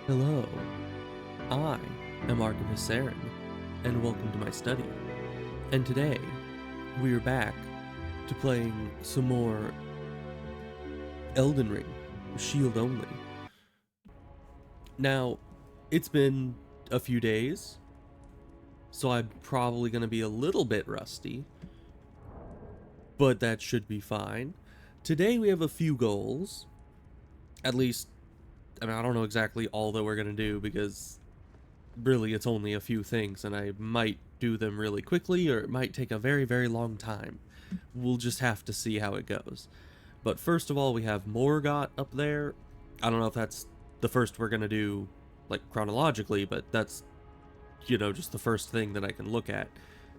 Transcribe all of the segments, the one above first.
Hello, I am Archivist Saren, and welcome to my study. And today, we are back to playing some more Elden Ring, Shield only. Now, it's been a few days, so I'm probably going to be a little bit rusty, but that should be fine. Today we have a few goals, at least, I don't know exactly all that we're going to do because really it's only a few things and I might do them really quickly or it might take a very, very long time. We'll just have to see how it goes. But first of all, we have Morgott up there. I don't know if that's the first we're gonna do, like, chronologically, but that's, just the first thing that I can look at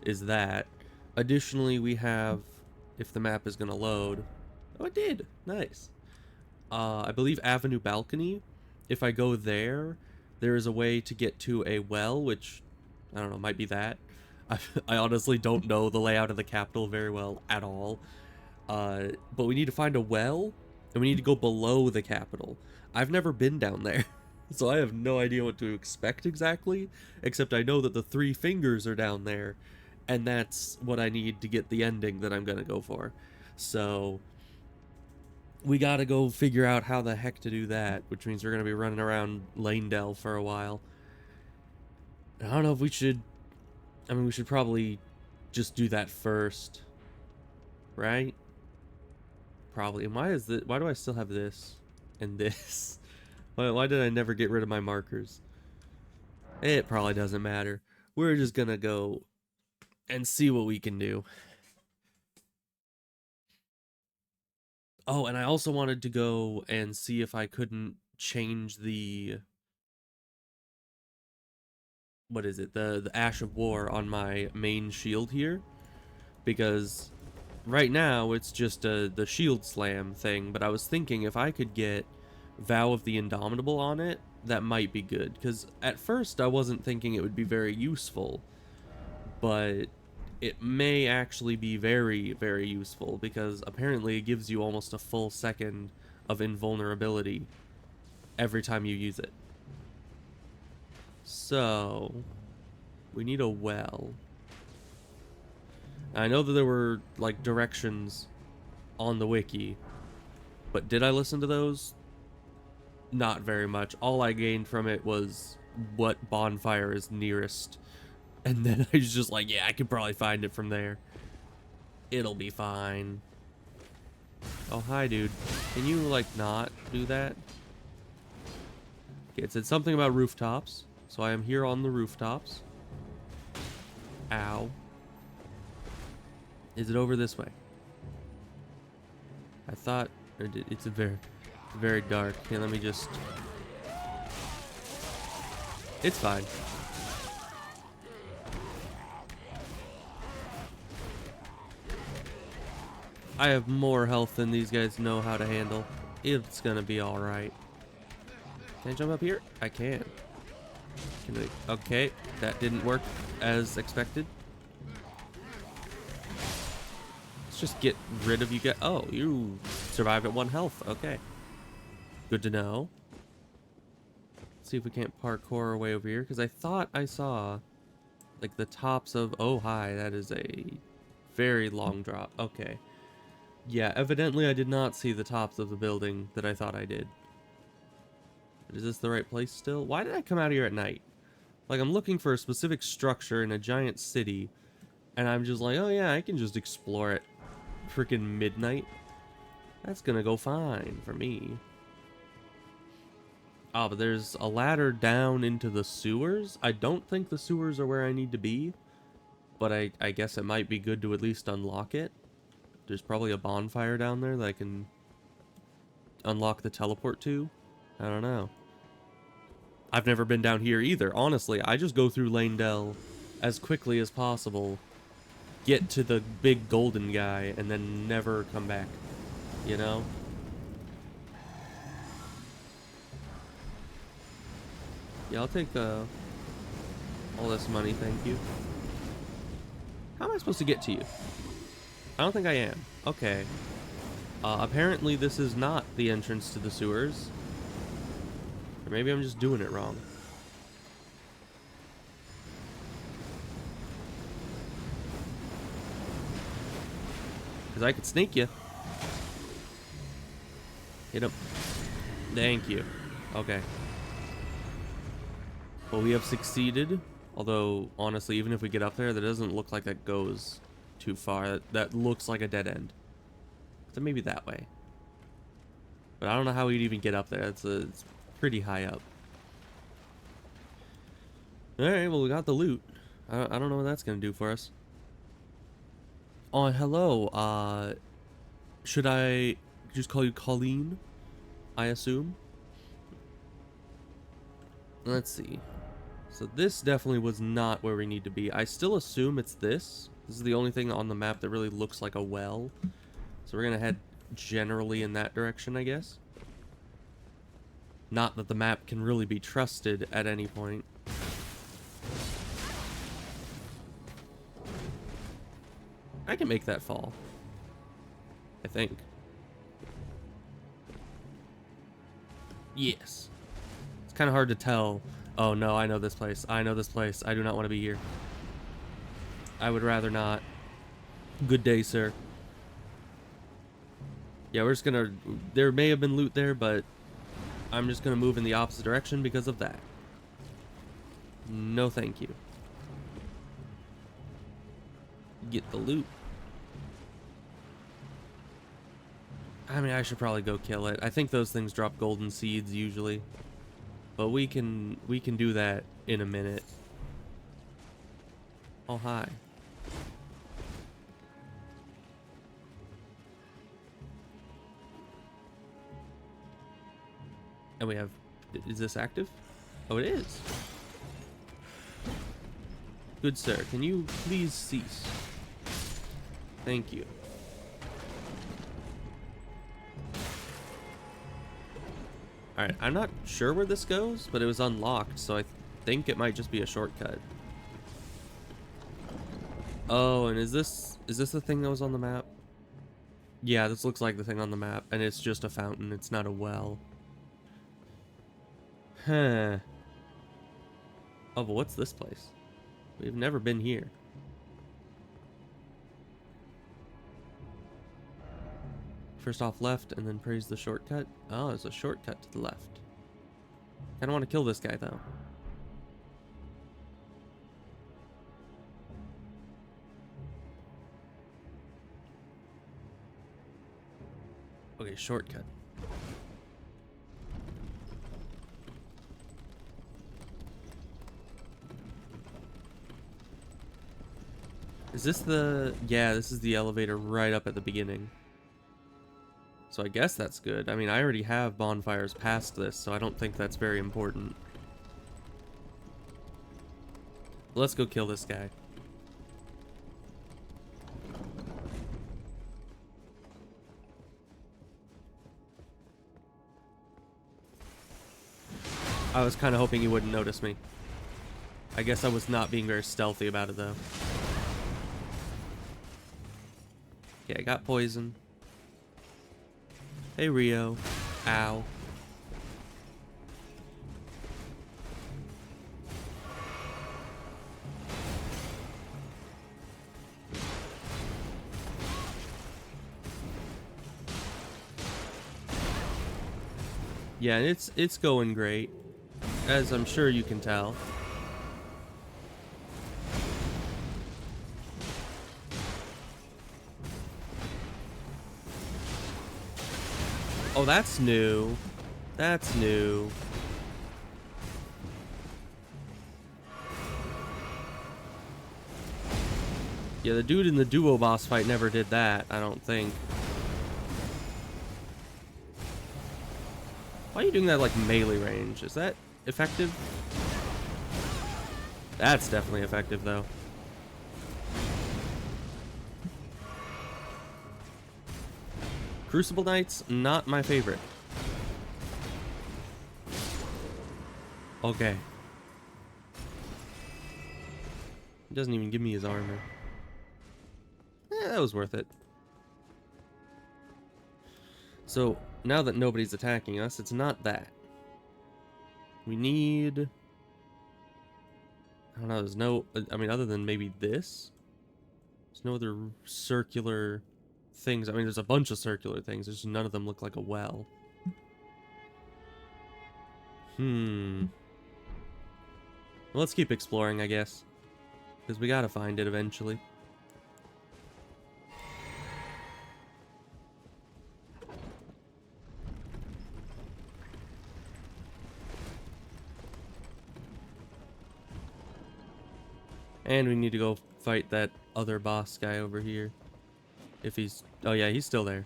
is that. Additionally, we have, if the map is gonna load. Oh, it did. Nice. I believe Avenue Balcony. If I go there, there is a way to get to a well, which, I don't know, might be that. I honestly don't know the layout of the capital very well at all. But we need to find a well, and we need to go below the capital. I've never been down there, so I have no idea what to expect exactly, except I know that the three fingers are down there, and that's what I need to get the ending that I'm gonna go for. So we gotta go figure out how the heck to do that, which means we're gonna be running around Lanedell for a while. I don't know if we should. We should probably just do that first, right? Probably. And why do I still have this and this? Why did I never get rid of my markers? It probably doesn't matter. We're just gonna go and see what we can do. Oh, and I also wanted to go and see if I couldn't change the, what is it, the Ash of War on my main shield here, because right now it's just the shield slam thing, but I was thinking if I could get Vow of the Indomitable on it, that might be good, because at first I wasn't thinking it would be very useful, but it may actually be very, very useful, because apparently it gives you almost a full second of invulnerability every time you use it. So, we need a well. I know that there were, like, directions on the wiki, but did I listen to those? Not very much. All I gained from it was what bonfire is nearest. And then I was just like, yeah, I could probably find it from there. It'll be fine. Oh, hi, dude. Can you, like, not do that? Okay, it said something about rooftops. So I am here on the rooftops. Ow. Is it over this way? I thought it's very dark. Here, let me just. It's fine. I have more health than these guys know how to handle. It's gonna be alright. Can I jump up here? I can. Okay, that didn't work as expected. Let's just get rid of you guys. Oh, you survived at 1 health. Okay. Good to know. Let's see if we can't parkour our way over here, because I thought I saw, like, the tops of... Oh, hi. That is a very long drop. Okay. Yeah, evidently I did not see the tops of the building that I thought I did. But is this the right place still? Why did I come out here at night? Like, I'm looking for a specific structure in a giant city, and I'm just like, oh yeah, I can just explore it. Freaking midnight. That's gonna go fine for me. Oh, but there's a ladder down into the sewers. I don't think the sewers are where I need to be, but I guess it might be good to at least unlock it. There's probably a bonfire down there that I can unlock the teleport to. I don't know. I've never been down here either. Honestly, I just go through Lanedell as quickly as possible, get to the big golden guy, and then never come back. You know? Yeah, I'll take all this money, thank you. How am I supposed to get to you? I don't think I am. Okay. Apparently this is not the entrance to the sewers. Or maybe I'm just doing it wrong. Because I could sneak you. Hit him. Thank you. Okay. Well, we have succeeded. Although, honestly, even if we get up there, that doesn't look like that goes too far. That looks like a dead end. So maybe that way. But I don't know how we'd even get up there. It's pretty high up. Alright, well, we got the loot. I don't know what that's going to do for us. Oh, hello. Should I just call you Colleen? I assume? Let's see. So this definitely was not where we need to be. I still assume it's this. This is the only thing on the map that really looks like a well. So we're going to head generally in that direction, I guess. Not that the map can really be trusted at any point. I can make that fall. I think. Yes. It's kind of hard to tell. Oh no, I know this place. I know this place. I do not want to be here. I would rather not. Good day, sir. Yeah, we're just gonna... There may have been loot there, but I'm just gonna move in the opposite direction because of that. No thank you. Get the loot. I mean, I should probably go kill it. I think those things drop golden seeds usually. But we can do that in a minute. Oh, hi. And we have... Is this active? Oh, it is. Good sir, can you please cease? Thank you. Alright, I'm not sure where this goes, but it was unlocked, so I think it might just be a shortcut. Oh, and is this the thing that was on the map? Yeah, this looks like the thing on the map, and it's just a fountain, it's not a well. Huh. Oh, but what's this place? We've never been here. First off left, and then praise the shortcut. Oh, there's a shortcut to the left. I don't want to kill this guy, though. Okay, shortcut. Is this the... Yeah, this is the elevator right up at the beginning. So I guess that's good. I mean, I already have bonfires past this, so I don't think that's very important. Let's go kill this guy. I was kind of hoping he wouldn't notice me. I guess I was not being very stealthy about it, though. Okay, I got poison. Hey, Rio. Ow. Yeah, it's going great, as I'm sure you can tell. Oh, that's new. That's new. Yeah, the dude in the duo boss fight never did that, I don't think. Why are you doing that like melee range? Is that effective? That's definitely effective, though. Crucible Knights, not my favorite. Okay. He doesn't even give me his armor. That was worth it. So, now that nobody's attacking us, it's not that. We need... I don't know, there's no... I mean, other than maybe this? There's no other circular things. I mean, there's a bunch of circular things. There's none of them look like a well. Well, let's keep exploring, I guess. Because we gotta find it eventually. And we need to go fight that other boss guy over here. If he's... Oh yeah, he's still there.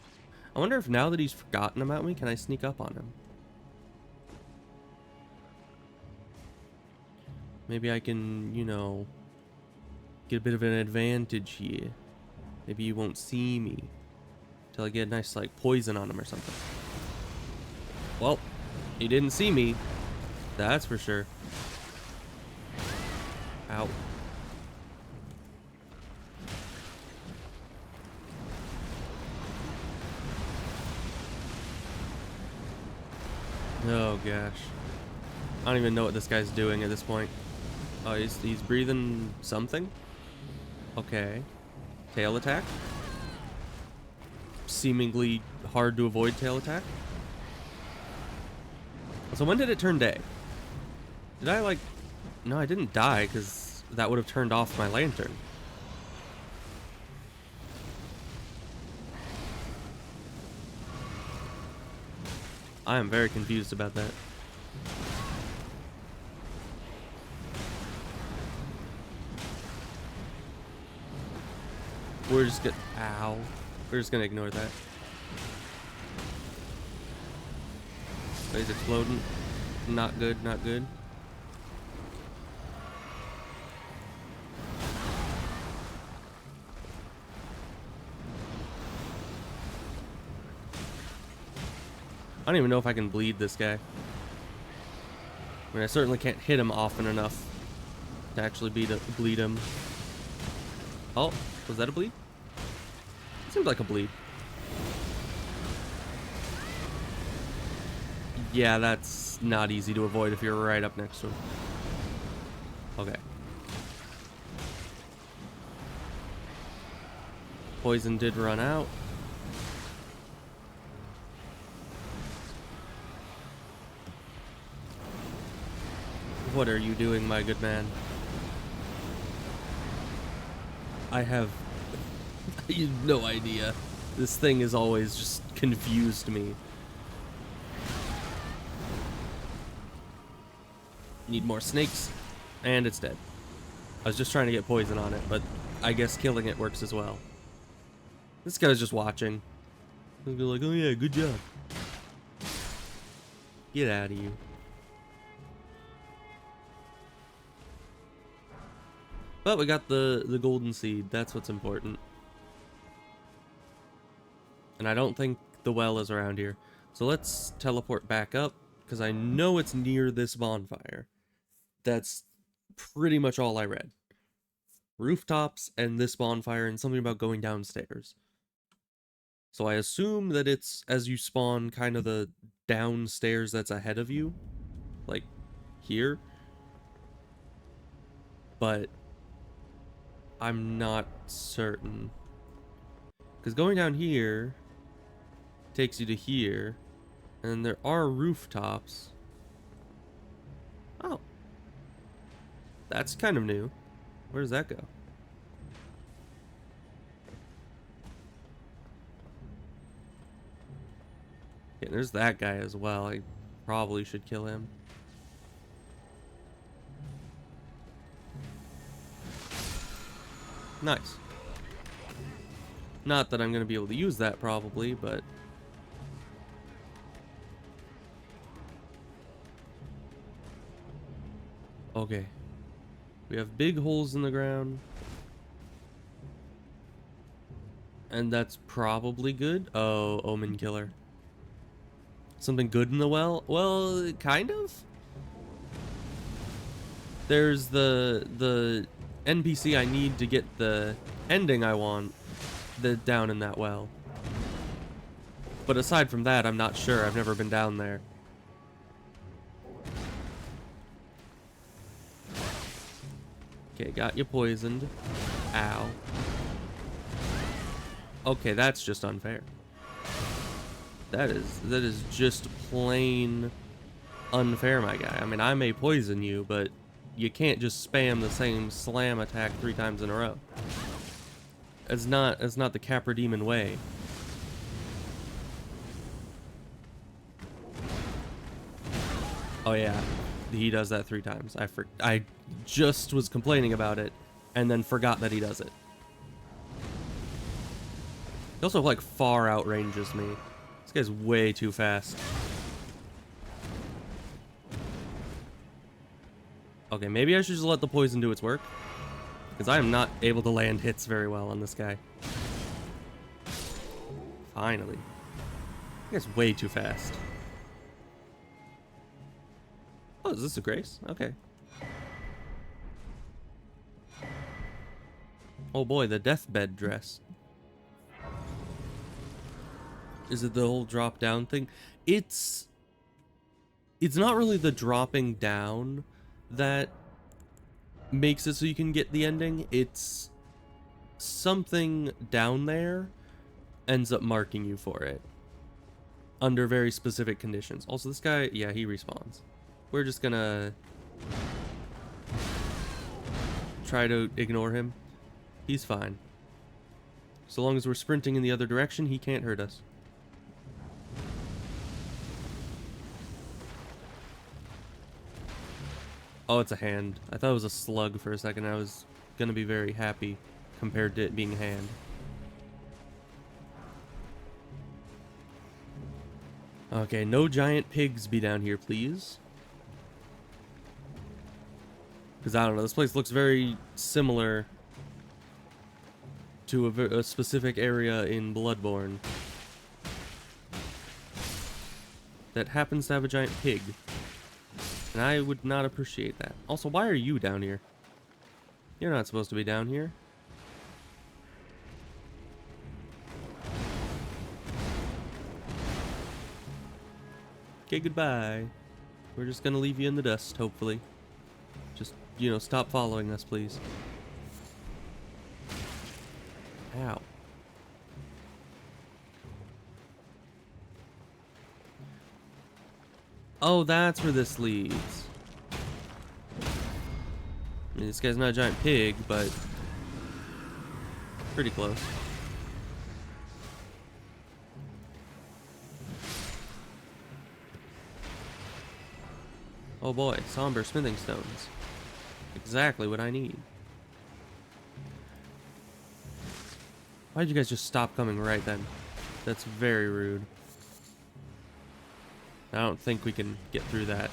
I wonder if now that he's forgotten about me, can I sneak up on him? Maybe I can, you know, get a bit of an advantage here. Maybe he won't see me. Till I get a nice, like, poison on him or something. Well, he didn't see me. That's for sure. Ow. Oh gosh. I don't even know what this guy's doing at this point. Oh, he's breathing something? Okay. Tail attack? Seemingly hard to avoid tail attack. So when did it turn day? Did I like... No, I didn't die because that would have turned off my lantern. I am very confused about that. We're just gonna... Ow. We're just gonna ignore that. Oh, he's exploding. Not good, not good. I don't even know if I can bleed this guy. I mean, I certainly can't hit him often enough to actually bleed him. Oh, was that a bleed? Seems like a bleed. Yeah, that's not easy to avoid if you're right up next to him. Okay. Poison did run out. What are you doing, my good man? I have no idea. This thing has always just confused me. Need more snakes, and it's dead. I was just trying to get poison on it, but I guess killing it works as well. This guy's just watching. He'll be like, oh yeah, good job. Get out of here. But we got the golden seed. That's what's important. And I don't think the well is around here. So let's teleport back up, because I know it's near this bonfire. That's pretty much all I read. Rooftops and this bonfire and something about going downstairs. So I assume that it's as you spawn kind of the downstairs that's ahead of you. Like here. But I'm not certain. Because going down here takes you to here. And there are rooftops. Oh. That's kind of new. Where does that go? Yeah, there's that guy as well. I probably should kill him. Nice. Not that I'm going to be able to use that probably, but... Okay. We have big holes in the ground. And that's probably good. Oh, Omen Killer. Something good in the well? Well, kind of. There's the NPC I need to get the ending I want down in that well. But aside from that, I'm not sure. I've never been down there. Okay, got you poisoned. Ow. Okay, that's just unfair. That is just plain unfair, my guy. I mean, I may poison you, but you can't just spam the same slam attack 3 times in a row. It's not the Capra Demon way. Oh yeah, he does that 3 times. I just was complaining about it, and then forgot that he does it. He also like far outranges me. This guy's way too fast. Okay, maybe I should just let the poison do its work, because I am not able to land hits very well on this guy. Finally. This guy's way too fast. Oh, is this a grace? Okay. Oh boy, the deathbed dress. Is it the whole drop down thing? It's not really the dropping down that makes it so you can get the ending. It's something down there ends up marking you for it under very specific conditions. Also, this guy, yeah, he respawns. We're just gonna try to ignore him. He's fine. So long as we're sprinting in the other direction, he can't hurt us. Oh, it's a hand. I thought it was a slug for a second. I was gonna be very happy compared to it being a hand. Okay, no giant pigs be down here, please. Because, I don't know, this place looks very similar to a specific area in Bloodborne that happens to have a giant pig. And I would not appreciate that. Also, why are you down here? You're not supposed to be down here. Okay, goodbye. We're just gonna leave you in the dust, hopefully. Just, you know, stop following us, please. Ow. Oh, that's where this leads. I mean, this guy's not a giant pig, but pretty close. Oh boy, somber smithing stones. Exactly what I need. Why'd you guys just stop coming right then? That's very rude. I don't think we can get through that.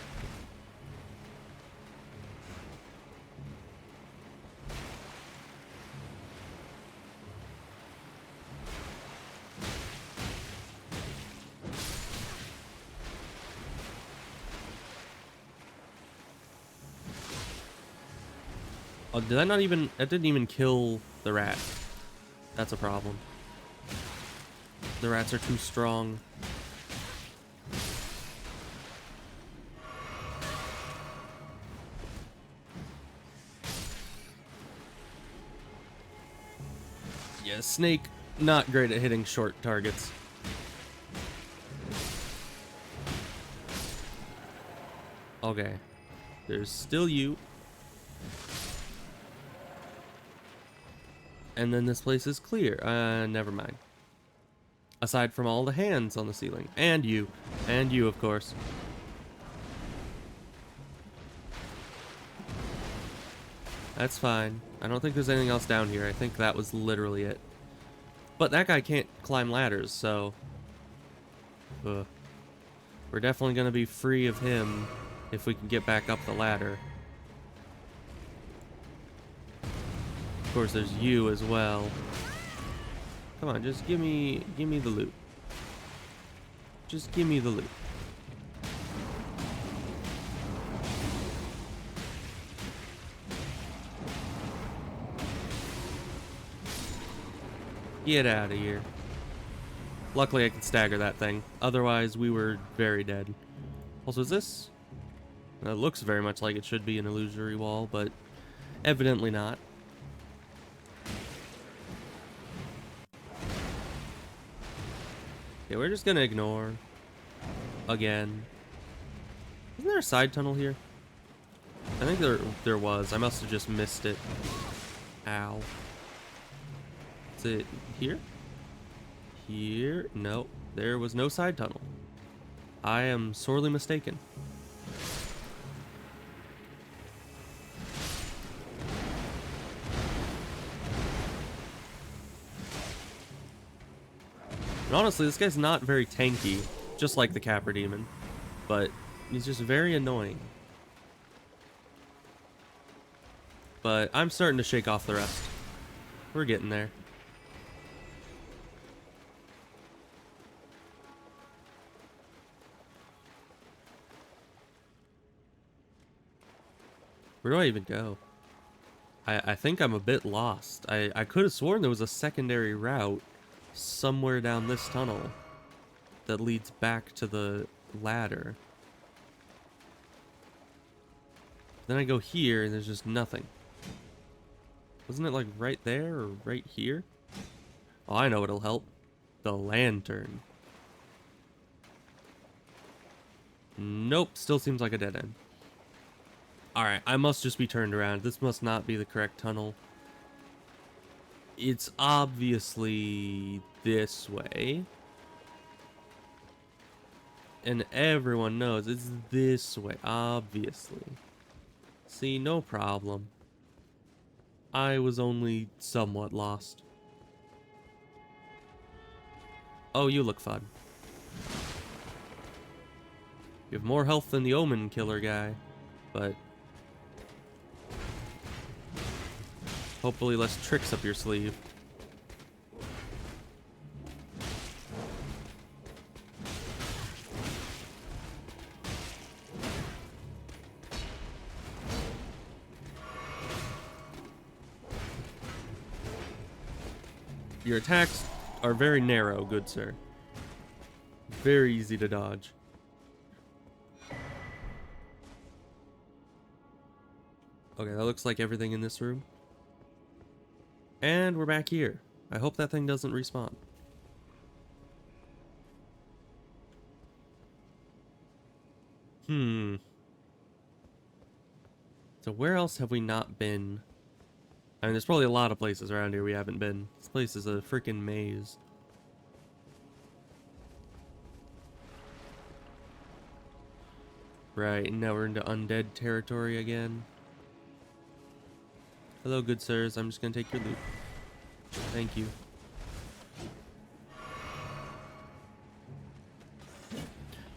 Oh, did I not even... That didn't even kill the rat. That's a problem. The rats are too strong. Yeah, snake, not great at hitting short targets. Okay. There's still you. And then this place is clear. Never mind. Aside from all the hands on the ceiling. And you. And you, of course. That's fine. I don't think there's anything else down here. I think that was literally it. But that guy can't climb ladders, so... We're definitely going to be free of him if we can get back up the ladder. Of course, there's you as well. Come on, just give me the loot. Just give me the loot. Get out of here. Luckily, I could stagger that thing. Otherwise, we were very dead. Also, is this? It looks very much like it should be an illusory wall, but Evidently not. Okay, we're just gonna ignore. Again. Isn't there a side tunnel here? I think there was. I must have just missed it. Ow. Is it here? Here? No. There was no side tunnel. I am sorely mistaken. And honestly, this guy's not very tanky, just like the Capra Demon. But he's just very annoying. But I'm starting to shake off the rest. We're getting there. Where do I even go? I think I'm a bit lost. I could have sworn there was a secondary route somewhere down this tunnel that leads back to the ladder. Then I go here and there's just nothing. Wasn't it like right there or right here? Oh, I know what'll help. The lantern. Nope, still seems like a dead end. Alright, I must just be turned around. This must not be the correct tunnel. It's obviously this way. And everyone knows it's this way, obviously. See, no problem. I was only somewhat lost. Oh, you look fun. You have more health than the Omen Killer guy, but hopefully less tricks up your sleeve. Your attacks are very narrow, good sir. Very easy to dodge. Okay, that looks like everything in this room. And we're back here. I hope that thing doesn't respawn. So where else have we not been? I mean, there's probably a lot of places around here we haven't been. This place is a freaking maze. Right, now we're into undead territory again. Hello, good sirs. I'm just gonna take your loot. Thank you.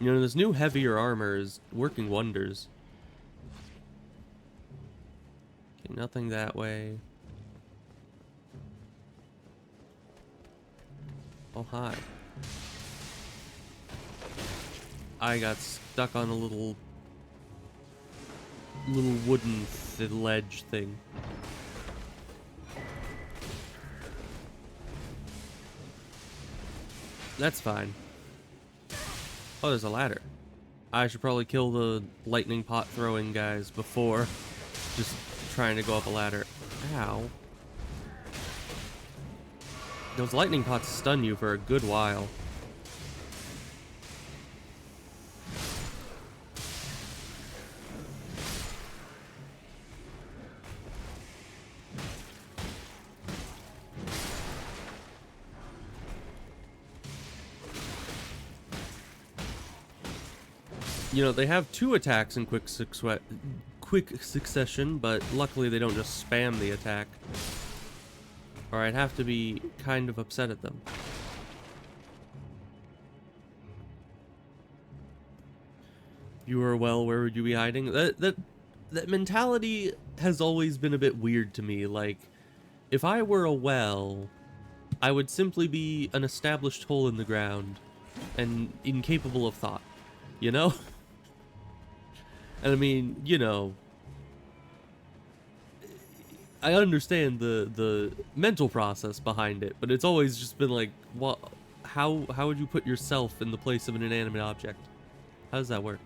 You know, this new heavier armor is working wonders. Okay, nothing that way. Oh, hi. I got stuck on a little wooden ledge thing. That's fine. Oh, there's a ladder. I should probably kill the lightning pot throwing guys before just trying to go up a ladder. Ow. Those lightning pots stun you for a good while. You know, they have 2 attacks in quick succession, but luckily they don't just spam the attack. Or I'd have to be kind of upset at them. If you were well, where would you be hiding? That mentality has always been a bit weird to me. Like, if I were a well, I would simply be an established hole in the ground and incapable of thought, you know? And I mean, you know, I understand the mental process behind it, but it's always just been like, what? How would you put yourself in the place of an inanimate object? How does that work?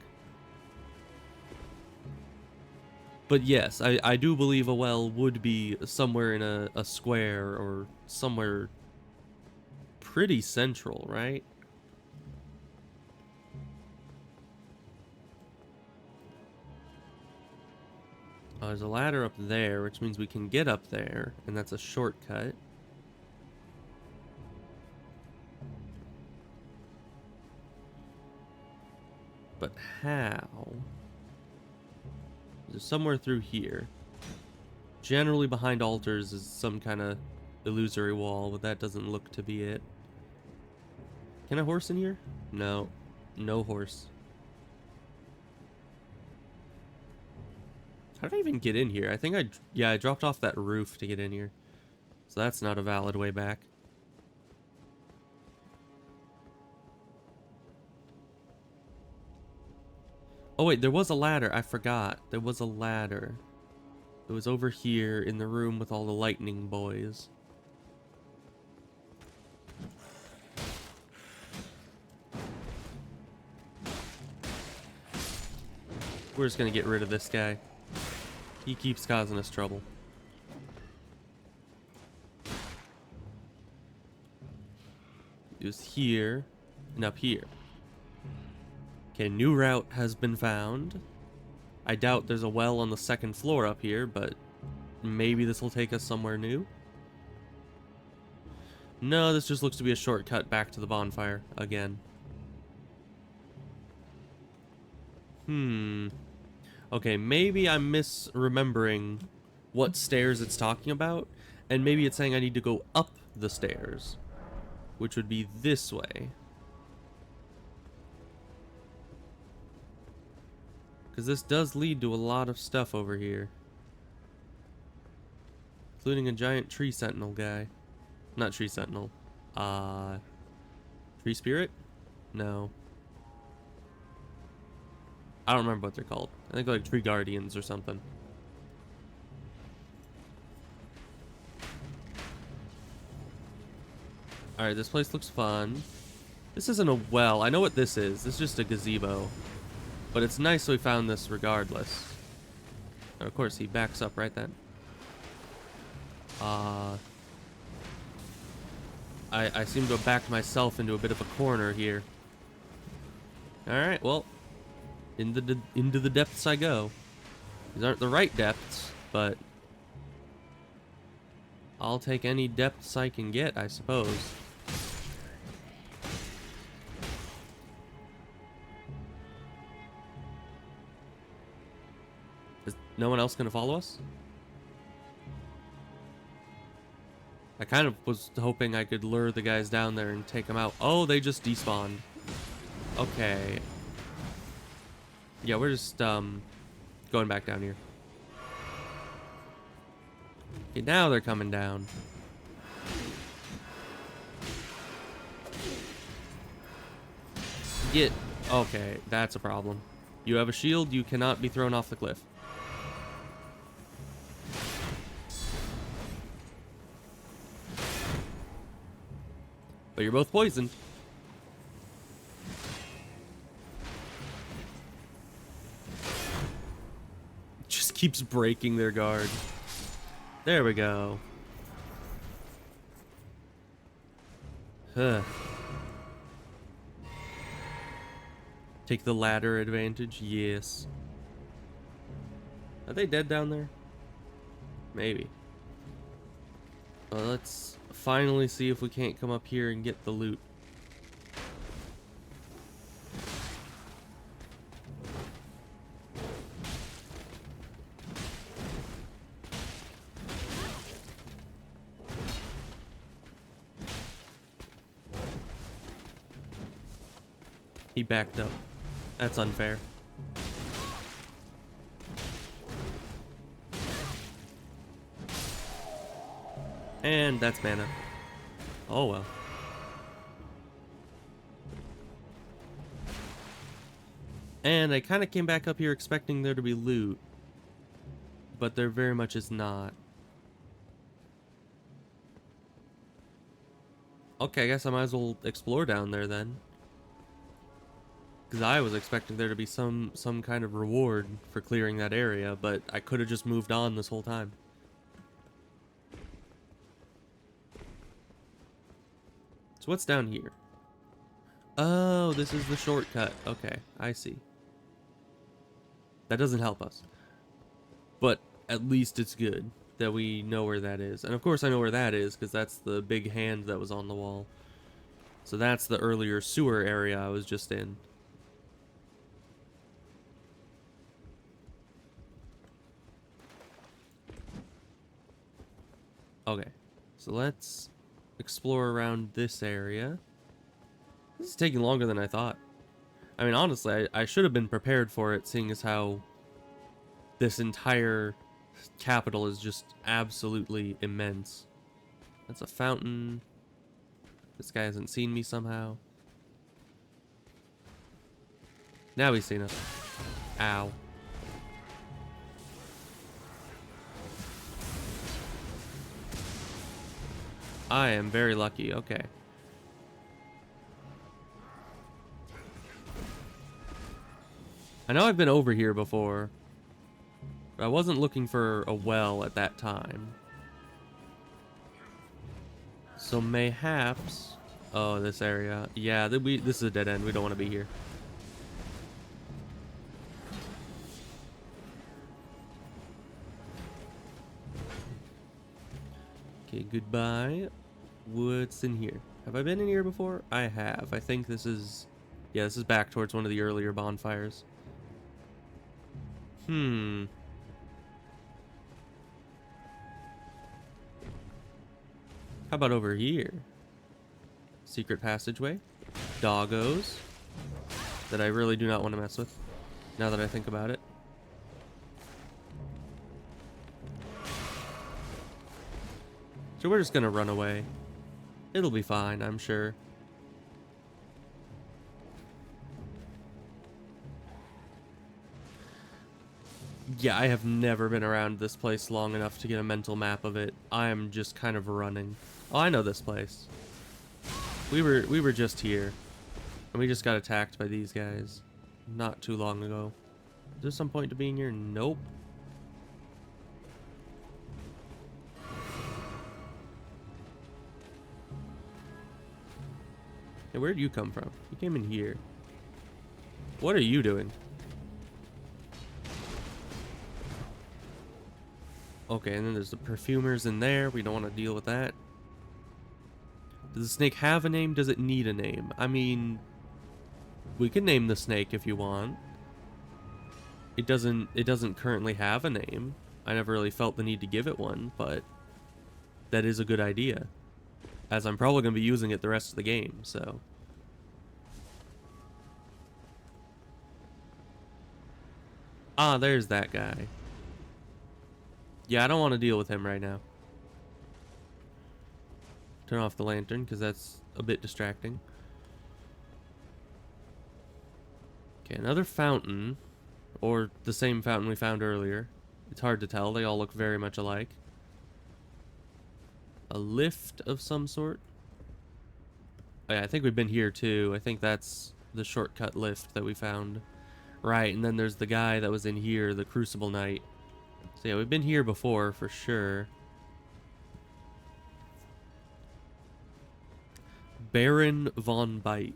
But yes, I do believe a well would be somewhere in a square or somewhere pretty central, right? Oh, there's a ladder up there, which means we can get up there, and that's a shortcut. But how? There's somewhere through here. Generally behind altars is some kind of illusory wall, but that doesn't look to be it. Can a horse in here? No. No horse. How did I even get in here? I think I dropped off that roof to get in here. So that's not a valid way back. Oh wait, there was a ladder. I forgot. There was a ladder. It was over here in the room with all the lightning boys. We're just gonna get rid of this guy. He keeps causing us trouble. It was here and up here. Okay, new route has been found. I doubt there's a well on the second floor up here, but maybe this will take us somewhere new. No, this just looks to be a shortcut back to the bonfire again. Okay, maybe I'm misremembering what stairs it's talking about, and maybe it's saying I need to go up the stairs, which would be this way. Because this does lead to a lot of stuff over here. Including a giant tree sentinel guy. Not tree sentinel. Tree spirit? No. I don't remember what they're called. I think like tree guardians or something. Alright, this place looks fun. This isn't a well. I know what this is. This is just a gazebo. But it's nice we found this regardless. And of course, he backs up right then. I seem to have backed myself into a bit of a corner here. Alright, well. Into the depths I go. These aren't the right depths, but I'll take any depths I can get, I suppose. Is no one else gonna follow us? I kind of was hoping I could lure the guys down there and take them out. Oh, they just despawned. Okay. Yeah, we're just going back down here. Okay, now they're coming down. Get... Okay, that's a problem. You have a shield, you cannot be thrown off the cliff. But you're both poisoned. Just keeps breaking their guard. There we go. Huh. Take the ladder advantage? Yes. Are they dead down there? Maybe. Well, let's finally see if we can't come up here and get the loot. He backed up. That's unfair. And that's mana. Oh well. And I kind of came back up here expecting there to be loot. But there very much is not. Okay, I guess I might as well explore down there then. Because I was expecting there to be some kind of reward for clearing that area, but I could have just moved on this whole time. So what's down here? Oh, this is the shortcut. Okay, I see. That doesn't help us. But at least it's good that we know where that is. And of course I know where that is, because that's the big hand that was on the wall. So that's the earlier sewer area I was just in. Okay, so let's explore around this area. This is taking longer than I thought. I mean, honestly, I should have been prepared for it, seeing as how this entire capital is just absolutely immense. That's a fountain. This guy hasn't seen me somehow. Now he's seen us. Ow. I am very lucky. Okay. I know I've been over here before, but I wasn't looking for a well at that time. So mayhaps... Oh, this area. Yeah, this is a dead end. We don't want to be here. Okay, goodbye. What's in here? Have I been in here before? I have. I think this is... Yeah, this is back towards one of the earlier bonfires. How about over here? Secret passageway. Doggos. That I really do not want to mess with, now that I think about it. So we're just gonna run away. It'll be fine, I'm sure. Yeah, I have never been around this place long enough to get a mental map of it. I am just kind of running. Oh, I know this place. We were just here, and we just got attacked by these guys not too long ago. Is there some point to being here? Nope. Hey, where'd you come from? You came in here. What are you doing? Okay, and then there's the perfumers in there. We don't want to deal with that. Does the snake have a name? Does it need a name? I mean, we can name the snake if you want. It doesn't currently have a name. I never really felt the need to give it one, but that is a good idea, as I'm probably going to be using it the rest of the game, so. Ah, there's that guy. Yeah, I don't want to deal with him right now. Turn off the lantern, because that's a bit distracting. Okay, another fountain. Or the same fountain we found earlier. It's hard to tell. They all look very much alike. A lift of some sort. Oh, yeah, I think we've been here too. I think that's the shortcut lift that we found. Right, and then there's the guy that was in here, the Crucible Knight. So yeah, we've been here before for sure. Baron von Bite.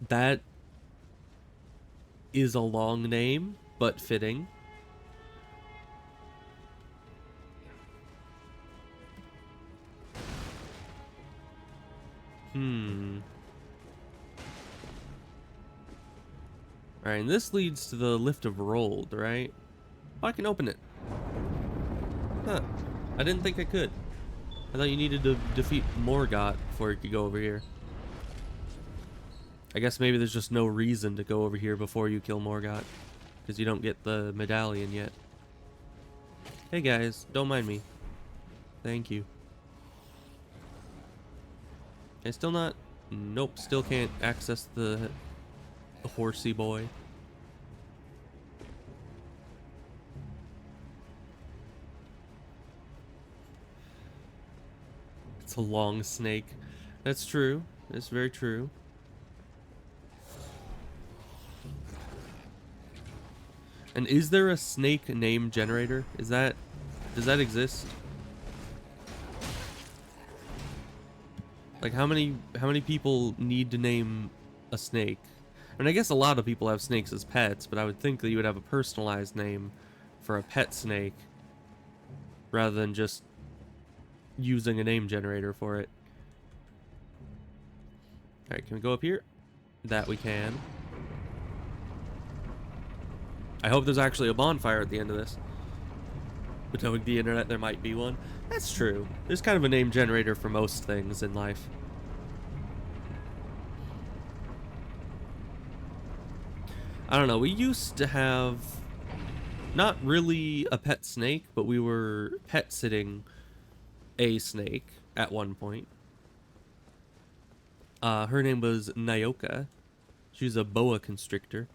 That is a long name, but fitting. Alright, and this leads to the Lift of Rold, right? Oh, I can open it. Huh. I didn't think I could. I thought you needed to defeat Morgott before you could go over here. I guess maybe there's just no reason to go over here before you kill Morgott, because you don't get the medallion yet. Hey guys, don't mind me. Thank you. I still not... Nope, still can't access the horsey boy. It's a long snake. That's true. That's very true. And is there a snake name generator? Does that exist? Like how many people need to name a snake? I mean, I guess a lot of people have snakes as pets, but I would think that you would have a personalized name for a pet snake rather than just using a name generator for it. Alright, can we go up here? That we can. I hope there's actually a bonfire at the end of this. But knowing the internet, there might be one. That's true. There's kind of a name generator for most things in life. I don't know, we used to have not really a pet snake, but we were pet sitting a snake at one point. Her name was Nyoka. She was a boa constrictor.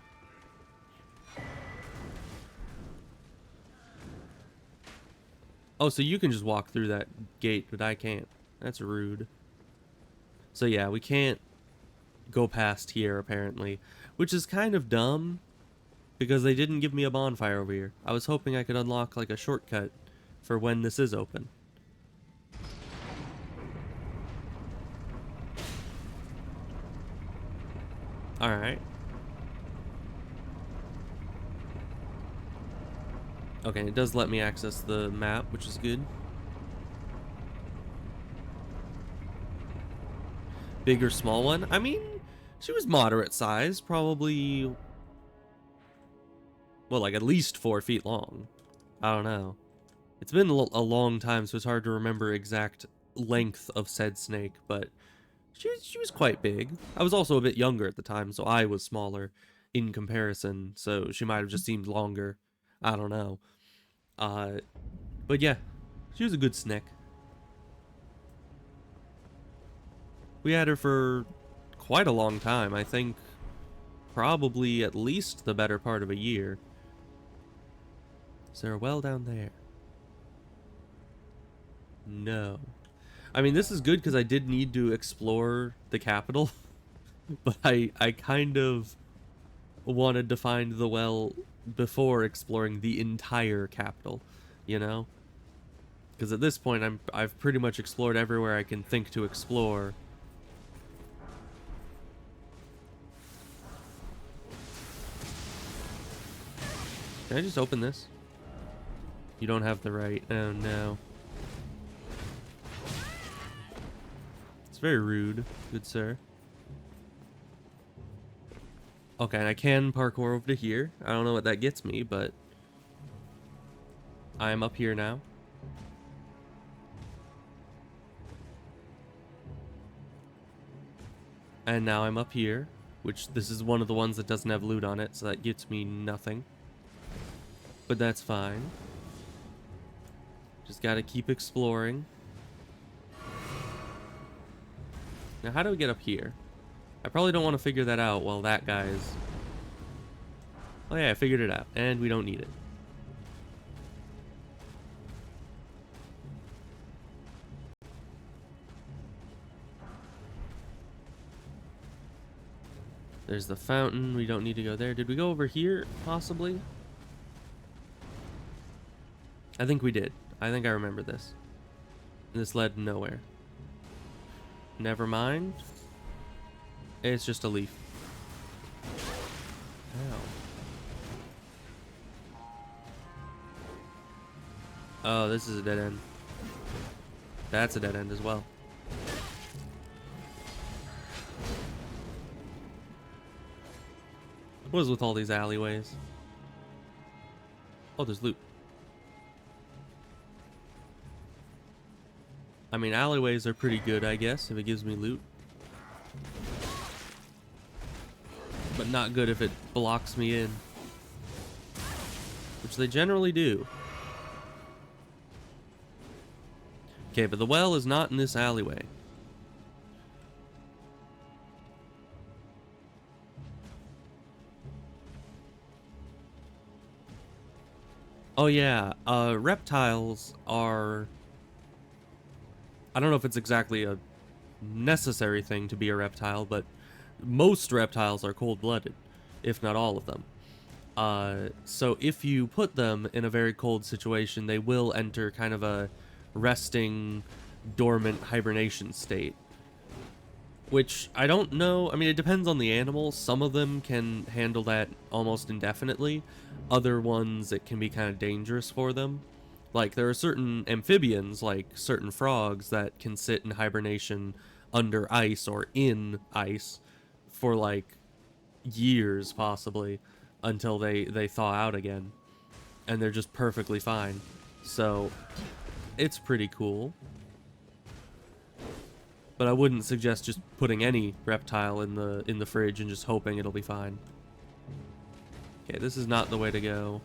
Oh, so you can just walk through that gate, but I can't. That's rude. So yeah, we can't go past here, apparently. Which is kind of dumb, because they didn't give me a bonfire over here. I was hoping I could unlock, like, a shortcut for when this is open. Alright. Okay, it does let me access the map, which is good. Big or small one? I mean, she was moderate size, probably, well, like at least 4 feet long. I don't know. It's been a long time, so it's hard to remember exact length of said snake, but she was quite big. I was also a bit younger at the time, so I was smaller in comparison, so she might have just seemed longer. I don't know. But yeah, she was a good snake. We had her for quite a long time. I think probably at least the better part of a year. Is there a well down there? No. I mean, this is good because I did need to explore the capital, but I kind of wanted to find the well before exploring the entire capital, you know? Because at this point, I've pretty much explored everywhere I can think to explore. Can I just open this? You don't have the right. Oh no. It's very rude, good sir. Okay, and I can parkour over to here. I don't know what that gets me, but I'm up here now. And now I'm up here, which this is one of the ones that doesn't have loot on it, so that gets me nothing. But that's fine. Just gotta keep exploring. Now, how do we get up here? I probably don't want to figure that out while that guy's... Oh yeah, I figured it out. And we don't need it. There's the fountain. We don't need to go there. Did we go over here, possibly? I think we did. I think I remember this. This led nowhere. Never mind. It's just a leaf. Ow. Oh, this is a dead end. That's a dead end as well. What is with all these alleyways? Oh, there's loot. I mean, alleyways are pretty good, I guess, if it gives me loot. But not good if it blocks me in. Which they generally do. Okay, but the well is not in this alleyway. Oh yeah, reptiles are... I don't know if it's exactly a necessary thing to be a reptile, but most reptiles are cold-blooded, if not all of them. So if you put them in a very cold situation, they will enter kind of a resting, dormant hibernation state. Which I don't know. I mean, it depends on the animal. Some of them can handle that almost indefinitely. Other ones, it can be kind of dangerous for them. Like, there are certain amphibians, like certain frogs, that can sit in hibernation under ice or in ice for like years, possibly, until they thaw out again. And they're just perfectly fine. So, it's pretty cool. But I wouldn't suggest just putting any reptile in the fridge and just hoping it'll be fine. Okay, this is not the way to go.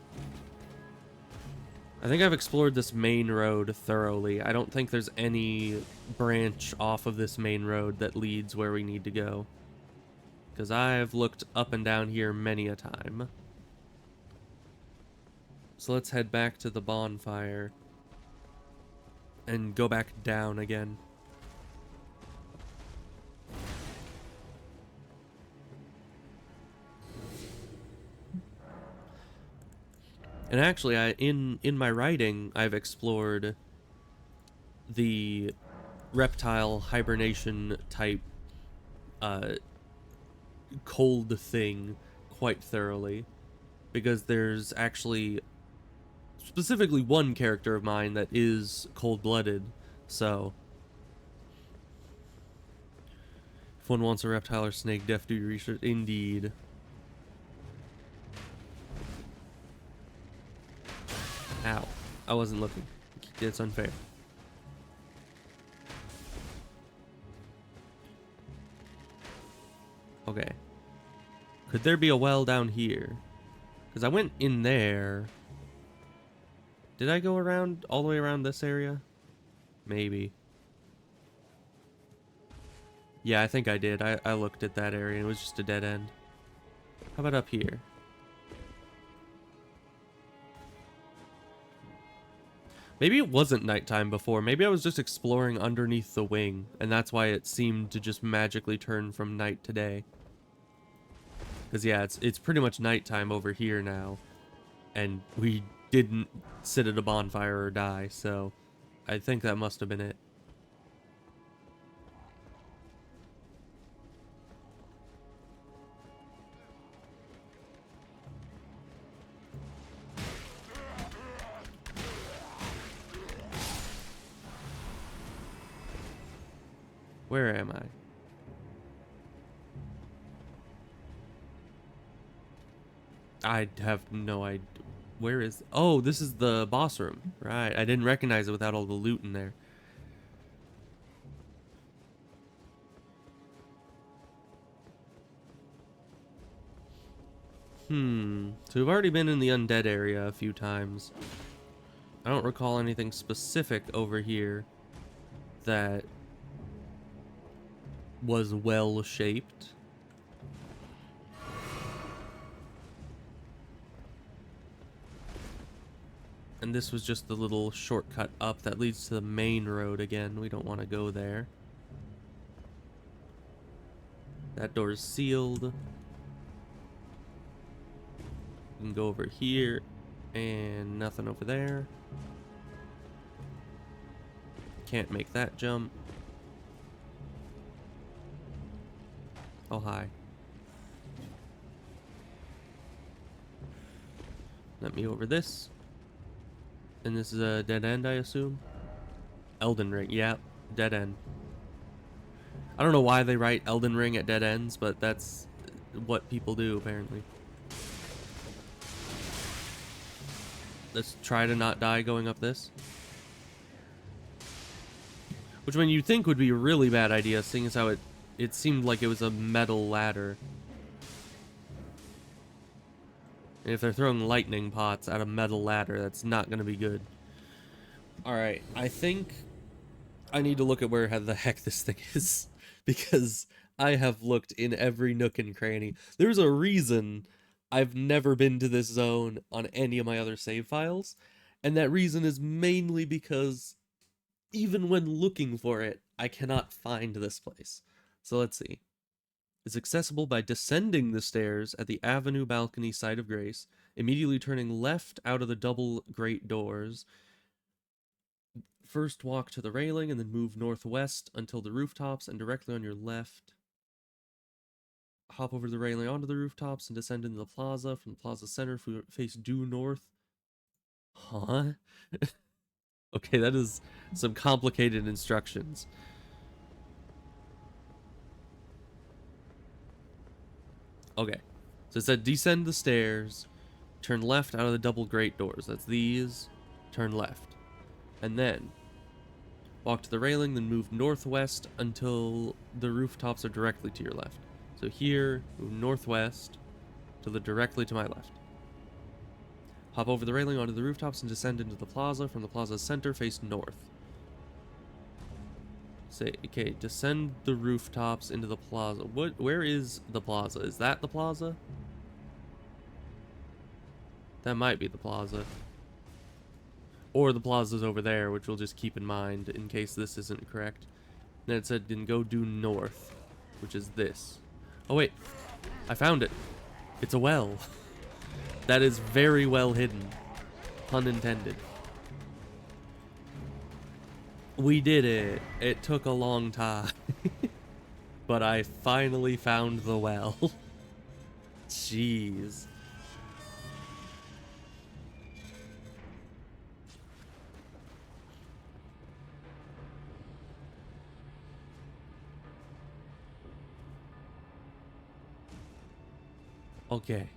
I think I've explored this main road thoroughly. I don't think there's any branch off of this main road that leads where we need to go. Because I've looked up and down here many a time. So let's head back to the bonfire. And go back down again. And actually, in my writing, I've explored the reptile hibernation type cold thing quite thoroughly, because there's actually specifically one character of mine that is cold-blooded. So if one wants a reptile or snake, def do your research. Indeed. Ow. I wasn't looking. It's unfair. Okay. Could there be a well down here? Because I went in there. Did I go around all the way around this area? Maybe. Yeah, I think I did. I looked at that area and it was just a dead end. How about up here? Maybe it wasn't nighttime before. Maybe I was just exploring underneath the wing, and that's why it seemed to just magically turn from night to day. Because yeah, it's pretty much nighttime over here now, and we didn't sit at a bonfire or die, so I think that must have been it. Where am I? I have no idea. Where is... Oh, this is the boss room. Right, I didn't recognize it without all the loot in there. So we've already been in the undead area a few times. I don't recall anything specific over here that was well shaped. And this was just the little shortcut up that leads to the main road again. We don't want to go there. That door is sealed. We can go over here, and nothing over there. Can't make that jump. Oh, hi. Let me over this. And this is a dead end, I assume? Elden Ring, yeah, dead end. I don't know why they write Elden Ring at dead ends, but that's what people do, apparently. Let's try to not die going up this. Which one you'd think would be a really bad idea, seeing as how it seemed like it was a metal ladder. And if they're throwing lightning pots at a metal ladder, that's not going to be good. Alright, I think I need to look at where the heck this thing is. Because I have looked in every nook and cranny. There's a reason I've never been to this zone on any of my other save files. And that reason is mainly because even when looking for it, I cannot find this place. So let's see. is accessible by descending the stairs at the avenue balcony side of Grace, immediately turning left out of the double great doors. First walk to the railing and then move northwest until the rooftops, and directly on your left hop over the railing onto the rooftops and descend into the plaza. From the plaza center, face due north. Huh? Okay, that is some complicated instructions. Okay, so it said descend the stairs, turn left out of the double great doors. That's these. Turn left. And then walk to the railing, then move northwest until the rooftops are directly to your left. So here, move northwest to the directly to my left. Hop over the railing onto the rooftops and descend into the plaza. From the plaza's center, face north. Say, okay, descend the rooftops into the plaza. Where is the plaza? Is that the plaza? That might be the plaza. Or the plaza's over there, which we'll just keep in mind in case this isn't correct. Then it said, then go due north, which is this. Oh wait, I found it. It's a well. That is very well hidden. Pun intended. We did it. It took a long time. But I finally found the well. Jeez. Okay.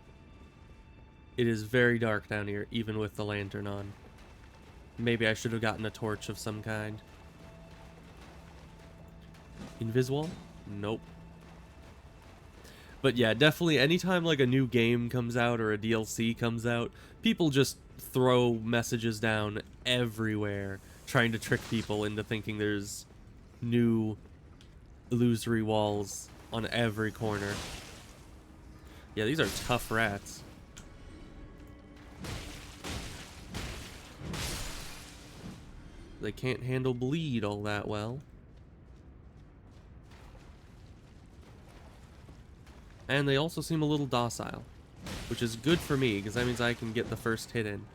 It is very dark down here, even with the lantern on. Maybe I should have gotten a torch of some kind. Invisible? Nope. But yeah, definitely anytime like a new game comes out or a DLC comes out, people just throw messages down everywhere, trying to trick people into thinking there's new illusory walls on every corner. Yeah, these are tough rats. They can't handle bleed all that well. And they also seem a little docile, which is good for me, because that means I can get the first hit in.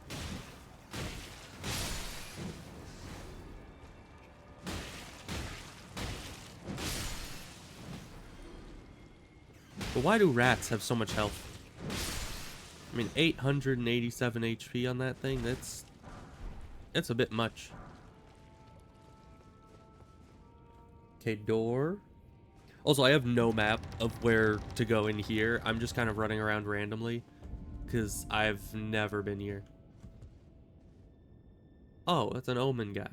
But why do rats have so much health? I mean, 887 HP on that thing, that's a bit much. Okay, door. Also, I have no map of where to go in here. I'm just kind of running around randomly, because I've never been here. Oh, that's an omen guy.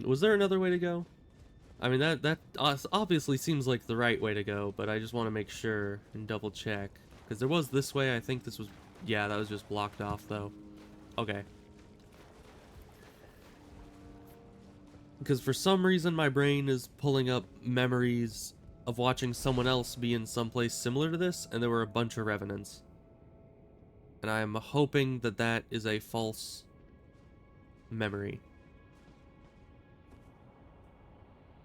Was there another way to go? I mean, that obviously seems like the right way to go, but I just want to make sure and double check. Because there was this way, I think this was... Yeah, that was just blocked off, though. Okay. Because for some reason, my brain is pulling up memories of watching someone else be in someplace similar to this, and there were a bunch of revenants. And I'm hoping that that is a false memory.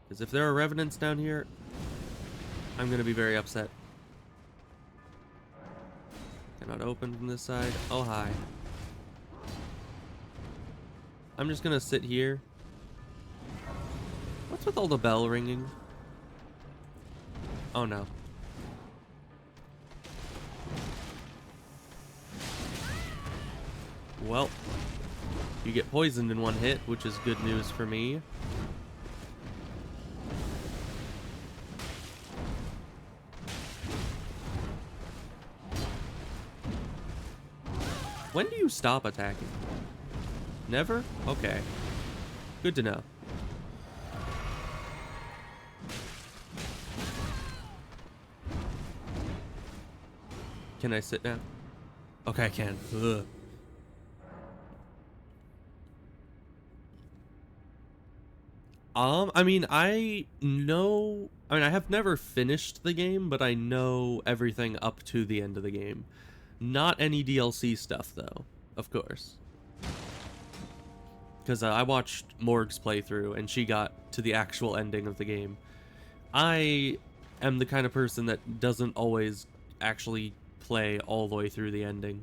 Because if there are revenants down here, I'm going to be very upset. Cannot open from this side. Oh, hi. I'm just going to sit here. What's with all the bell ringing? Oh, no. Well, you get poisoned in one hit, which is good news for me. When do you stop attacking? Never? Okay. Good to know. Can I sit down? Okay, I can. Ugh. I mean, I have never finished the game, but I know everything up to the end of the game. Not any DLC stuff, though, of course. because I watched Morg's playthrough, and she got to the actual ending of the game. I am the kind of person that doesn't always actually play all the way through the ending.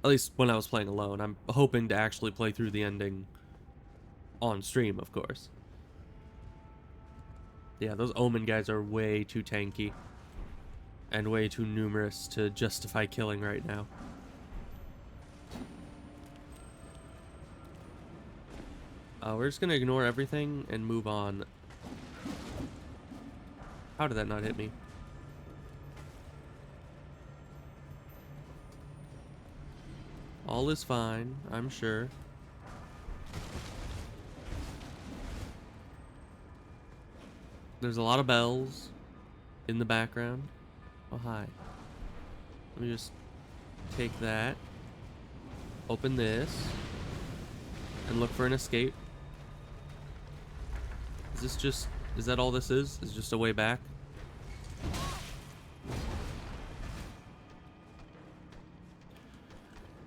At least when I was playing alone. I'm hoping to actually play through the ending on stream, of course. Yeah, those Omen guys are way too tanky and way too numerous to justify killing right now. We're just gonna ignore everything and move on. How did that not hit me? All is fine, I'm sure. There's a lot of bells in the background. Oh, hi. Let me just take that. Open this. And look for an escape. Is this just... Is that all this is? Is just a way back?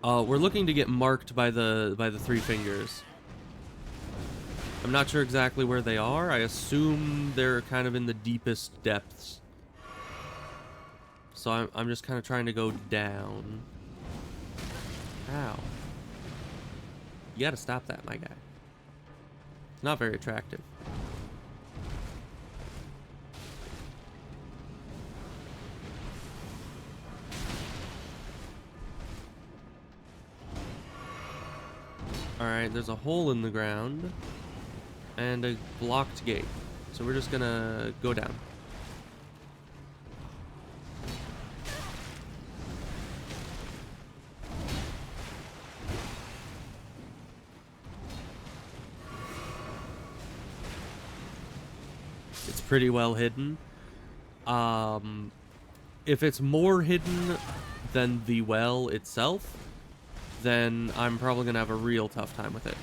We're looking to get marked by the three fingers. I'm not sure exactly where they are. I assume they're kind of in the deepest depths. So I'm just kind of trying to go down. Ow. You gotta stop that, my guy. It's not very attractive. Alright, there's a hole in the ground and a blocked gate. So we're just gonna go down. It's pretty well hidden. If it's more hidden than the well itself, then I'm probably gonna have a real tough time with it.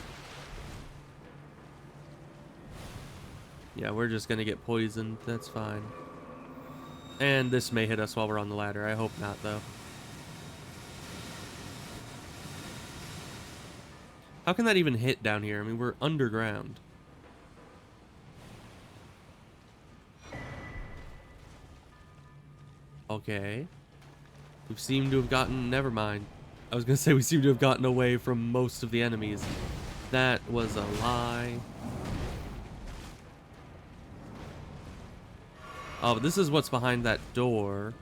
Yeah, we're just gonna get poisoned. That's fine. And this may hit us while we're on the ladder. I hope not, though. How can that even hit down here? I mean, we're underground. Okay. We seem to have gotten... Never mind. I was gonna say we seem to have gotten away from most of the enemies. That was a lie. Oh, but this is what's behind that door.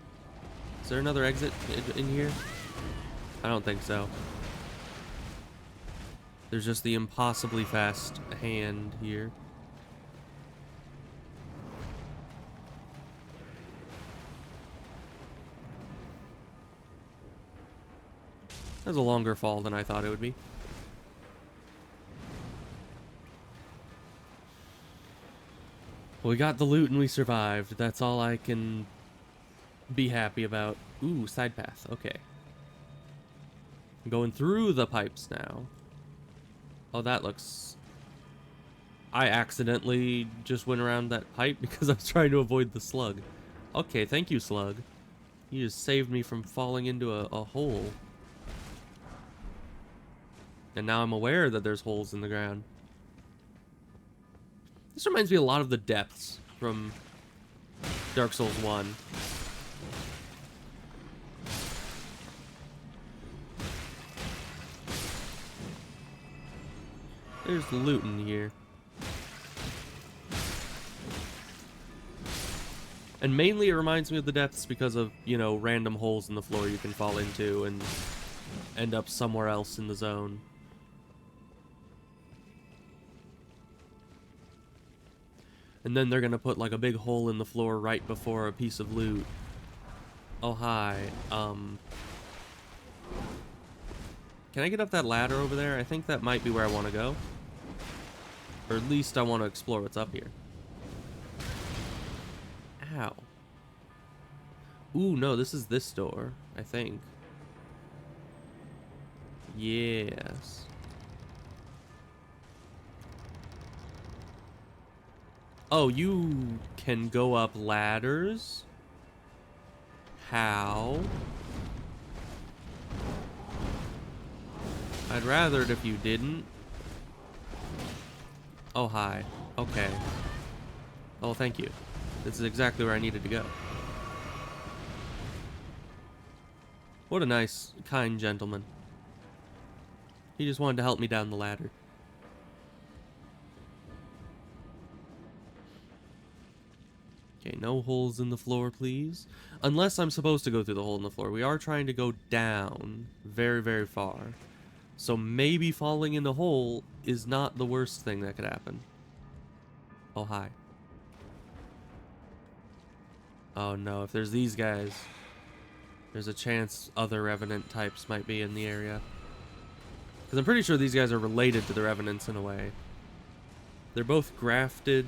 Is there another exit in here? I don't think so. There's just the impossibly fast hand here. That was a longer fall than I thought it would be. Well, we got the loot and we survived. That's all I can be happy about. Ooh, side path. Okay. I'm going through the pipes now. Oh, that looks... I accidentally just went around that pipe because I was trying to avoid the slug. Okay, thank you, slug. You just saved me from falling into a hole. And now I'm aware that there's holes in the ground. This reminds me a lot of the depths from Dark Souls 1. There's loot in here. And mainly it reminds me of the depths because of, you know, random holes in the floor you can fall into and end up somewhere else in the zone. And then they're gonna put like a big hole in the floor right before a piece of loot. Oh, hi. Can I get up that ladder over there? I think that might be where I want to go. Or at least I want to explore what's up here. Ow. Ooh, no, this is this door, I think. Yes. Oh, you can go up ladders? How? I I'd rather it if you didn't. Oh, hi. Okay. Oh, thank you. This is exactly where I needed to go. What a nice, kind gentleman. He just wanted to help me down the ladder. Okay, no holes in the floor, please. Unless I'm supposed to go through the hole in the floor. We are trying to go down very, very far. So maybe falling in the hole is not the worst thing that could happen. Oh, hi. Oh, no. If there's these guys, there's a chance other Revenant types might be in the area. Because I'm pretty sure these guys are related to the Revenants in a way. They're both grafted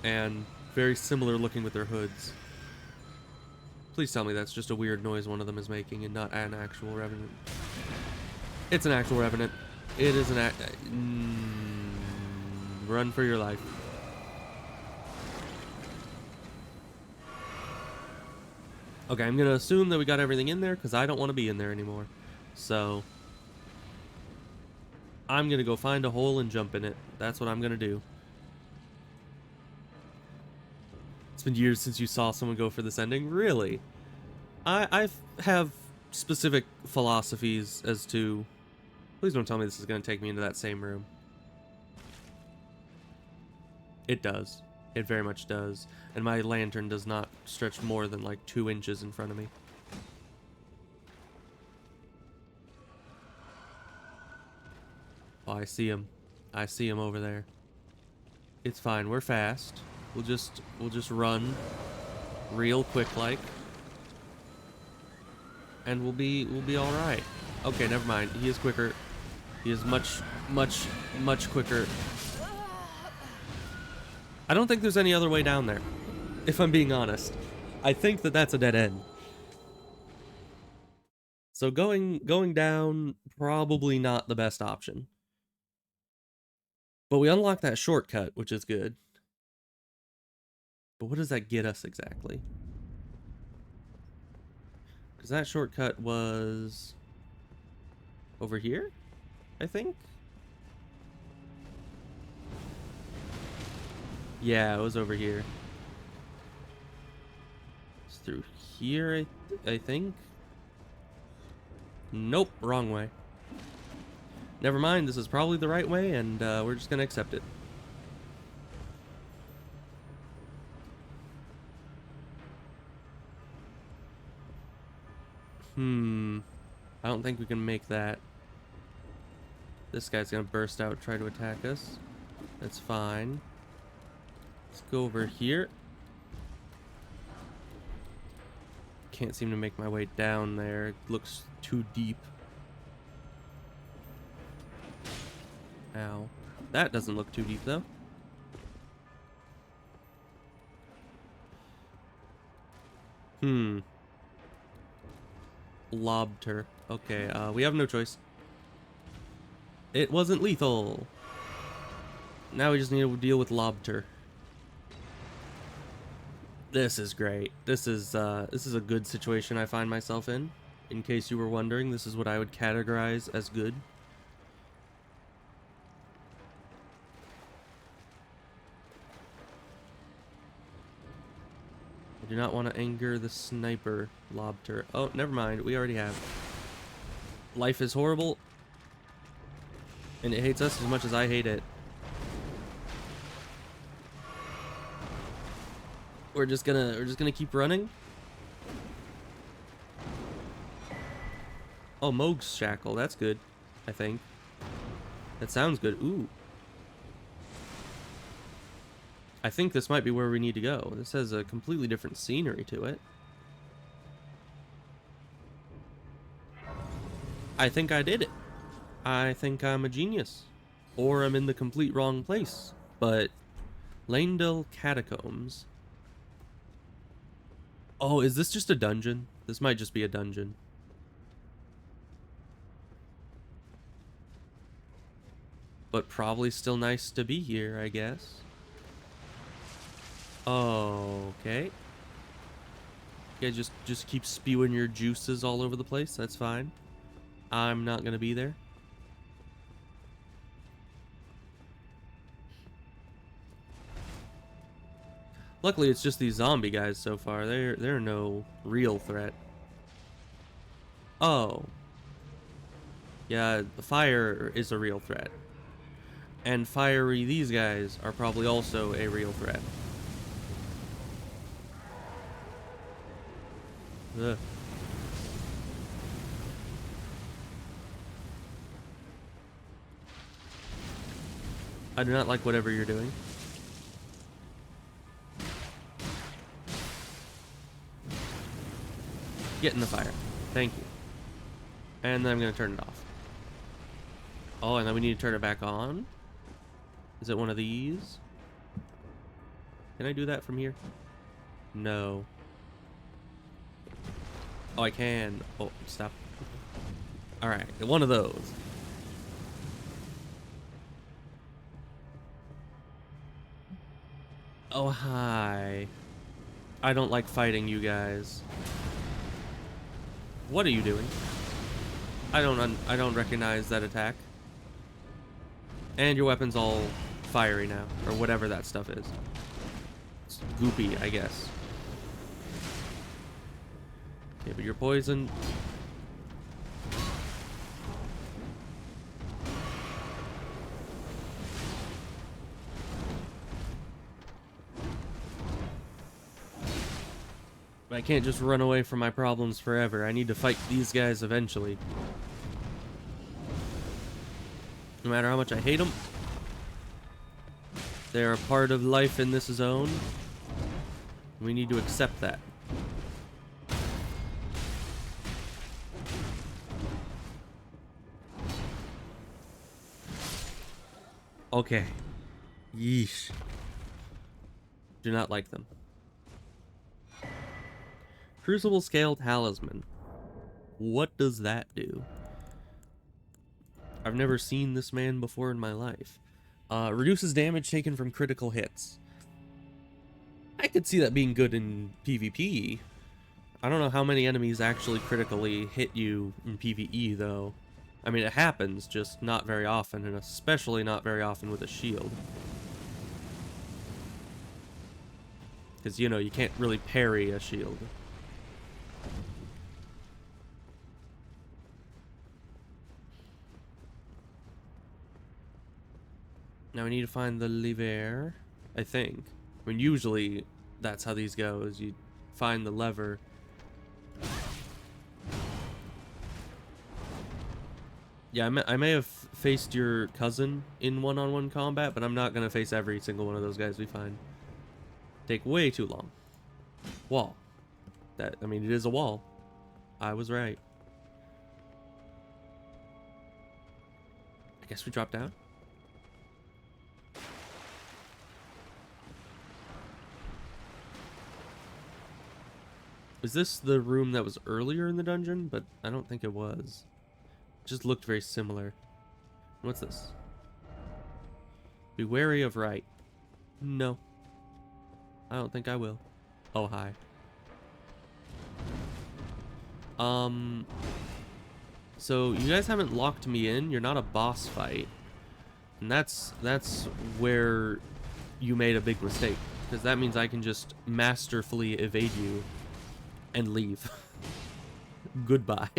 and very similar looking with their hoods. Please tell me that's just a weird noise one of them is making and not an actual Revenant. It's an actual Revenant. It is an run for your life. Okay, I'm going to assume that we got everything in there because I don't want to be in there anymore. So I'm going to go find a hole and jump in it. That's what I'm going to do. It's been years since you saw someone go for this ending. Really? I have specific philosophies as to... Please don't tell me this is going to take me into that same room. It does. It very much does. And my lantern does not stretch more than like 2 inches in front of me. Oh, I see him. I see him over there. It's fine. We're fast. We'll just run real quick like. And we'll be all right. Okay, never mind. He is quicker. He is much quicker. I don't think there's any other way down there, if I'm being honest. I think that that's a dead end. So going down, probably not the best option. But we unlocked that shortcut, which is good. But what does that get us exactly? Because that shortcut was over here, I think? Yeah, it was over here. It's through here, I think? Nope, wrong way. Never mind, this is probably the right way, and we're just gonna accept it. I don't think we can make that. This guy's gonna burst out, try to attack us. That's fine. Let's go over here. Can't seem to make my way down there. It looks too deep. Ow. That doesn't look too deep, though. Lobter. Okay, we have no choice. It wasn't lethal. Now we just need to deal with Lobter. This is great. This is a good situation I find myself in. In case you were wondering, this is what I would categorize as good. I do not want to anger the sniper Lobter. Oh, never mind. We already have. Life is horrible. And it hates us as much as I hate it. We're just gonna keep running. Oh, Moog's Shackle. That's good, I think. That sounds good. Ooh. I think this might be where we need to go. This has a completely different scenery to it. I think I did it. I think I'm a genius. Or I'm in the complete wrong place. But Lanedale Catacombs. Oh, is this just a dungeon? This might just be a dungeon. But probably still nice to be here, I guess. Okay. Yeah, just keep spewing your juices all over the place. That's fine. I'm not gonna be there. Luckily, it's just these zombie guys so far. They're no real threat. Oh. Yeah, the fire is a real threat. And fiery, these guys are probably also a real threat. Ugh. I do not like whatever you're doing. Get in the fire. Thank you. And then I'm going to turn it off. Oh, and then we need to turn it back on? Is it one of these? Can I do that from here? No. Oh, I can. Oh, stop. Alright, one of those. Oh, hi. I don't like fighting you guys. What are you doing? I don't recognize that attack. And your weapon's all fiery now, or whatever that stuff is. It's goopy, I guess. Okay, but you're poisoned. I can't just run away from my problems forever. I need to fight these guys eventually. No matter how much I hate them, they're a part of life in this zone. We need to accept that. Okay. Yeesh. Do not like them. Crucible Scale Talisman. What does that do? I've never seen this man before in my life. Reduces damage taken from critical hits. I could see that being good in PvP. I don't know how many enemies actually critically hit you in PvE, though. I mean, it happens, just not very often, and especially not very often with a shield. Because, you know, you can't really parry a shield. Now we need to find the lever, I think. I mean, usually that's how these go, is you find the lever. Yeah, I may have faced your cousin in one-on-one combat, but I'm not going to face every single one of those guys we find. Take way too long. Wall. I mean, it is a wall. I was right. I guess we drop down? Is this the room that was earlier in the dungeon? But I don't think it was. It just looked very similar. What's this? Be wary of right. No. I don't think I will. Oh, hi. So you guys haven't locked me in. You're not a boss fight. And that's where you made a big mistake. Because that means I can just masterfully evade you and leave. Goodbye.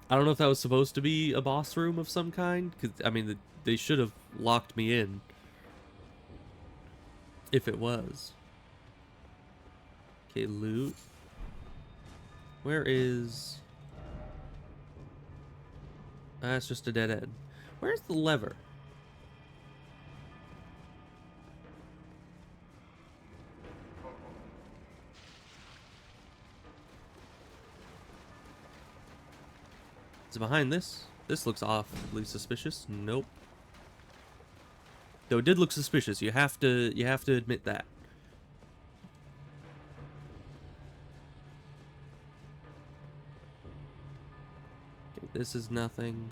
I don't know if that was supposed to be a boss room of some kind. Because, I mean, they should have locked me in. If it was. Okay, loot. Where is... That's just a dead end. Where's the lever? Is it behind this? This looks awfully suspicious. Nope. Though it did look suspicious. You have to admit that. Okay, this is nothing.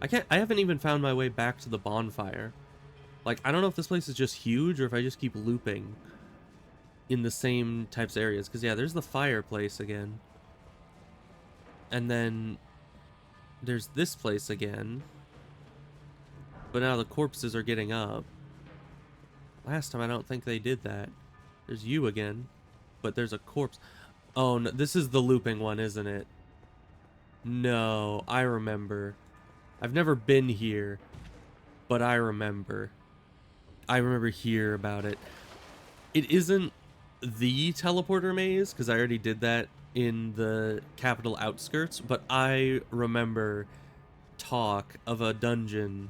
I haven't even found my way back to the bonfire. Like, I don't know if this place is just huge or if I just keep looping in the same types of areas. Because, yeah, there's the fireplace again. And then there's this place again. But now the corpses are getting up. Last time I don't think they did that. There's you again, but there's a corpse. Oh, no, this is the looping one, isn't it? No, I remember. I've never been here, but I remember. I remember hear about it. It isn't the teleporter maze, because I already did that in the capital outskirts, but I remember talk of a dungeon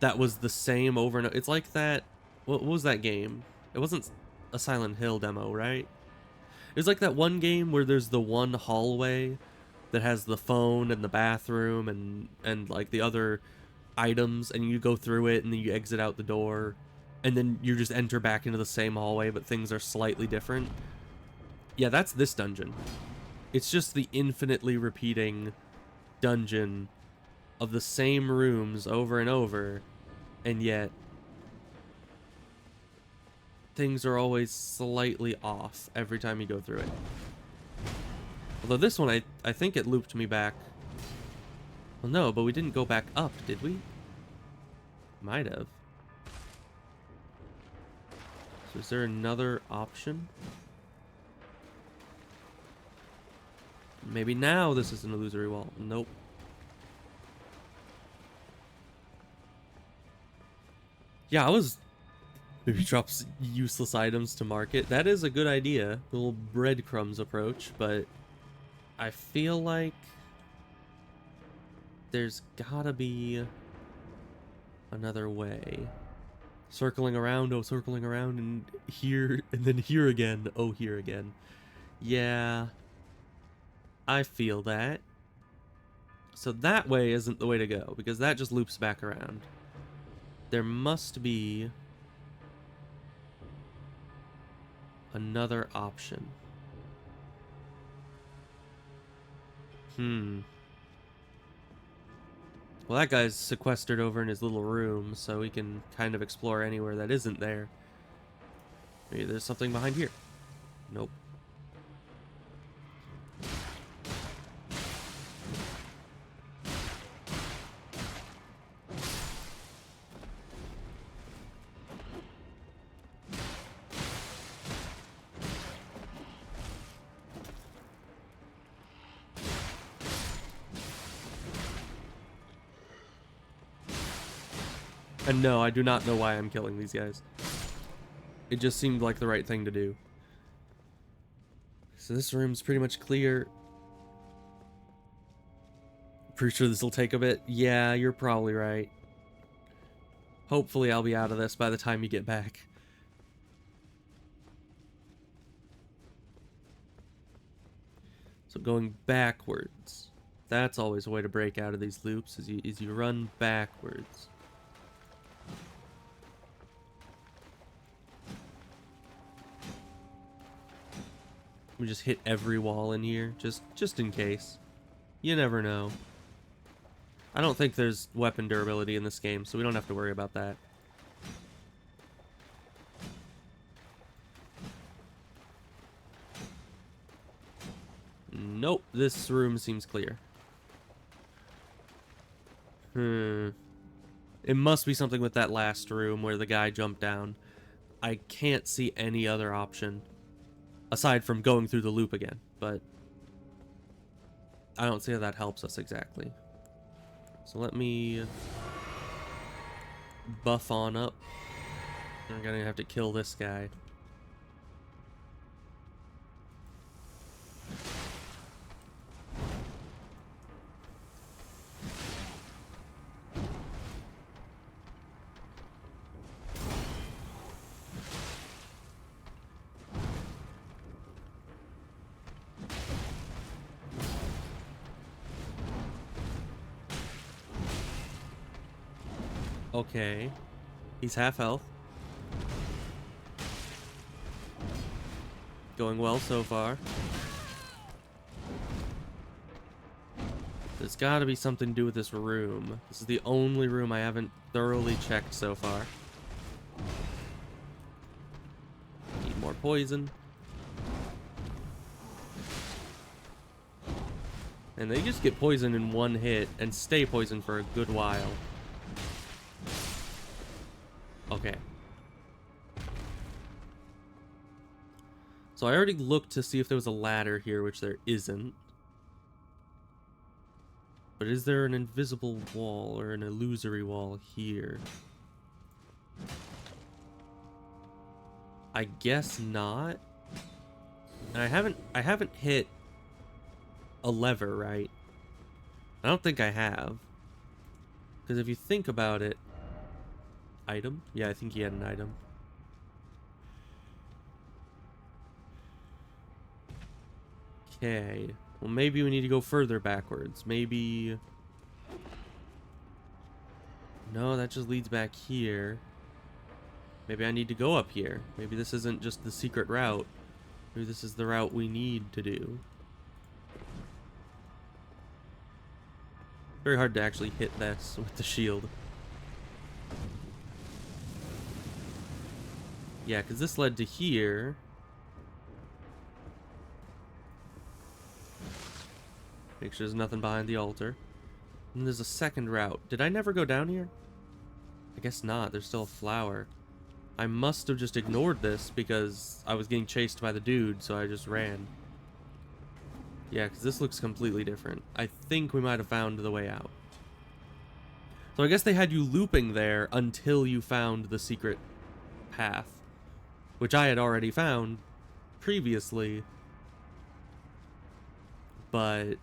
that was the same over and over. It's like that. What was that game? It wasn't a Silent Hill demo, right? It was like that one game where there's the one hallway that has the phone and the bathroom and like the other items, and you go through it and then you exit out the door, and then you just enter back into the same hallway, but things are slightly different. Yeah, that's this dungeon. It's just the infinitely repeating dungeon of the same rooms over and over, and yet things are always slightly off every time you go through it. Although this one, I think it looped me back. Well, no, but we didn't go back up, did we? Might have. So is there another option? Maybe now this is an illusory wall. Nope. Yeah, I was... Maybe drops useless items to market. That is a good idea. The little breadcrumbs approach, but I feel like there's gotta be another way. Circling around, oh, circling around, and here, and then here again, oh, here again. Yeah, I feel that. So that way isn't the way to go, because that just loops back around. There must be another option. Well, that guy's sequestered over in his little room, so he can kind of explore anywhere that isn't there. Maybe there's something behind here. Nope. And no, I do not know why I'm killing these guys. It just seemed like the right thing to do. So this room's pretty much clear. Pretty sure this will take a bit. Yeah, you're probably right. Hopefully I'll be out of this by the time you get back. So going backwards. That's always a way to break out of these loops, is you run backwards. We just hit every wall in here, just in case. You never know. I don't think there's weapon durability in this game, so we don't have to worry about that. Nope, this room seems clear. It must be something with that last room where the guy jumped down. I can't see any other option. Aside from going through the loop again, but I don't see how that helps us exactly. So let me buff on up. I'm gonna have to kill this guy. Okay. He's half health. Going well so far. There's gotta be something to do with this room. This is the only room I haven't thoroughly checked so far. Need more poison. And they just get poisoned in one hit and stay poisoned for a good while. Okay. So I already looked to see if there was a ladder here, which there isn't. But is there an invisible wall or an illusory wall here? I guess not. And I haven't hit a lever, right? I don't think I have. Because if you think about it... Item? Yeah, I think he had an item. Okay. Well, maybe we need to go further backwards. Maybe... No, that just leads back here. Maybe I need to go up here. Maybe this isn't just the secret route. Maybe this is the route we need to do. Very hard to actually hit this with the shield. Yeah, because this led to here. Make sure there's nothing behind the altar. And there's a second route. Did I never go down here? I guess not. There's still a flower. I must have just ignored this because I was getting chased by the dude, so I just ran. Yeah, because this looks completely different. I think we might have found the way out. So I guess they had you looping there until you found the secret path, which I had already found previously, but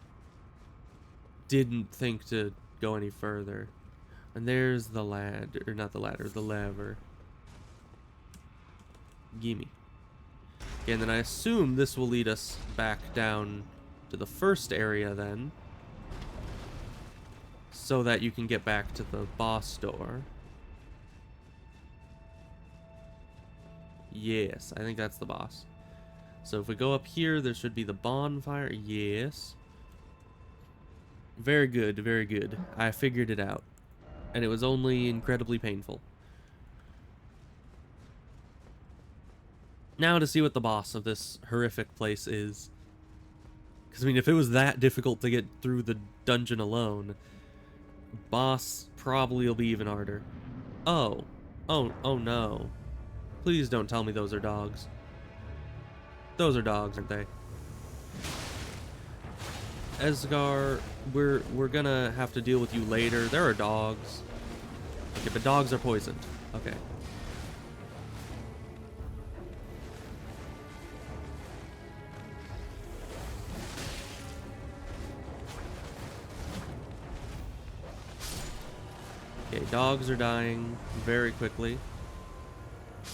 didn't think to go any further. And there's the ladder, or not the ladder, the lever. Gimme. Okay, and then I assume this will lead us back down to the first area then, so that you can get back to the boss door. Yes, I think that's the boss. So if we go up here, there should be the bonfire. Yes. Very good, very good. I figured it out. And it was only incredibly painful. Now to see what the boss of this horrific place is. Because, I mean, if it was that difficult to get through the dungeon alone, boss probably will be even harder. Oh. Oh no. Please don't tell me those are dogs. Those are dogs, aren't they? Esgar, we're gonna have to deal with you later. There are dogs. Okay, but dogs are poisoned. Okay. Okay, dogs are dying very quickly.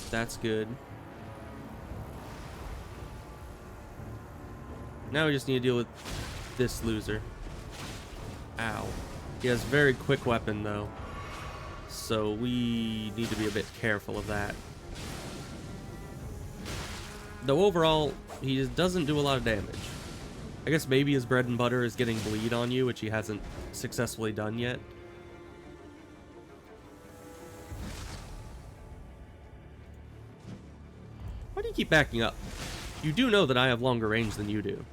That's good. Now we just need to deal with this loser. Ow. He has a very quick weapon, though. So we need to be a bit careful of that. Though overall, he doesn't do a lot of damage. I guess maybe his bread and butter is getting bleed on you, which he hasn't successfully done yet. Why do you keep backing up? You do know that I have longer range than you do.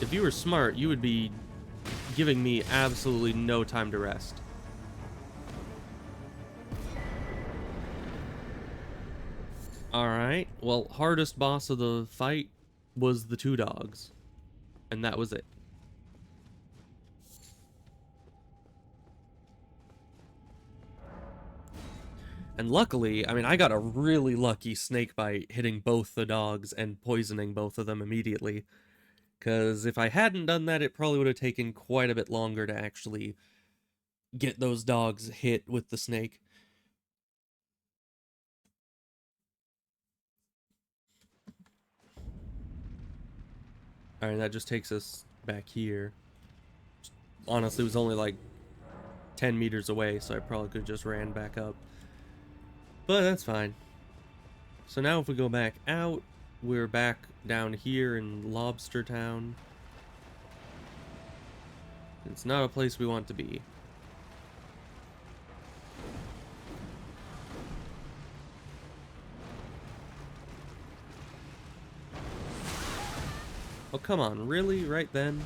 If you were smart, you would be giving me absolutely no time to rest. Alright, well, hardest boss of the fight was the two dogs. And that was it. And luckily, I mean, I got a really lucky snake bite hitting both the dogs and poisoning both of them immediately. Because if I hadn't done that, it probably would have taken quite a bit longer to actually get those dogs hit with the snake. Alright, that just takes us back here. Honestly, it was only like 10 meters away, so I probably could have just ran back up. But that's fine. So now if we go back out, we're back down here in Lobster Town. It's not a place we want to be. Oh, come on, really? Right then?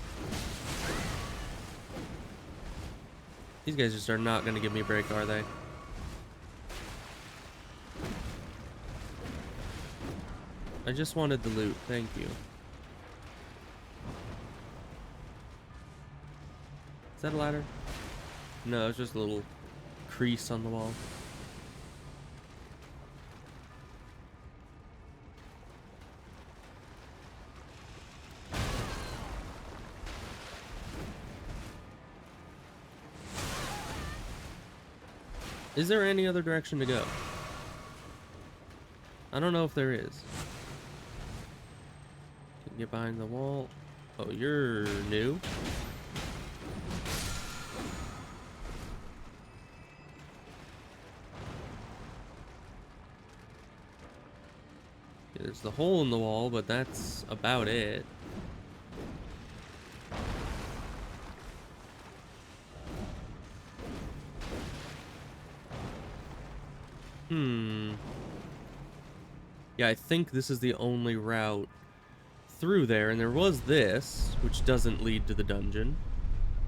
These guys just are not going to give me a break, are they? I just wanted the loot. Thank you. Is that a ladder? No, it's just a little crease on the wall. Is there any other direction to go? I don't know if there is. Can you get behind the wall? Oh, you're new. There's the hole in the wall, but that's about it. Yeah, I think this is the only route through there, and there was this, which doesn't lead to the dungeon.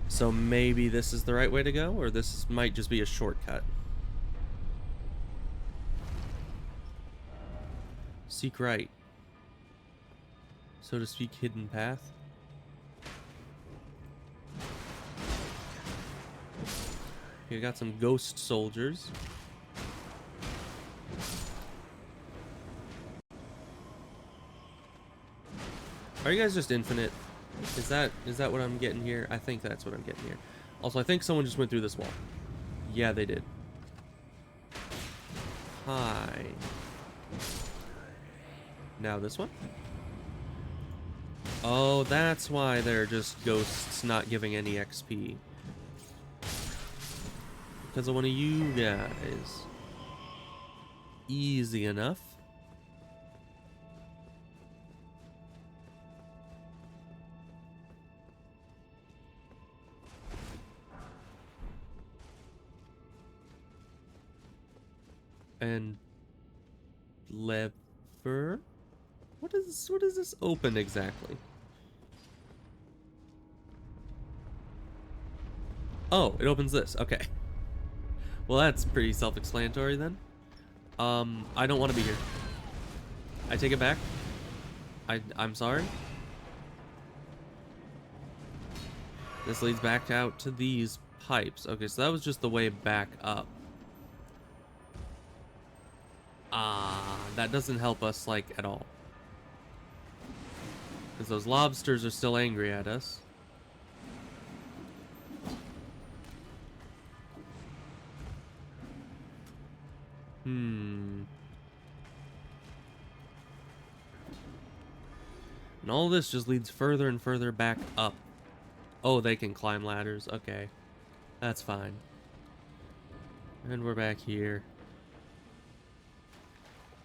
So maybe this is the right way to go, or this might just be a shortcut. Seek right. So to speak, hidden path. Okay, we got some ghost soldiers. Are you guys just infinite? Is that what I'm getting here? I think that's what I'm getting here. Also, I think someone just went through this wall. Yeah, they did. Hi. Now this one? Oh, that's why they're just ghosts not giving any XP. Because of one of you guys. Easy enough. And lever? What does this open exactly? Oh, it opens this. Okay. Well, that's pretty self-explanatory then. I don't want to be here. I take it back. I'm sorry. This leads back out to these pipes. Okay, so that was just the way back up. That doesn't help us, like, at all. Because those lobsters are still angry at us. And all this just leads further and further back up. Oh, they can climb ladders. Okay. That's fine. And we're back here.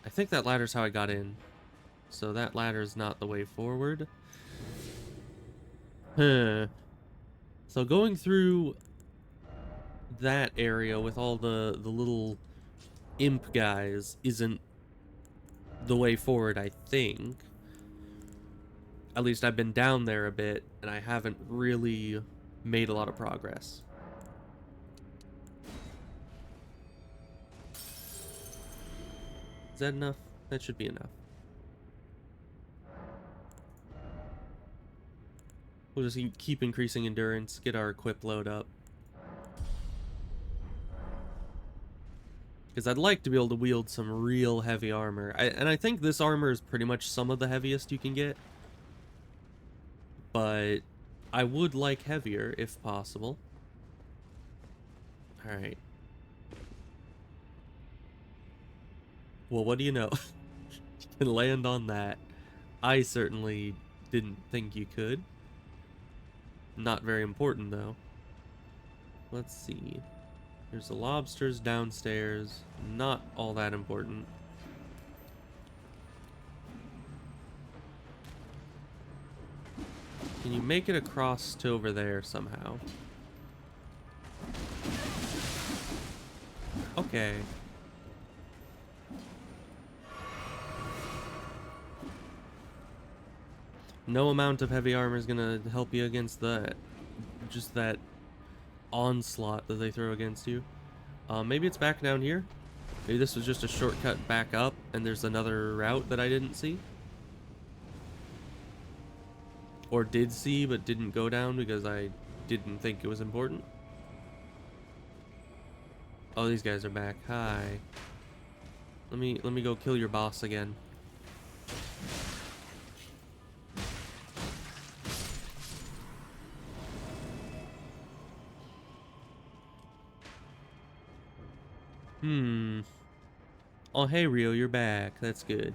I think that ladder's how I got in. So that ladder's not the way forward. Huh. So going through that area with all the little imp guys isn't the way forward, I think. At least I've been down there a bit, and I haven't really made a lot of progress. Is that enough? That should be enough. We'll just keep increasing endurance, get our equip load up. Because I'd like to be able to wield some real heavy armor. And I think this armor is pretty much some of the heaviest you can get. But I would like heavier if possible. Alright. Well, what do you know? You can land on that. I certainly didn't think you could. Not very important, though. Let's see. There's the lobsters downstairs. Not all that important. Can you make it across to over there somehow? Okay. No amount of heavy armor is gonna help you against that. Just that onslaught that they throw against you. Maybe it's back down here. Maybe this was just a shortcut back up and there's another route that I didn't see. Or did see, but didn't go down because I didn't think it was important. Oh, these guys are back. Hi. Let me go kill your boss again. Oh, hey Rio, you're back. That's good.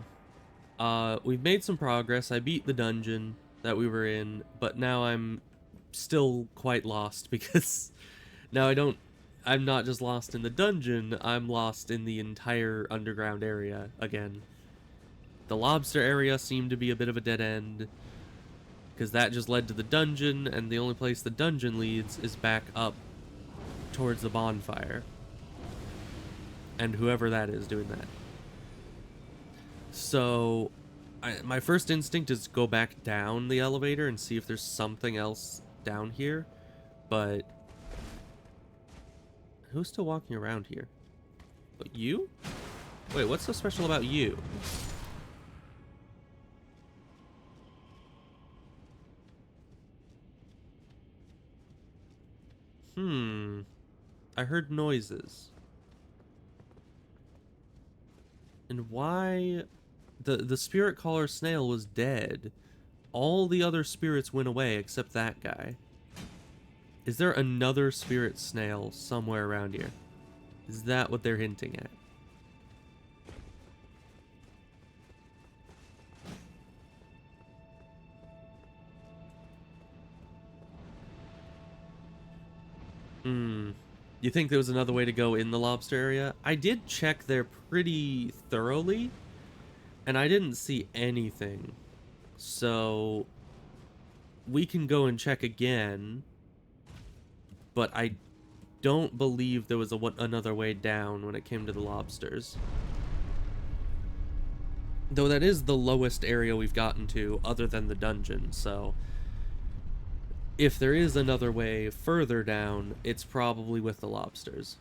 We've made some progress. I beat the dungeon that we were in, but now I'm still quite lost because now I'm not just lost in the dungeon, I'm lost in the entire underground area again. The lobster area seemed to be a bit of a dead end because that just led to the dungeon, and the only place the dungeon leads is back up towards the bonfire. And whoever that is doing that. So, my first instinct is to go back down the elevator and see if there's something else down here. But who's still walking around here? But you? Wait, what's so special about you? I heard noises. And why... The spirit caller snail was dead. All the other spirits went away except that guy. Is there another spirit snail somewhere around here? Is that what they're hinting at? You think there was another way to go in the lobster area? I did check there pretty thoroughly, and I didn't see anything. So, we can go and check again, but I don't believe there was another way down when it came to the lobsters. Though that is the lowest area we've gotten to, other than the dungeon, so... if there is another way further down, it's probably with the lobsters.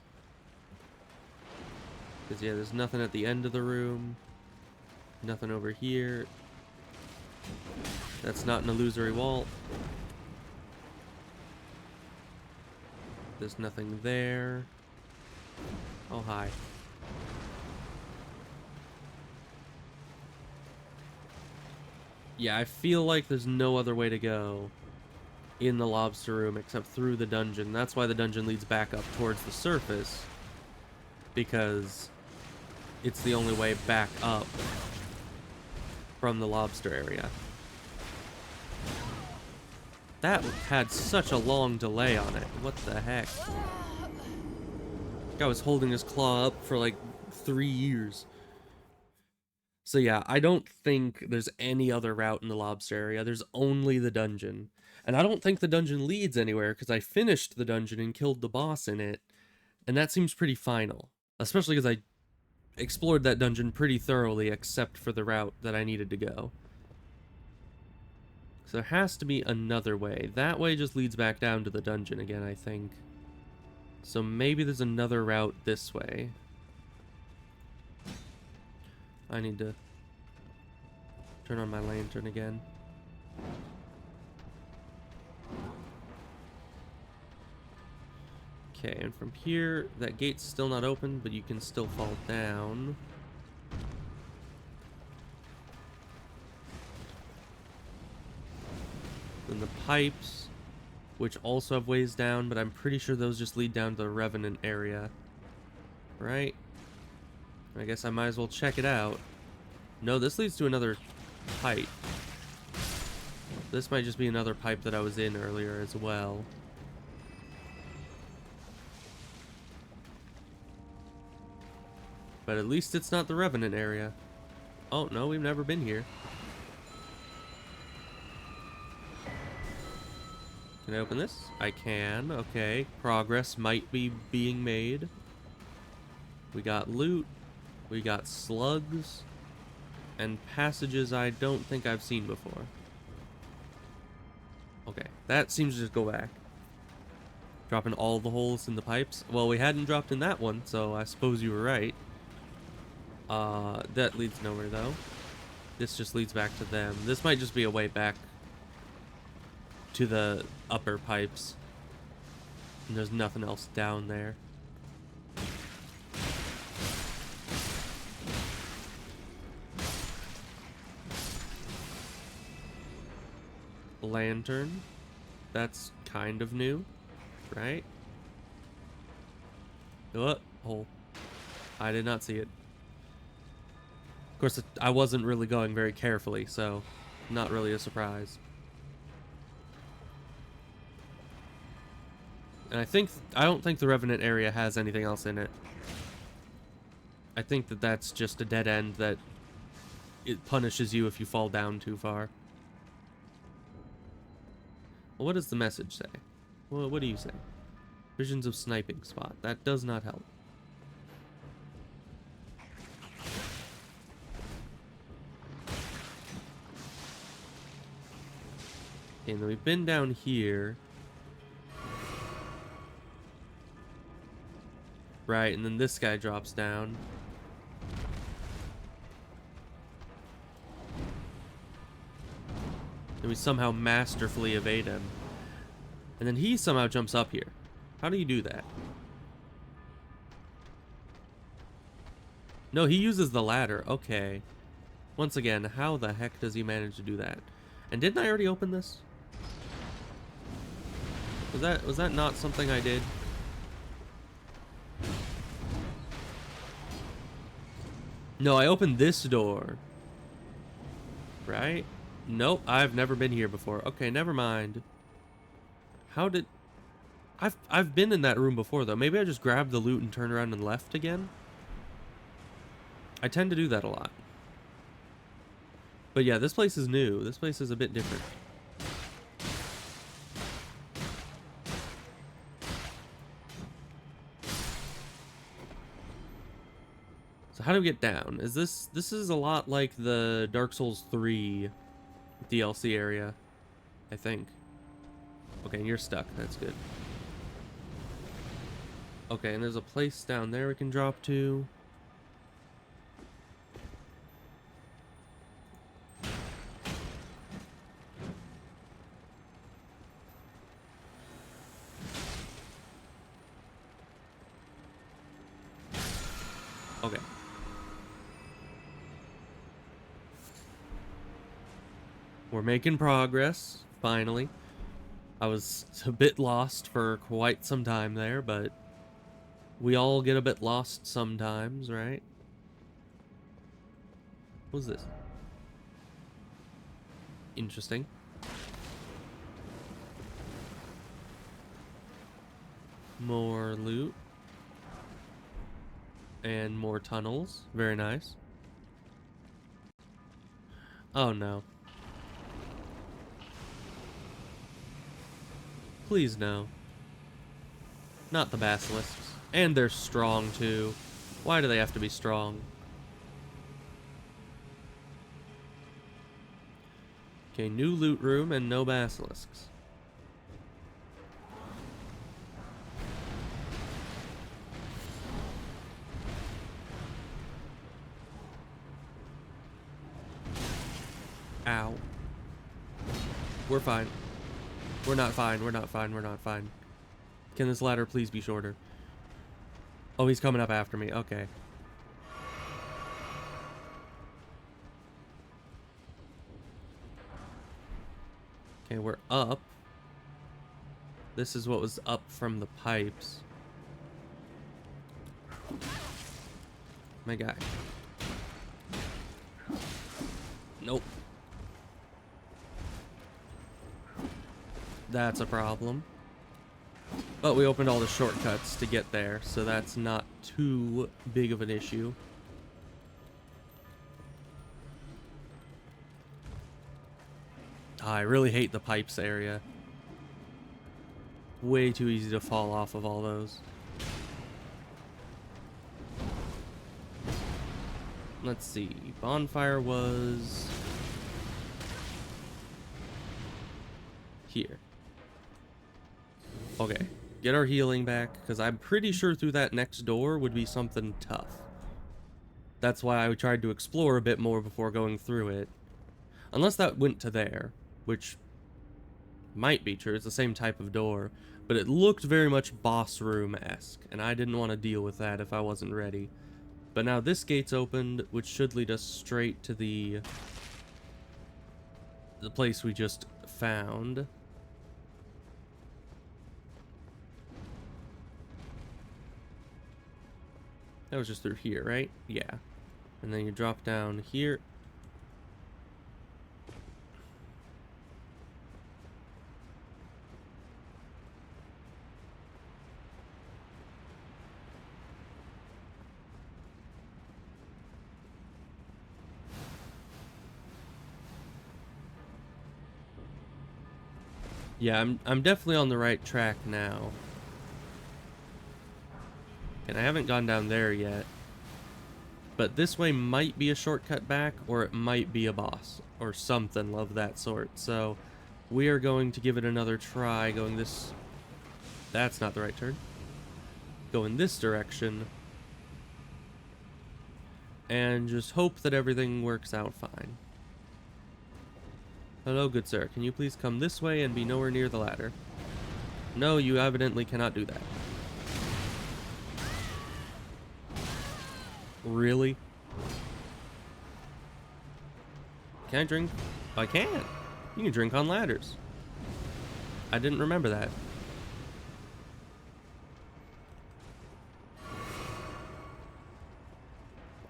Because, yeah, there's nothing at the end of the room. Nothing over here. That's not an illusory wall. There's nothing there. Oh, hi. Yeah, I feel like there's no other way to go in the lobster room except through the dungeon. That's why the dungeon leads back up towards the surface, because it's the only way back up from the lobster area. That had such a long delay on it. What the heck? Guy was holding his claw up for like 3 years. So yeah, I don't think there's any other route in the lobster area. There's only the dungeon. And I don't think the dungeon leads anywhere, because I finished the dungeon and killed the boss in it. And that seems pretty final. Especially because I explored that dungeon pretty thoroughly, except for the route that I needed to go. So there has to be another way. That way just leads back down to the dungeon again, I think. So maybe there's another route this way. I need to turn on my lantern again. Okay, and from here, that gate's still not open, but you can still fall down. Then the pipes, which also have ways down, but I'm pretty sure those just lead down to the Revenant area. Right? I guess I might as well check it out. No, this leads to another pipe. This might just be another pipe that I was in earlier as well. But at least it's not the Revenant area. Oh, no, we've never been here. Can I open this? I can. Okay. Progress might be being made. We got loot. We got slugs. And passages I don't think I've seen before. Okay. That seems to just go back. Dropping all the holes in the pipes. Well, we hadn't dropped in that one, so I suppose you were right. That leads nowhere, though. This just leads back to them. This might just be a way back to the upper pipes. And there's nothing else down there. Lantern. That's kind of new, right? Oh, hole. I did not see it. Of course, I wasn't really going very carefully, so not really a surprise. And I don't think the Revenant area has anything else in it. I think that that's just a dead end that it punishes you if you fall down too far. Well, what does the message say? Well, what do you say? Visions of sniping spot. That does not help. Okay, and then we've been down here. Right, and then this guy drops down. And we somehow masterfully evade him. And then he somehow jumps up here. How do you do that? No, he uses the ladder. Okay. Once again, how the heck does he manage to do that? And didn't I already open this? Was that not something I did? No, I opened this door. Right? Nope, I've never been here before. Okay, never mind. How did... I've been in that room before, though. Maybe I just grabbed the loot and turned around and left again? I tend to do that a lot. But yeah, this place is new. This place is a bit different. So how do we get down? Is this is a lot like the Dark Souls 3 DLC area, I think. Okay, and you're stuck. That's good. Okay, and there's a place down there we can drop to. Okay. We're making progress, finally. I was a bit lost for quite some time there, but we all get a bit lost sometimes, right? What's this? Interesting. More loot. And more tunnels. Very nice. Oh no. Please no. Not the basilisks. And they're strong too. Why do they have to be strong? Okay, new loot room and no basilisks. Ow. We're fine. We're not fine. We're not fine. We're not fine. Can this ladder please be shorter? Oh, he's coming up after me. Okay. Okay, we're up. This is what was up from the pipes. My guy. Nope. That's a problem. But we opened all the shortcuts to get there, so that's not too big of an issue. I really hate the pipes area. Way too easy to fall off of all those. Let's see. Bonfire was here. Okay. Get our healing back, because I'm pretty sure through that next door would be something tough. That's why I tried to explore a bit more before going through it. Unless that went to there, which Might be true. It's the same type of door. But it looked very much boss room-esque. And I didn't want to deal with that if I wasn't ready. But now this gate's opened, which should lead us straight to the place we just found. That was just through here, right? Yeah. And then you drop down here. Yeah, I'm definitely on the right track now. And I haven't gone down there yet. But this way might be a shortcut back, or it might be a boss, or something of that sort. So we are going to give it another try, going this... That's not the right turn. Go in this direction. And just hope that everything works out fine. Hello, good sir. Can you please come this way and be nowhere near the ladder? No, you evidently cannot do that. Really? Can I drink? I can. You can drink on ladders. I didn't remember that.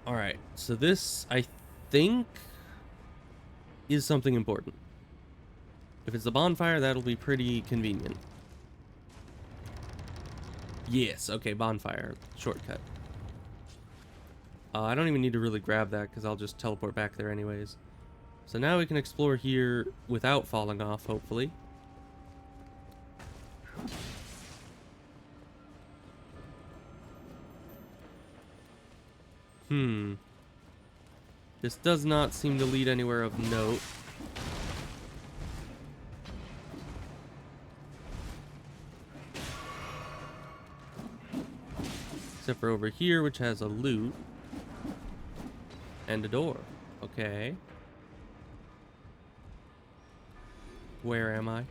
Alright, so this, I think, is something important. If it's a bonfire, that'll be pretty convenient. Yes, okay, bonfire. Shortcut. I don't even need to really grab that because I'll just teleport back there anyways. So now we can explore here without falling off, hopefully. This does not seem to lead anywhere of note. Except for over here, which has a loot. And a door. Okay. Where am I?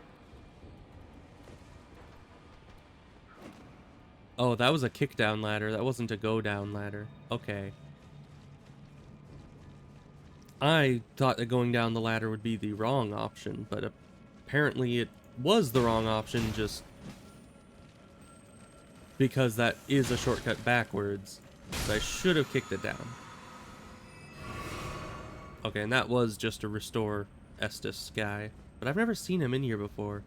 Oh, that was a kick down ladder. That wasn't a go down ladder. Okay. I thought that going down the ladder would be the wrong option, but apparently it was the wrong option just because that is a shortcut backwards. So I should have kicked it down. Okay, and that was just a restore Estus guy. But I've never seen him in here before.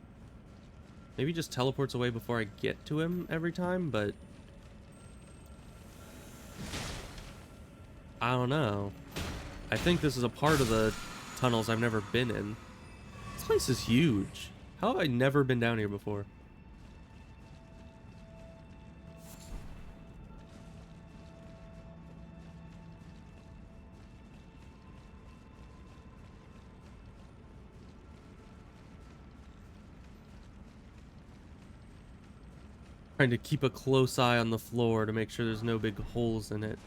Maybe he just teleports away before I get to him every time, but... I don't know. I think this is a part of the tunnels I've never been in. This place is huge. How have I never been down here before? Trying to keep a close eye on the floor to make sure there's no big holes in it.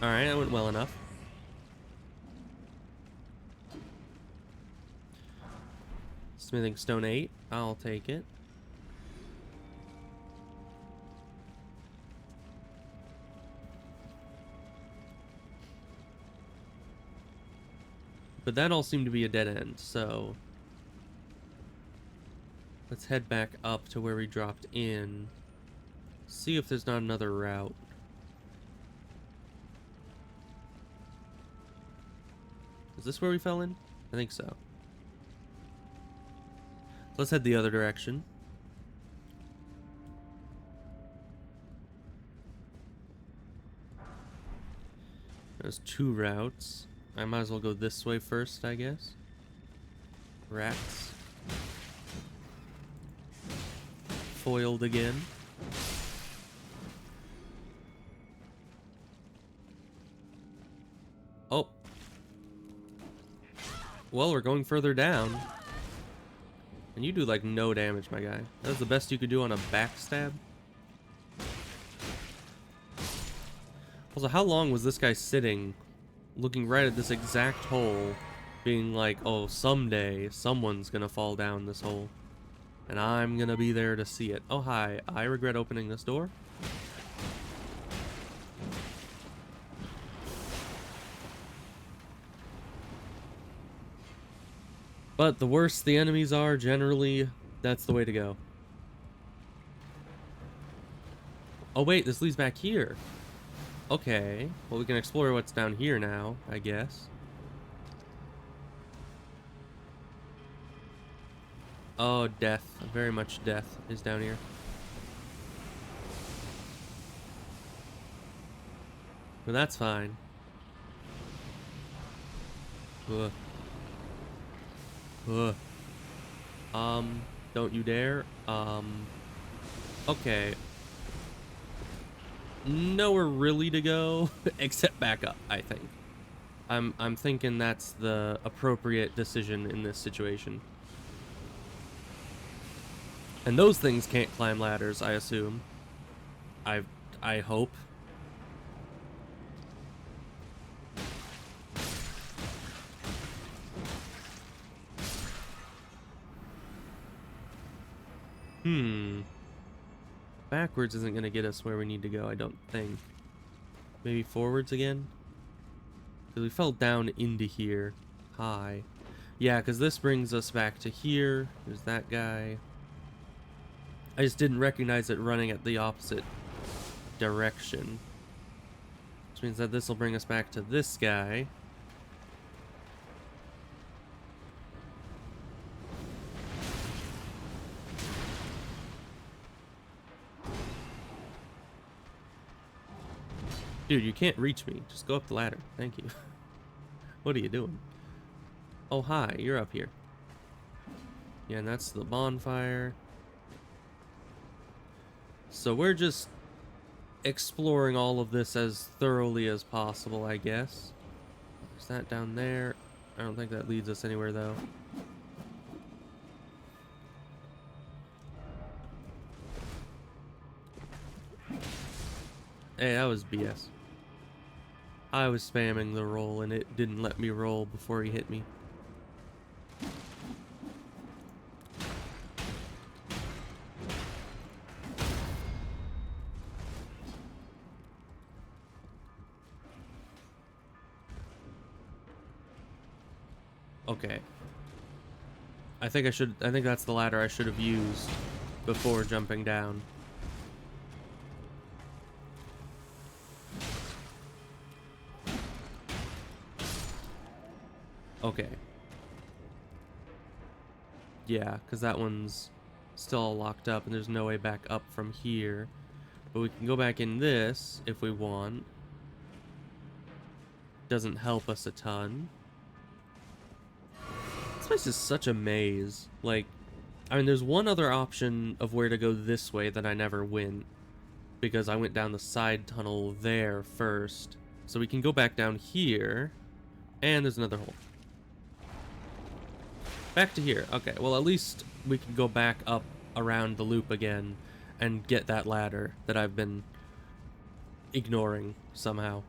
Alright, that went well enough. Smithing stone 8. I'll take it. But that all seemed to be a dead end, so... let's head back up to where we dropped in. See if there's not another route. Is this where we fell in? I think so. Let's head the other direction. There's two routes. I might as well go this way first, I guess. Rats. Foiled again. Oh. Well, we're going further down. And you do like no damage, my guy. That was the best you could do on a backstab. Also, how long was this guy sitting, looking right at this exact hole, being like, oh, someday someone's gonna fall down this hole, and I'm gonna be there to see it. Oh, hi. I regret opening this door. But the worse the enemies are, generally, that's the way to go. Oh, wait, this leads back here. Okay, well, we can explore what's down here now, I guess. Oh, death. Very much death is down here. But that's fine. Ugh. Ugh. Don't you dare. Okay. Nowhere really to go, except back up, I think. I'm thinking that's the appropriate decision in this situation. And those things can't climb ladders, I assume. I hope. Backwards isn't gonna get us where we need to go, I don't think. Maybe forwards again? Because we fell down into here. High. Yeah, because this brings us back to here. There's that guy. I just didn't recognize it running at the opposite direction. Which means that this will bring us back to this guy. Dude, you can't reach me. Just go up the ladder. Thank you. What are you doing? Oh, hi. You're up here. Yeah, and that's the bonfire. So we're just exploring all of this as thoroughly as possible, I guess. Is that down there? I don't think that leads us anywhere, though. Hey, that was BS. I was spamming the roll and it didn't let me roll before he hit me. Okay. I think that's the ladder I should have used before jumping down. Okay. Yeah, because that one's still locked up and there's no way back up from here. But we can go back in this if we want. Doesn't help us a ton. This place is such a maze. Like, I mean, there's one other option of where to go this way that I never went. Because I went down the side tunnel there first. So we can go back down here. And there's another hole. Back to here. Okay, well, at least we can go back up around the loop again and get that ladder that I've been ignoring somehow.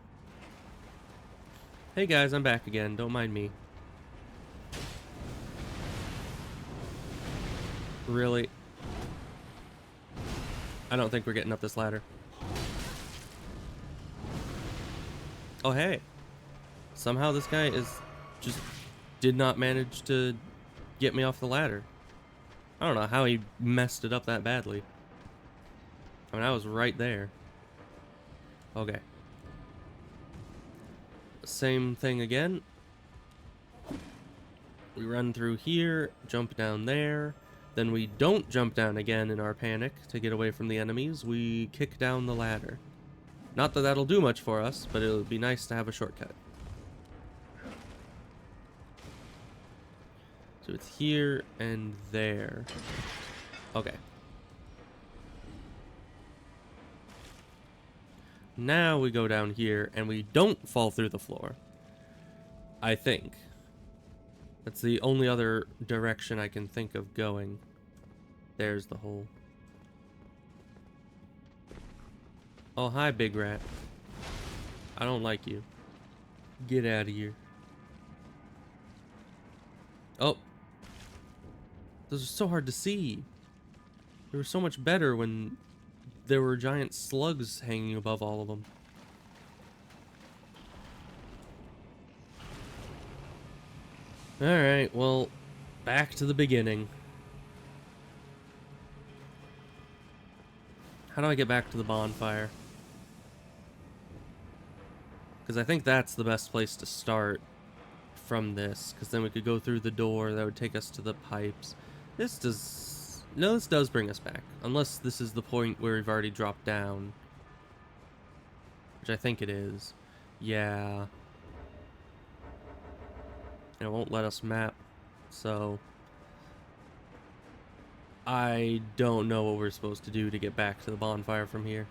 Hey guys, I'm back again. Don't mind me. Really? I don't think we're getting up this ladder. Oh, hey. Somehow this guy just did not manage to get me off the ladder. I don't know how he messed it up that badly. I mean, I was right there. Okay. Same thing again. We run through here, jump down there. Then we don't jump down again in our panic to get away from the enemies. We kick down the ladder. Not that that'll do much for us, but it'll be nice to have a shortcut. So it's here and there. Okay. Now we go down here and we don't fall through the floor. I think. That's the only other direction I can think of going. There's the hole. Oh, hi, big rat. I don't like you. Get out of here. Oh. Those are so hard to see. They were so much better when there were giant slugs hanging above all of them. Alright, well, back to the beginning. How do I get back to the bonfire? Because I think that's the best place to start from this. Because then we could go through the door that would take us to the pipes. This does... No, this does bring us back. Unless this is the point where we've already dropped down. Which I think it is. Yeah. And it won't let us map. So... I don't know what we're supposed to do to get back to the bonfire from here.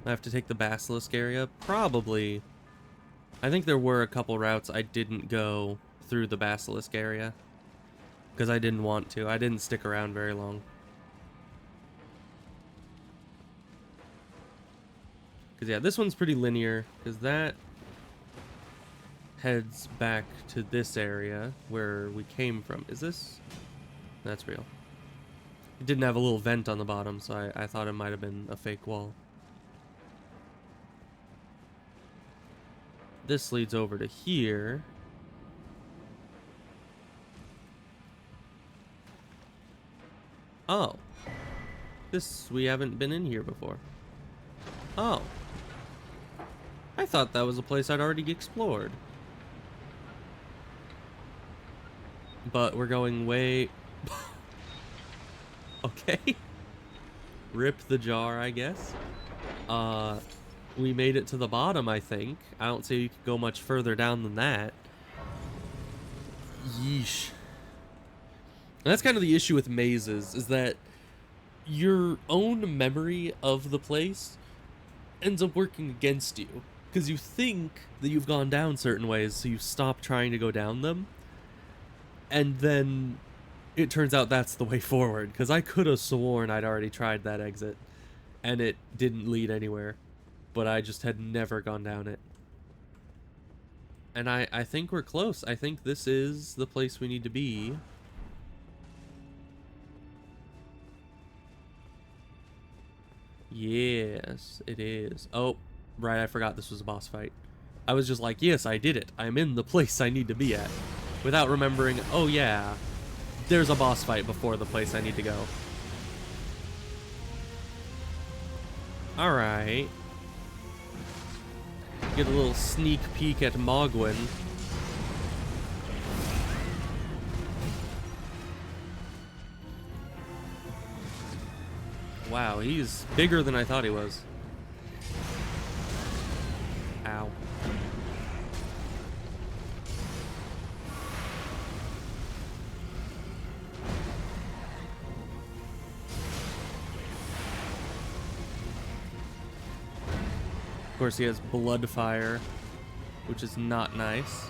I have to take the basilisk area? Probably. I think there were a couple routes I didn't go through the basilisk area. Because I didn't want to. I didn't stick around very long. Because yeah, this one's pretty linear. Because that heads back to this area where we came from. Is this? That's real. It didn't have a little vent on the bottom, so I thought it might have been a fake wall. This leads over to here. Oh. We haven't been in here before. Oh. I thought that was a place I'd already explored. But we're going way... Okay. Rip the jar, I guess. We made it to the bottom, I think. I don't see you could go much further down than that. Yeesh. And that's kind of the issue with mazes, is that your own memory of the place ends up working against you. Because you think that you've gone down certain ways, so you stop trying to go down them. And then it turns out that's the way forward. Because I could have sworn I'd already tried that exit. And it didn't lead anywhere. But I just had never gone down it. And I think we're close. I think this is the place we need to be. Yes, it is. Oh, right, I forgot this was a boss fight. I was just like, yes, I did it. I'm in the place I need to be at. Without remembering, oh yeah, there's a boss fight before the place I need to go. Alright. Get a little sneak peek at Mogwin. Wow, he's bigger than I thought he was. Ow. Of course, he has blood fire, which is not nice.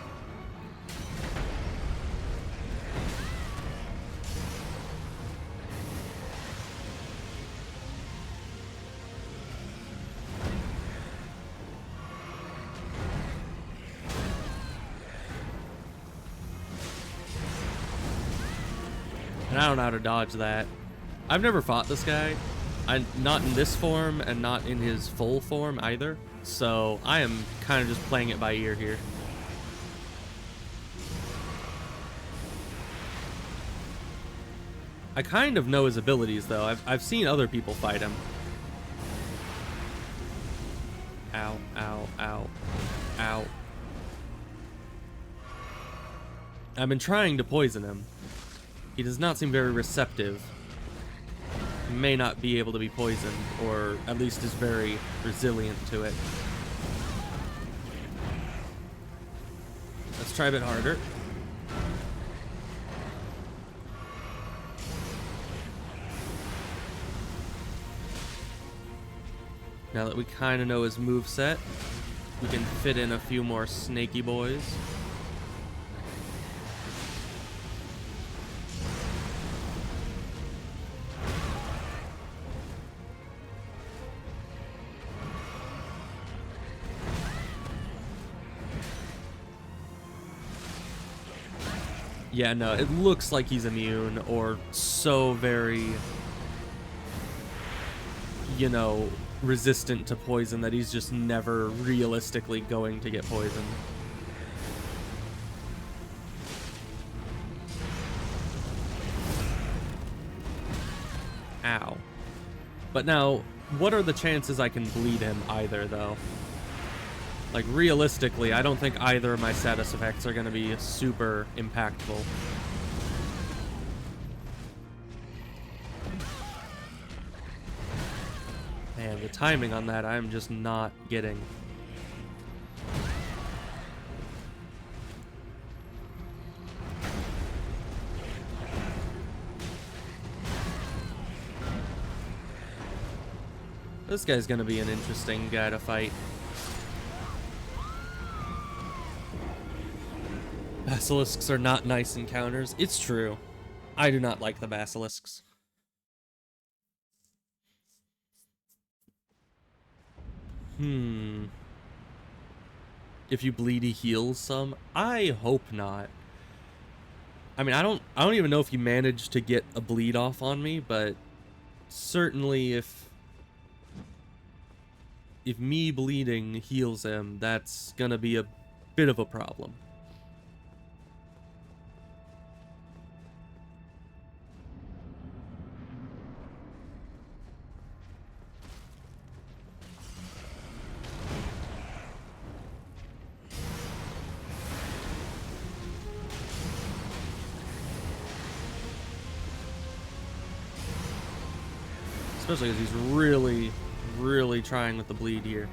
And I don't know how to dodge that. I've never fought this guy. Not in this form and not in his full form either. So I am kind of just playing it by ear here. I kind of know his abilities though. I've seen other people fight him. Ow, ow, ow, ow. I've been trying to poison him. He does not seem very receptive. He may not be able to be poisoned, or at least is very resilient to it. Let's try a bit harder. Now that we kind of know his moveset, we can fit in a few more snaky boys. Yeah, no, it looks like he's immune or so very, you know, resistant to poison that he's just never realistically going to get poisoned. Ow. But now, what are the chances I can bleed him either, though? Like, realistically, I don't think either of my status effects are going to be super impactful. Man, the timing on that, I'm just not getting. This guy's going to be an interesting guy to fight. Basilisks are not nice encounters. It's true. I do not like the basilisks. If you bleed, he heals some? I hope not. I mean, I don't even know if he managed to get a bleed off on me, but certainly if me bleeding heals him, that's gonna be a bit of a problem. Especially because he's really trying with the bleed here.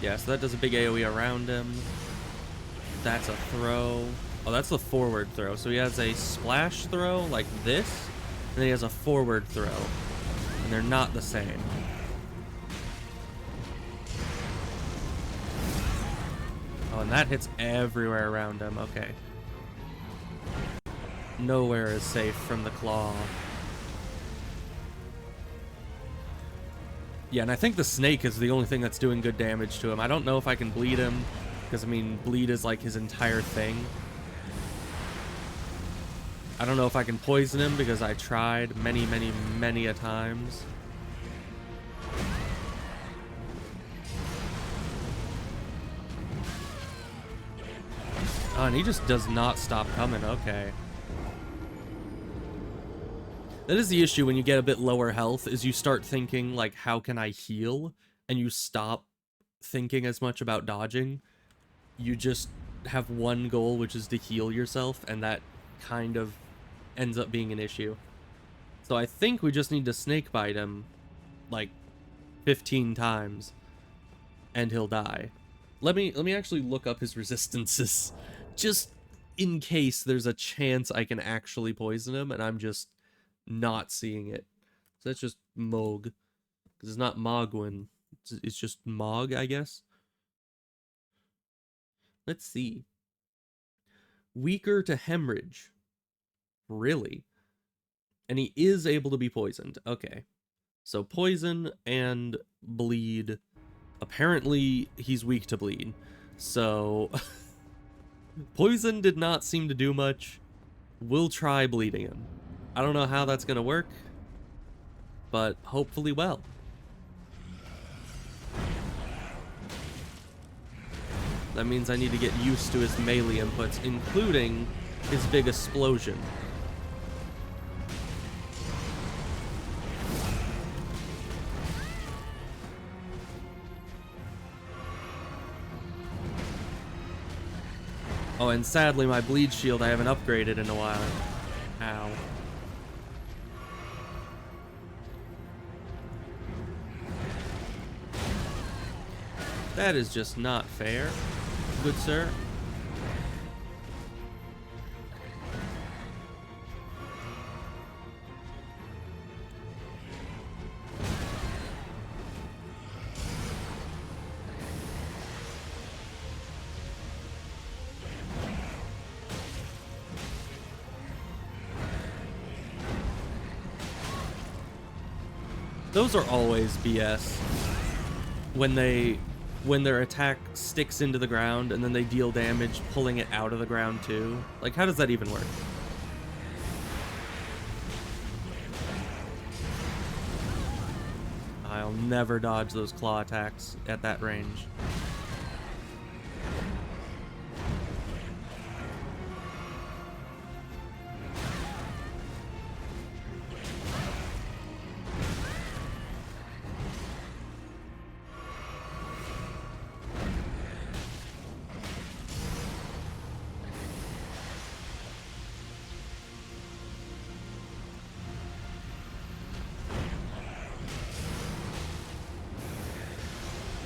Yeah, so that does a big AoE around him. That's a throw. Oh, that's the forward throw. So he has a splash throw like this, and then he has a forward throw. And they're not the same. Oh, and that hits everywhere around him. Okay. Nowhere is safe from the claw. Yeah, and I think the snake is the only thing that's doing good damage to him. I don't know if I can bleed him, because, I mean, bleed is like his entire thing. I don't know if I can poison him, because I tried many a times. Oh, and he just does not stop coming. Okay. That is the issue when you get a bit lower health, is you start thinking, like, how can I heal? And you stop thinking as much about dodging. You just have one goal, which is to heal yourself, and that kind of ends up being an issue. So I think we just need to snake bite him, like, 15 times, and he'll die. Let me actually look up his resistances, just in case there's a chance I can actually poison him, and I'm just not seeing it. So that's just Moog. Because it's not Mogwin. It's just Mog, I guess. Let's see. Weaker to hemorrhage. Really? And he is able to be poisoned. Okay. So poison and bleed. Apparently, he's weak to bleed. So poison did not seem to do much. We'll try bleeding him. I don't know how that's going to work, but hopefully well. That means I need to get used to his melee inputs, including his big explosion. Oh, and sadly my bleed shield I haven't upgraded in a while. Ow. That is just not fair, good sir. Those are always BS. When they when their attack sticks into the ground and then they deal damage pulling it out of the ground too. Like, how does that even work? I'll never dodge those claw attacks at that range.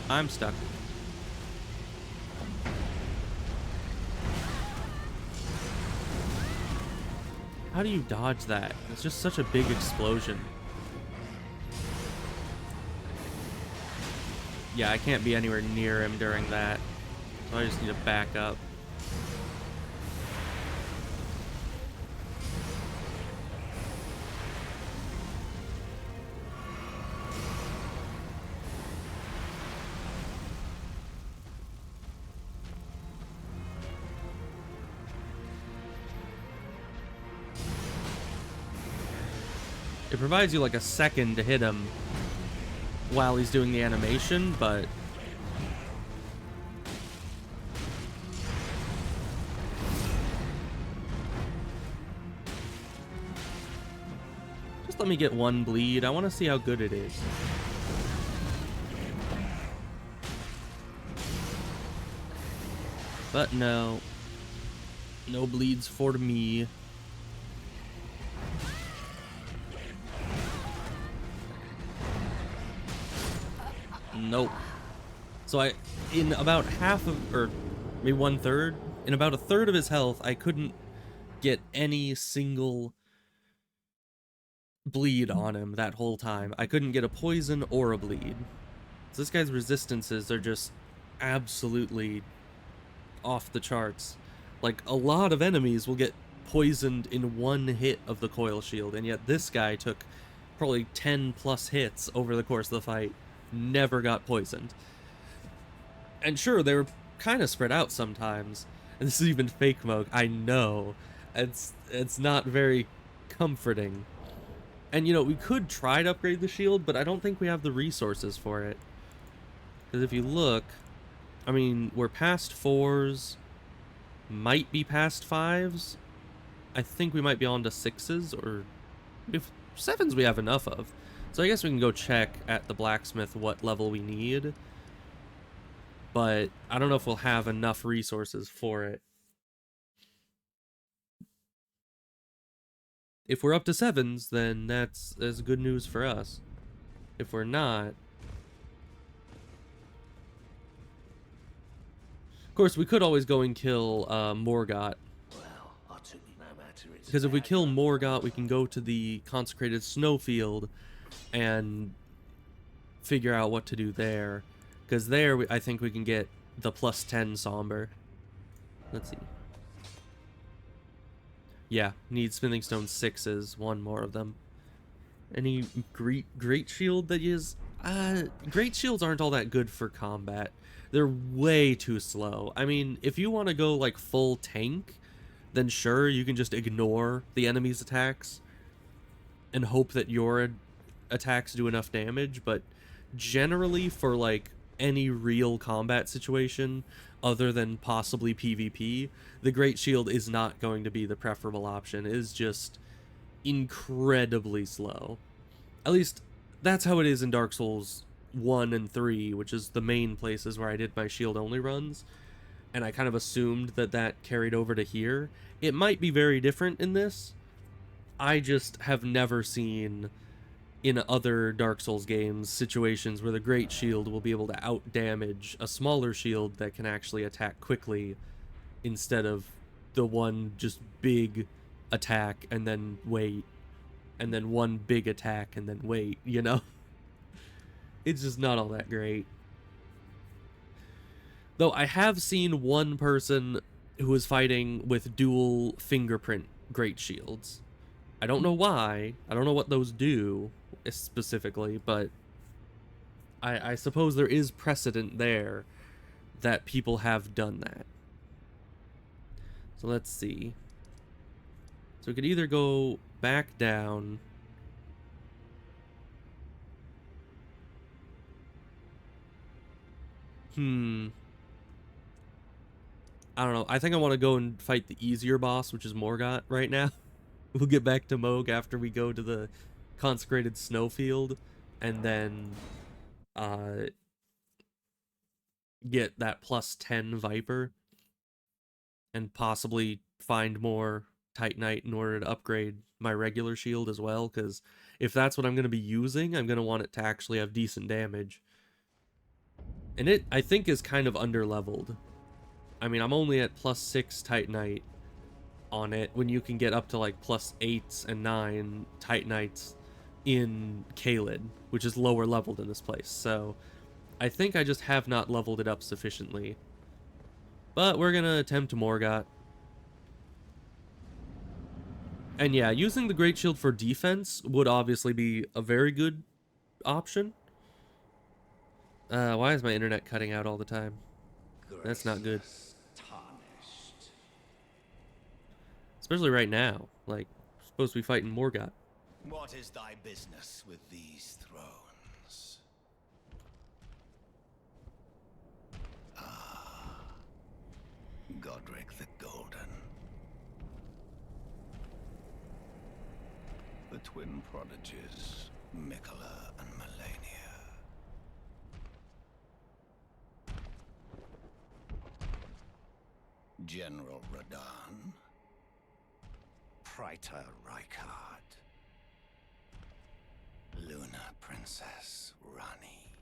I'm stuck. How do you dodge that? It's just such a big explosion. Yeah, I can't be anywhere near him during that. So I just need to back up. It provides you like a second to hit him while he's doing the animation, but just let me get one bleed. I want to see how good it is. But no. No bleeds for me. Nope. So in about half of, or maybe 1/3, in about 1/3 of his health, I couldn't get any single bleed on him that whole time. I couldn't get a poison or a bleed. So this guy's resistances are just absolutely off the charts. Like, a lot of enemies will get poisoned in one hit of the coil shield, and yet this guy took probably 10 plus hits over the course of the fight. Never got poisoned. And sure, they were kind of spread out sometimes. And this is even fake mode, I know. It's not very comforting. And you know, we could try to upgrade the shield, but I don't think we have the resources for it. Because if you look, I mean, we're past 4s, might be past 5s. I think we might be on to 6s, or if 7s we have enough of. So I guess we can go check at the blacksmith what level we need. But I don't know if we'll have enough resources for it. If we're up to 7s, then that's good news for us. If we're not... Of course, we could always go and kill Morgott. Because if we kill Morgott, we can go to the consecrated snowfield and figure out what to do there. Because there, I think we can get the +10 somber. Let's see. Yeah, need smithing stone 6s, one more of them. Any great shield that is... great shields aren't all that good for combat. They're way too slow. I mean, if you want to go like full tank, then sure, you can just ignore the enemy's attacks and hope that your attacks do enough damage, but generally for like any real combat situation other than possibly PvP, the Great Shield is not going to be the preferable option. It is just incredibly slow. At least that's how it is in Dark Souls 1 and 3, which is the main places where I did my shield only runs, and I kind of assumed that that carried over to here. It might be very different in this. I just have never seen in other Dark Souls games situations where the Great Shield will be able to out-damage a smaller shield that can actually attack quickly instead of the one just big attack and then wait, and then one big attack and then wait, you know? It's just not all that great. Though I have seen one person who was fighting with dual fingerprint Great Shields. I don't know why. I don't know what those do specifically, but I suppose there is precedent there that people have done that. So let's see. So we could either go back down. I don't know. I think I want to go and fight the easier boss, which is Morgott right now. We'll get back to Moog after we go to the consecrated snowfield, and then get that plus 10 Viper, and possibly find more Titanite in order to upgrade my regular shield as well, because if that's what I'm going to be using, I'm going to want it to actually have decent damage. And it, I think, is kind of underleveled. I mean, I'm only at plus 6 Titanite on it when you can get up to like plus 8s and 9 Titanites in Caelid, which is lower leveled in this place. So I think I just have not leveled it up sufficiently. But we're going to attempt Morgott. And yeah, using the Great Shield for defense would obviously be a very good option. Why is my internet cutting out all the time? That's not good. Especially right now. Like, we're supposed to be fighting Morgott. What is thy business with these thrones? Ah, Godric the Golden. The twin prodigies, Mikola and Melania. General Radahn. Praetor Rykard. Luna Princess Rani.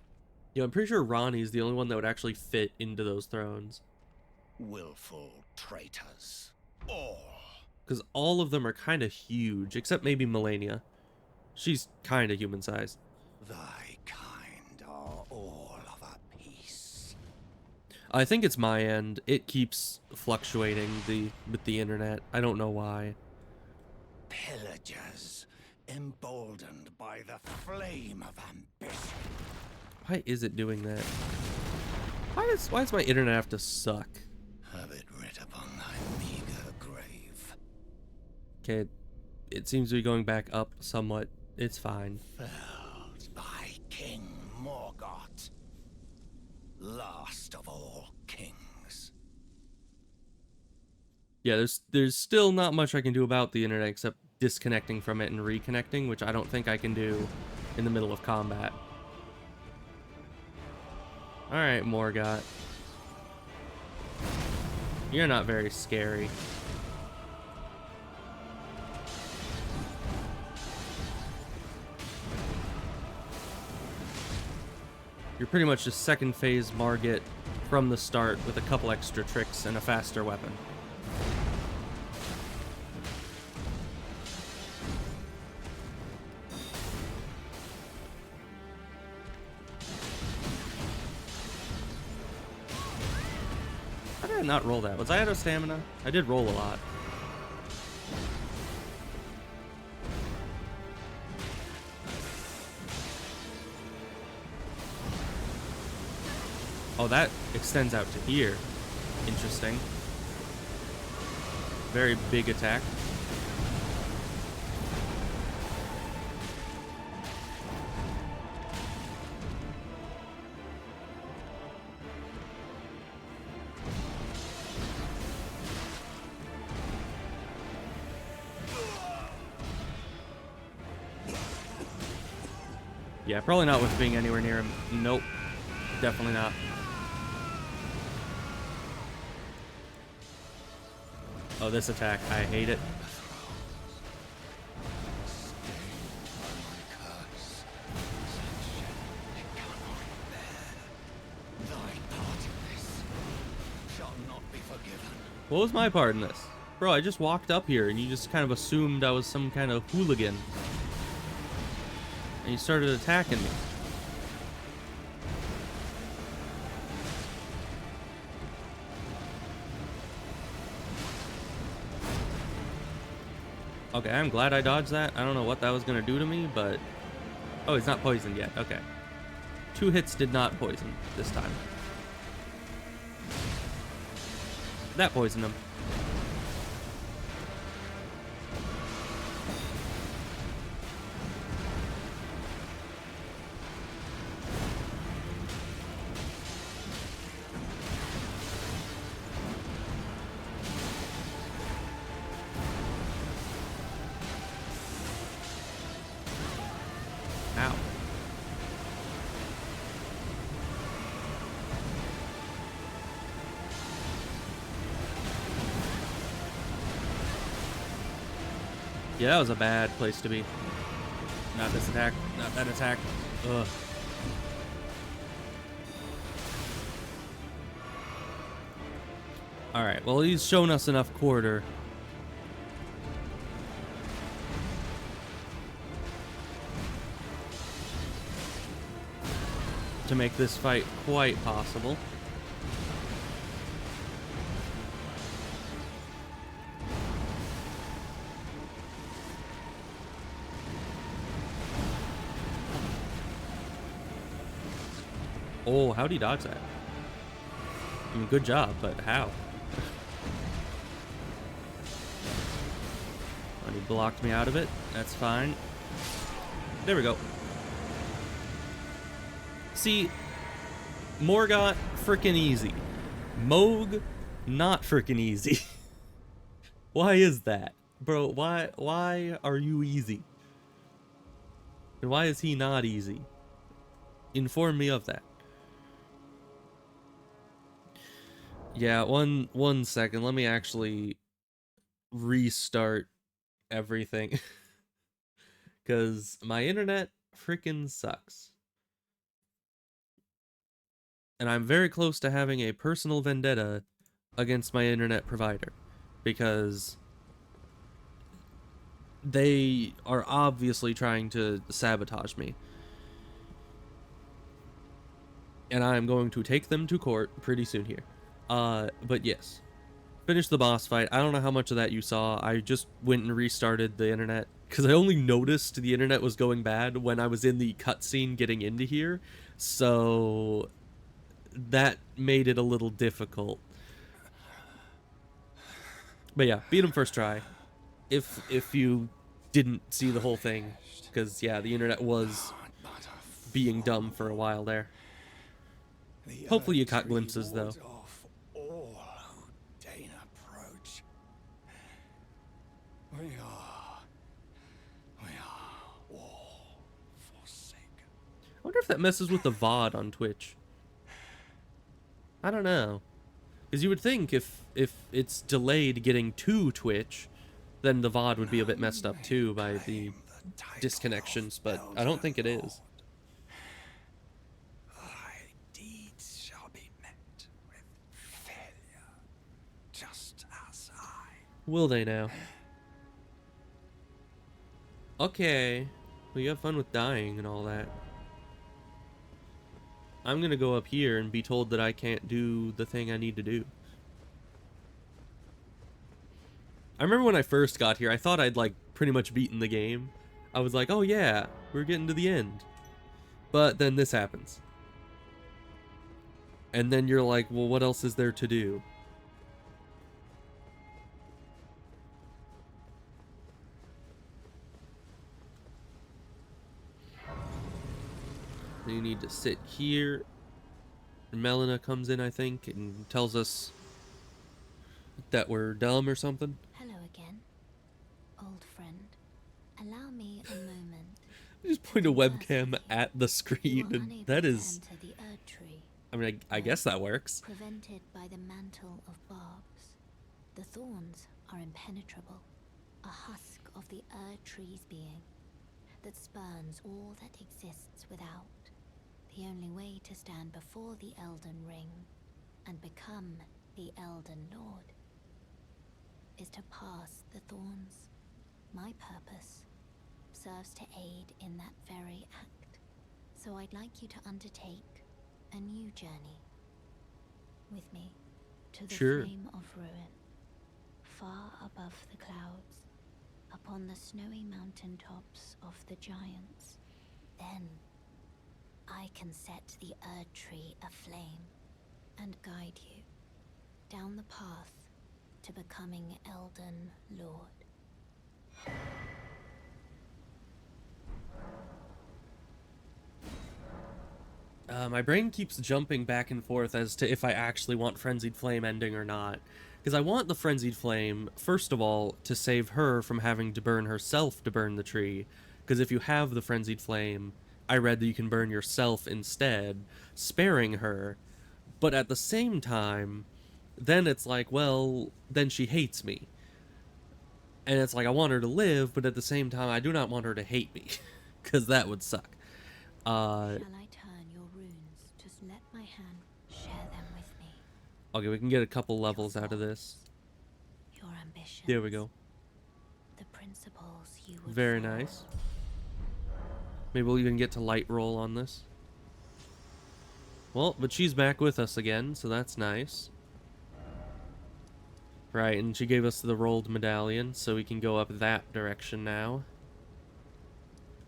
Yeah, I'm pretty sure Ronnie's the only one that would actually fit into those thrones. Willful traitors. All. Because all of them are kind of huge, except maybe Melania. She's kind of human-sized. Thy kind are all of a piece. I think it's my end. It keeps fluctuating with the internet. I don't know why. Pillagers, emboldened by the flame of ambition. Why is it doing that? Why does my internet have to suck? Have it writ upon thy meager grave. Okay, it seems to be going back up somewhat. It's fine. Felled by King Morgott, last of all kings. Yeah, there's still not much I can do about the internet except disconnecting from it and reconnecting, which I don't think I can do in the middle of combat. Alright, Morgott. You're not very scary. You're pretty much just second phase Margit from the start with a couple extra tricks and a faster weapon. How did I not roll that? Was I out of stamina? I did roll a lot. Oh, that extends out to here. Interesting. Very big attack. Yeah, probably not with being anywhere near him. Nope. Definitely not. Oh, this attack. I hate it. What was my part in this? Bro, I just walked up here and you just kind of assumed I was some kind of hooligan. And you started attacking me. Okay, I'm glad I dodged that. I don't know what that was going to do to me, but... Oh, he's not poisoned yet. Okay. 2 hits did not poison this time. That poisoned him. Ow. Yeah, that was a bad place to be. Not this attack. Not that attack. Ugh. Alright, well, he's shown us enough quarter. To make this fight quite possible. Oh, how'd he dodge that? I mean, good job, but how? And he blocked me out of it. That's fine. There we go. See, Morgott, frickin' easy. Moog, not frickin' easy. Why is that? Bro, why are you easy? And why is he not easy? Inform me of that. Yeah, one second. Let me actually restart everything. Because my internet frickin' sucks. And I'm very close to having a personal vendetta against my internet provider. Because they are obviously trying to sabotage me. And I'm going to take them to court pretty soon here. But yes. Finish the boss fight. I don't know how much of that you saw. I just went and restarted the internet. Because I only noticed the internet was going bad when I was in the cutscene getting into here. So that made it a little difficult. But yeah, beat him first try. If you didn't see the whole thing. Because yeah, the internet was being dumb for a while there. Hopefully you caught glimpses though. All who deign approach. We are all forsaken. I wonder if that messes with the VOD on Twitch. I don't know. Because you would think if it's delayed getting to Twitch, then the VOD would be a bit messed up too by the disconnections, but I don't think it is. Thy deeds shall be met with failure, just as I. Will they now? Okay. Well, you have fun with dying and all that. I'm gonna go up here and be told that I can't do the thing I need to do. I remember when I first got here, I thought I'd like pretty much beaten the game. I was like, oh yeah, we're getting to the end. But then this happens. And then you're like, well, what else is there to do? You need to sit here. Melina comes in, I think, and tells us that we're dumb or something. Hello again, old friend. Allow me a moment. Just point a webcam at the screen, and that is... To enter the Erd tree, I mean, I guess that works. prevented by the mantle of barbs. The thorns are impenetrable, a husk of the Erd tree's being that spurns all that exists without. The only way to stand before the Elden Ring and become the Elden Lord is to pass the thorns. My purpose serves to aid in that very act, so I'd like you to undertake a new journey with me to the Sure. flame of ruin, far above the clouds, upon the snowy mountain tops of the giants. Then I can set the Erd Tree aflame and guide you down the path to becoming Elden Lord. My brain keeps jumping back and forth as to if I actually want Frenzied Flame ending or not. Because I want the Frenzied Flame, first of all, to save her from having to burn herself to burn the tree. Because if you have the Frenzied Flame, I read that you can burn yourself instead, sparing her. But at the same time, then it's like, well, then she hates me. And it's like, I want her to live, but at the same time, I do not want her to hate me. Because that would suck. Shall I turn your runes? Just let my hand share them with me. Okay, we can get a couple levels out of this. Your ambitions. There we go. The principles you would Very follow. nice. Maybe we'll even get to light roll on this. Well, but she's back with us again, so that's nice. Right, and she gave us the rolled medallion, so we can go up that direction now.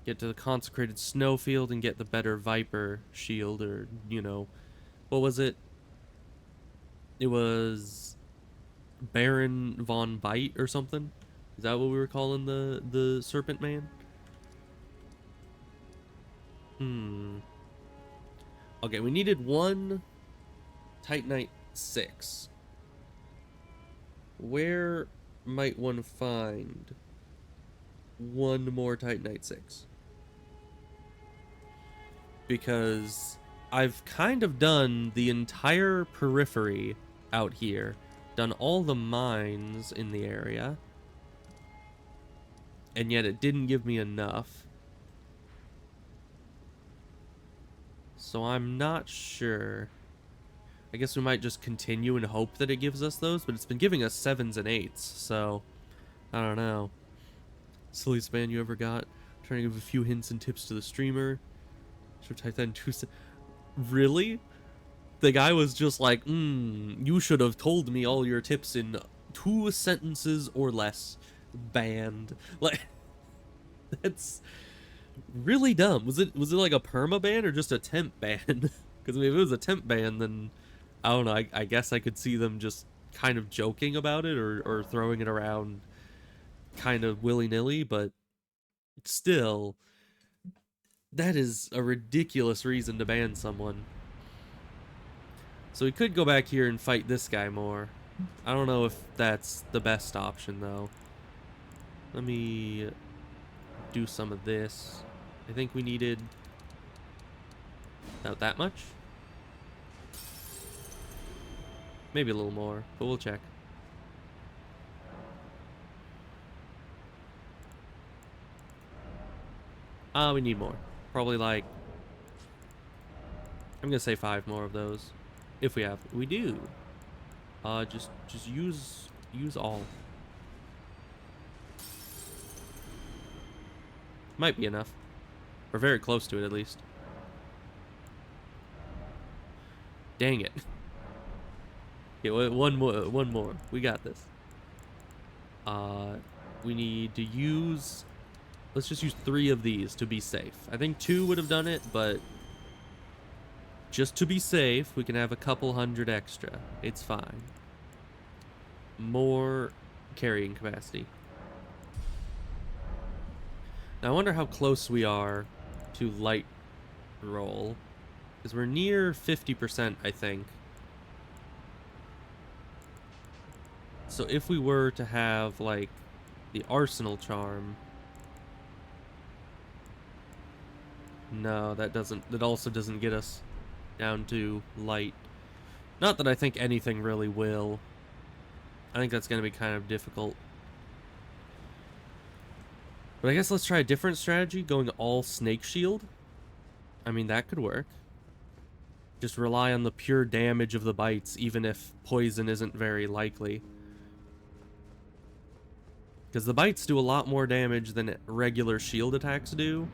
Get to the consecrated snowfield and get the better Viper shield, or, you know, what was it? It was Baron von Bite or something? Is that what we were calling the Serpent Man? Okay, we needed one Titanite 6. Where might one find one more Titanite 6? Because I've kind of done the entire periphery out here, done all the mines in the area, and yet it didn't give me enough. So I'm not sure. I guess we might just continue and hope that it gives us those, but it's been giving us 7s and 8s, so I don't know. Silliest ban you ever got? Trying to give a few hints and tips to the streamer. Should type that in 2 Really? The guy was just like, you should have told me all your tips in 2 sentences or less. Banned. Like, that's really dumb. Was it like a perma ban or just a temp ban? Because I mean, if it was a temp ban, then I don't know. I guess I could see them just kind of joking about it or throwing it around kind of willy-nilly, but still, that is a ridiculous reason to ban someone. So we could go back here and fight this guy more. I don't know if that's the best option, though. Let me do some of this. I think we needed not that much. Maybe a little more, but we'll check. We need more. Probably like, I'm gonna say 5 more of those. If we have. We do. Just use all. Might be enough. We're very close to it, at least. Dang it. Okay, one more. We got this. We need to use... Let's just use 3 of these to be safe. I think 2 would have done it, but... just to be safe, we can have a couple hundred extra. It's fine. More carrying capacity. Now, I wonder how close we are to light roll. Because we're near 50%, I think. So if we were to have, like, the arsenal charm... No, that also doesn't get us down to light. Not that I think anything really will. I think that's going to be kind of difficult. But I guess let's try a different strategy, going all snake shield. I mean, that could work. Just rely on the pure damage of the bites, even if poison isn't very likely. Because the bites do a lot more damage than regular shield attacks do.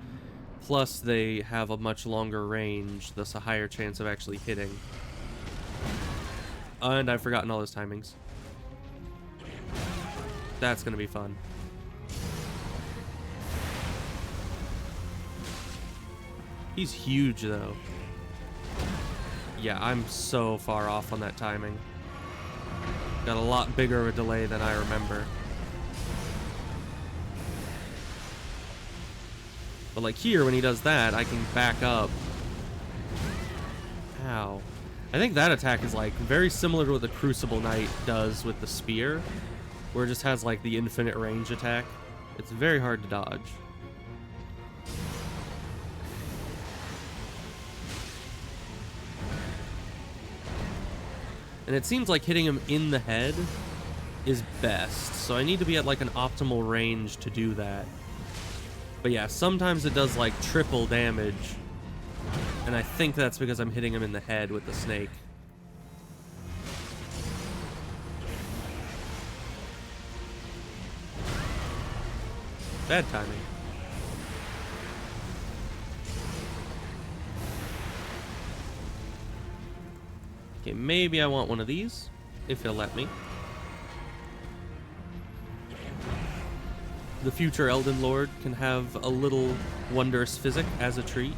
Plus, they have a much longer range, thus a higher chance of actually hitting. And I've forgotten all those timings. That's gonna be fun. He's huge, though. Yeah, I'm so far off on that timing. Got a lot bigger of a delay than I remember. But like here, when he does that, I can back up. Ow. I think that attack is like very similar to what the Crucible Knight does with the spear, where it just has like the infinite range attack. It's very hard to dodge. And it seems like hitting him in the head is best, so I need to be at like an optimal range to do that. But yeah, sometimes it does like triple damage, and I think that's because I'm hitting him in the head with the snake. Bad timing. Okay, maybe I want one of these, if he'll let me. The future Elden Lord can have a little wondrous physic as a treat.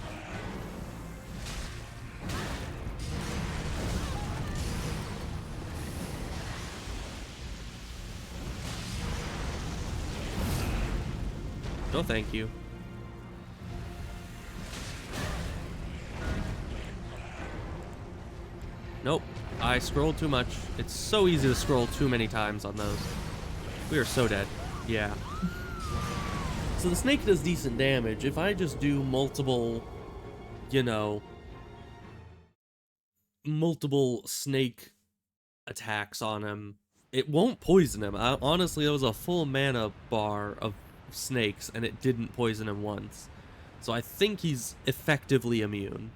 No, thank you. Nope, I scrolled too much. It's so easy to scroll too many times on those. We are so dead. Yeah. So the snake does decent damage. If I just do multiple, you know, multiple snake attacks on him, it won't poison him. Honestly, there was a full mana bar of snakes, and it didn't poison him once. So I think he's effectively immune.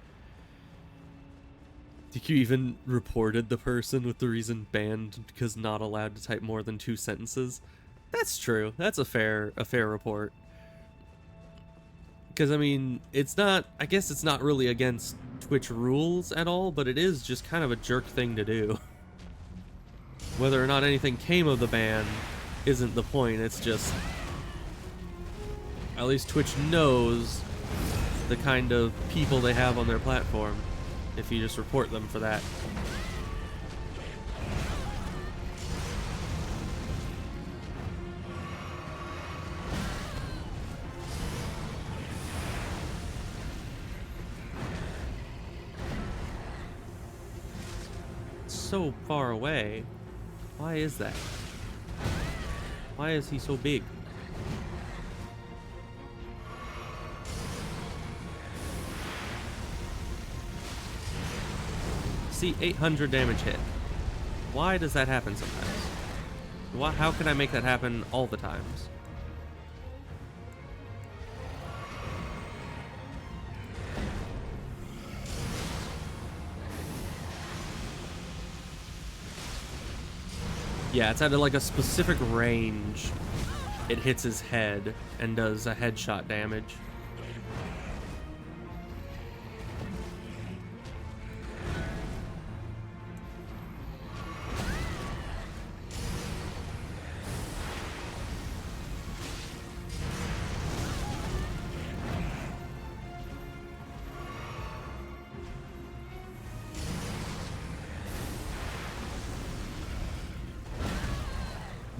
Think you even reported the person with the reason banned because not allowed to type more than 2 sentences? That's true. That's a fair report. Because, I mean, it's not... I guess it's not really against Twitch rules at all, but it is just kind of a jerk thing to do. Whether or not anything came of the ban isn't the point. It's just... At least Twitch knows the kind of people they have on their platform if you just report them for that. It's so far away. Why is that? Why is he so big? See, 800 damage hit. Why does that happen sometimes? How can I make that happen all the times? Yeah, it's at like a specific range. It hits his head and does a headshot damage.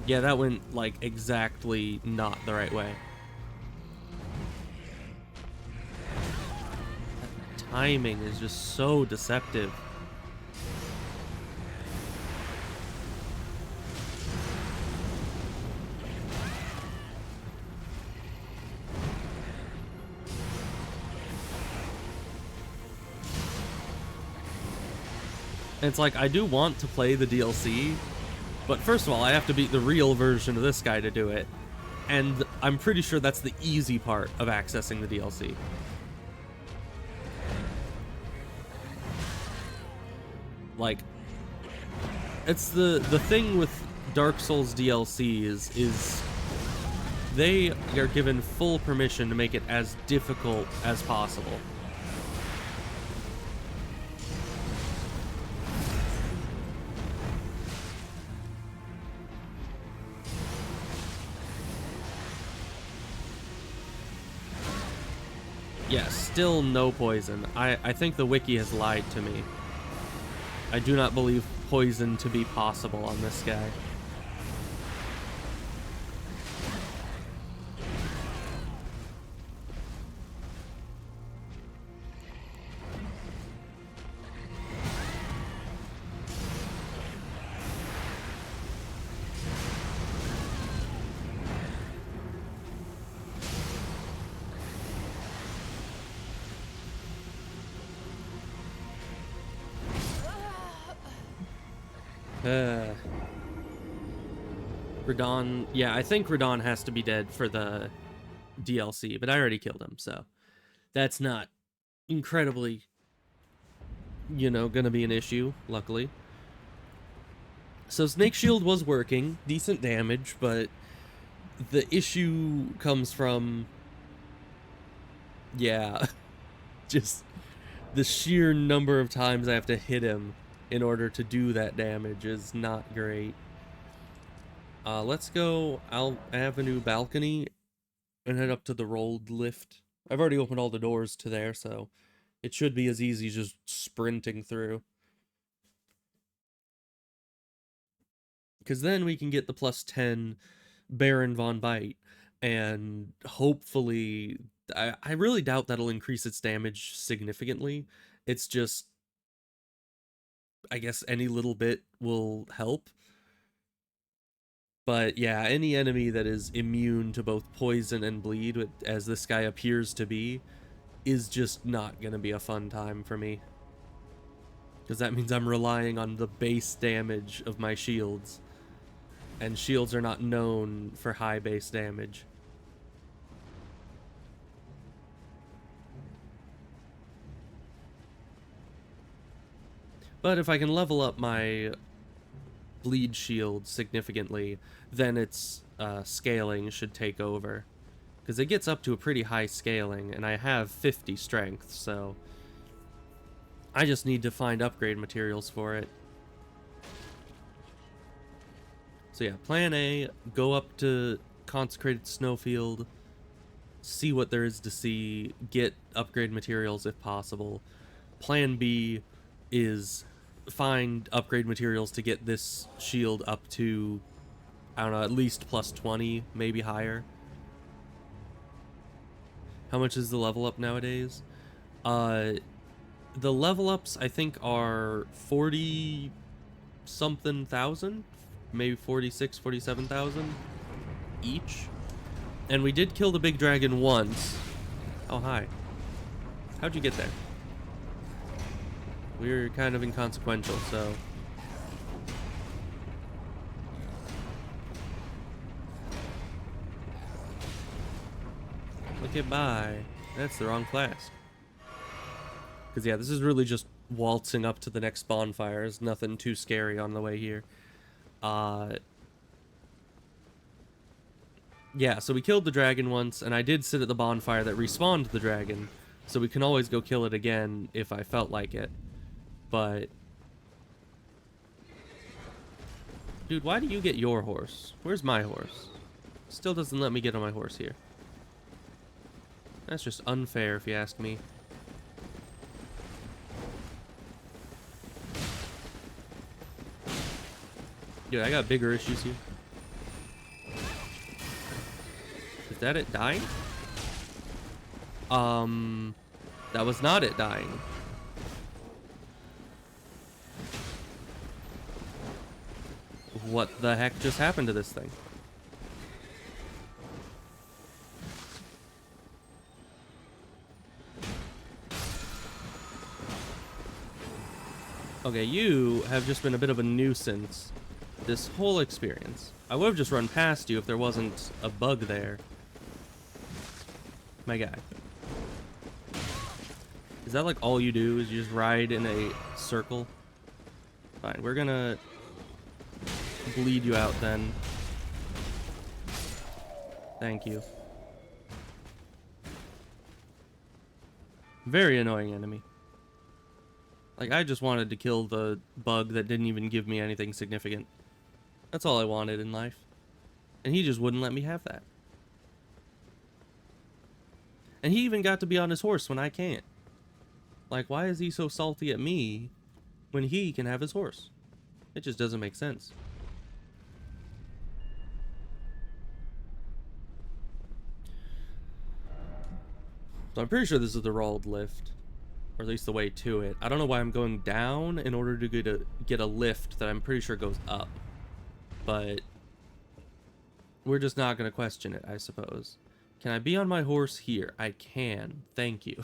Yeah, that went, like, exactly not the right way. That timing is just so deceptive. And it's like, I do want to play the DLC, but first of all, I have to beat the real version of this guy to do it. And I'm pretty sure that's the easy part of accessing the DLC. Like, it's the thing with Dark Souls DLCs is they are given full permission to make it as difficult as possible. Yeah, still no poison. I think the wiki has lied to me. I do not believe poison to be possible on this guy. Radon, yeah, I think Radon has to be dead for the DLC, but I already killed him, so that's not incredibly, gonna be an issue, luckily. So Snake Shield was working, decent damage, but the issue comes from, yeah, just the sheer number of times I have to hit him in order to do that damage is not great. Let's go Avenue Balcony and head up to the rolled lift. I've already opened all the doors to there, so it should be as easy as just sprinting through. Because then we can get the +10 Baron Von Bite, and hopefully, I really doubt that'll increase its damage significantly. It's just, I guess any little bit will help. But yeah, any enemy that is immune to both poison and bleed, as this guy appears to be, is just not going to be a fun time for me. Because that means I'm relying on the base damage of my shields. And shields are not known for high base damage. But if I can level up my bleed shield significantly, then its scaling should take over. Because it gets up to a pretty high scaling, and I have 50 strength, so I just need to find upgrade materials for it. So yeah, plan A, go up to Consecrated Snowfield, see what there is to see, get upgrade materials if possible. Plan B is find upgrade materials to get this shield up to, I don't know, at least +20, maybe higher. How much is the level up nowadays? The level ups I think are 40 something thousand, maybe 46, 47,000 each. And we did kill the big dragon once. Oh, hi. How'd you get there? We're kind of inconsequential, so... Look at bye. That's the wrong flask. Because, yeah, this is really just waltzing up to the next bonfire. There's nothing too scary on the way here. Yeah, so we killed the dragon once, and I did sit at the bonfire that respawned the dragon, so we can always go kill it again if I felt like it. But... Dude, why do you get your horse? Where's my horse? Still doesn't let me get on my horse here. That's just unfair, if you ask me. Dude, I got bigger issues here. Is that it dying? That was not it dying. What the heck just happened to this thing? Okay, you have just been a bit of a nuisance this whole experience. I would have just run past you if there wasn't a bug there. My guy. Is that like all you do, is you just ride in a circle? Fine, we're gonna bleed you out then. Thank you. Very annoying enemy. Like, I just wanted to kill the bug that didn't even give me anything significant. That's all I wanted in life. And he just wouldn't let me have that. And he even got to be on his horse when I can't. Like, why is he so salty at me when he can have his horse? It just doesn't make sense. So I'm pretty sure this is the rolled lift. Or at least the way to it. I don't know why I'm going down in order to get a lift that I'm pretty sure goes up. But we're just not going to question it, I suppose. Can I be on my horse here? I can. Thank you.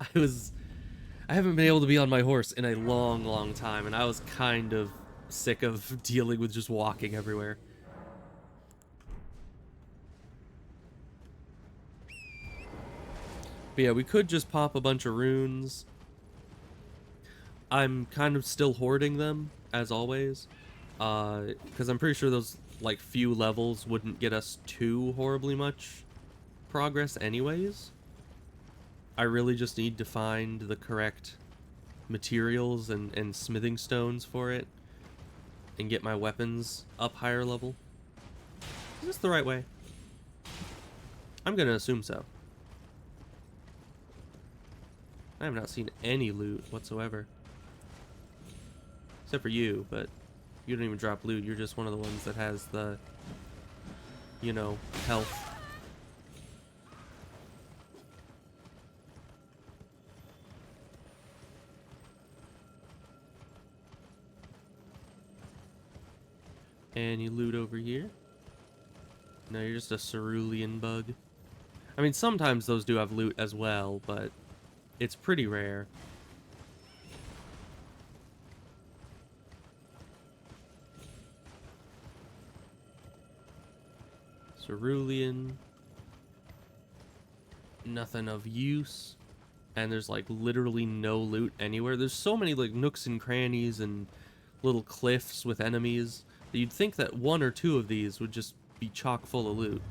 I haven't been able to be on my horse in a long, long time, and I was kind of sick of dealing with just walking everywhere. But yeah, we could just pop a bunch of runes. I'm kind of still hoarding them, as always. Because I'm pretty sure those, like, few levels wouldn't get us too horribly much progress anyways. I really just need to find the correct materials and smithing stones for it. And get my weapons up higher level. Is this the right way? I'm gonna assume so. I have not seen any loot whatsoever. Except for you, but you don't even drop loot. You're just one of the ones that has the, you know, health. Any loot over here? No, you're just a cerulean bug. I mean, sometimes those do have loot as well, but it's pretty rare. Cerulean. Nothing of use. And there's like literally no loot anywhere. There's so many like nooks and crannies and little cliffs with enemies that you'd think that one or two of these would just be chock full of loot.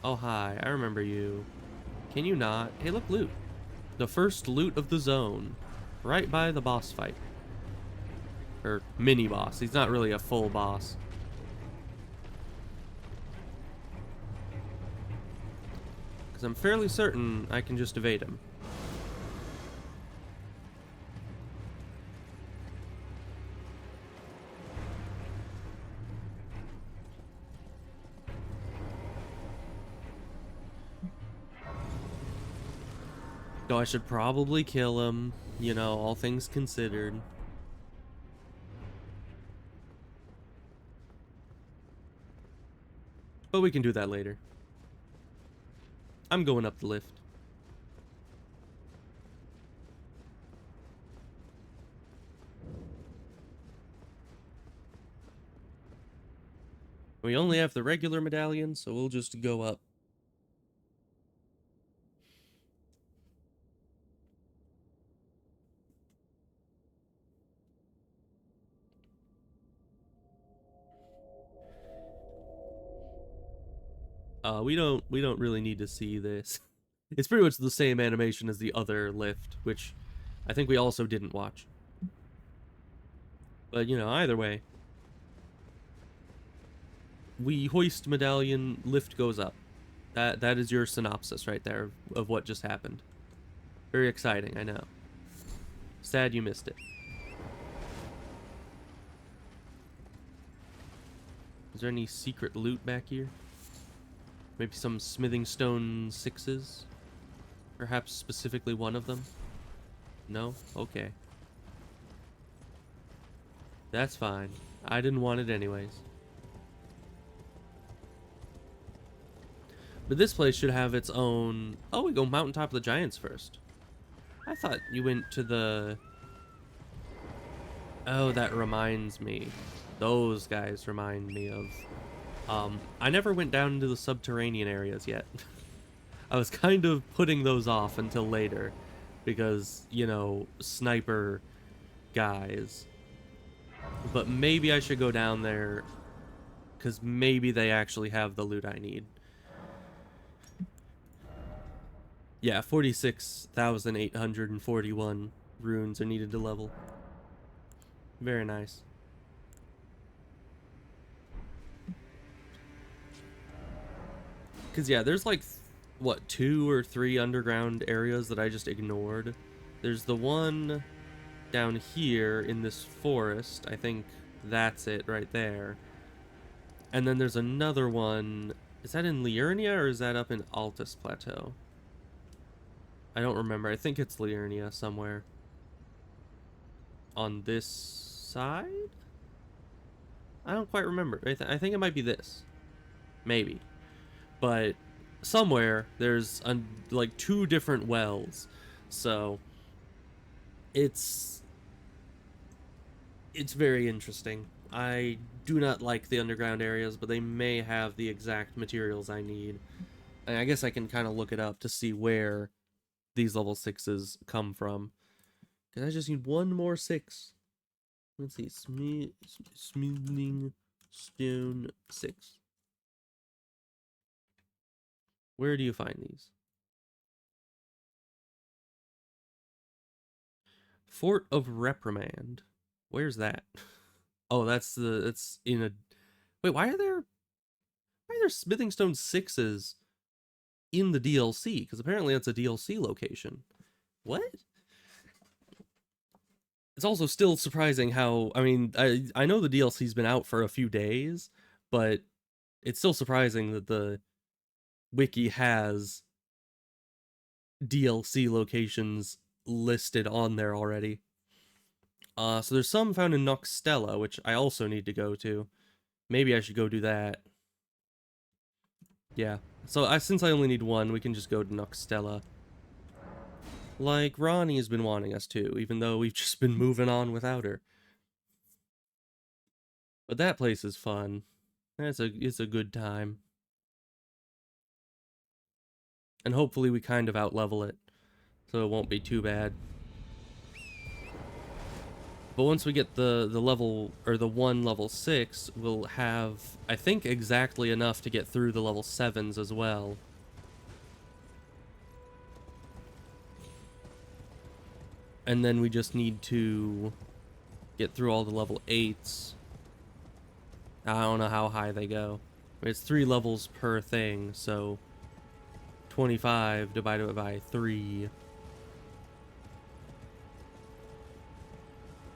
Oh, hi. I remember you. Can you not? Hey, look, loot. The first loot of the zone. Right by the boss fight. Or mini boss. He's not really a full boss. Because I'm fairly certain I can just evade him. Though I should probably kill him, you know, all things considered. But we can do that later. I'm going up the lift. We only have the regular medallion, so we'll just go up. We don't really need to see this. It's pretty much the same animation as the other lift, which I think we also didn't watch. But you know, either way, we hoist medallion, lift goes up. That is your synopsis right there of what just happened. Very exciting, I know. Sad you missed it. Is there any secret loot back here? Maybe some smithing stone 6s? Perhaps specifically one of them? No? Okay. That's fine. I didn't want it anyways. But this place should have its own... Oh, we go Mountaintop of the Giants first. I thought you went to the... Oh, that reminds me. Those guys remind me of... I never went down into the subterranean areas yet. I was kind of putting those off until later. Because, you know, sniper guys. But maybe I should go down there. Because maybe they actually have the loot I need. Yeah, 46,841 runes are needed to level. Very nice. Because, yeah, there's like what, 2 or 3 underground areas that I just ignored. There's the one down here in this forest. I think that's it right there. And then there's another one. Is that in Liurnia or is that up in Altus Plateau? I don't remember. I think it's Liurnia somewhere. On this side? I don't quite remember. I think it might be this. Maybe. But somewhere there's like 2 different wells. So it's very interesting. I do not like the underground areas, but they may have the exact materials I need. And I guess I can kind of look it up to see where these level 6s come from. Because I just need 1 more 6. Let's see. Smoothing stone 6. Where do you find these? Fort of Reprimand. Where's that? Oh, it's in a... Wait, why are there smithing stone 6s in the DLC? Because apparently that's a DLC location. What? It's also still surprising how, I mean, I know the DLC's been out for a few days, but it's still surprising that the wiki has DLC locations listed on there already. So there's some found in Noxtella, which I also need to go to. Maybe I should go do that. Yeah. So since I only need 1, we can just go to Noxtella. Like Ronnie's been wanting us to, even though we've just been moving on without her. But that place is fun. It's a good time. And hopefully we kind of outlevel it, so it won't be too bad. But once we get the level, or the 1 level 6, we'll have, I think, exactly enough to get through the level 7s as well. And then we just need to get through all the level 8s. I don't know how high they go. It's 3 levels per thing, so 25 divided by 3.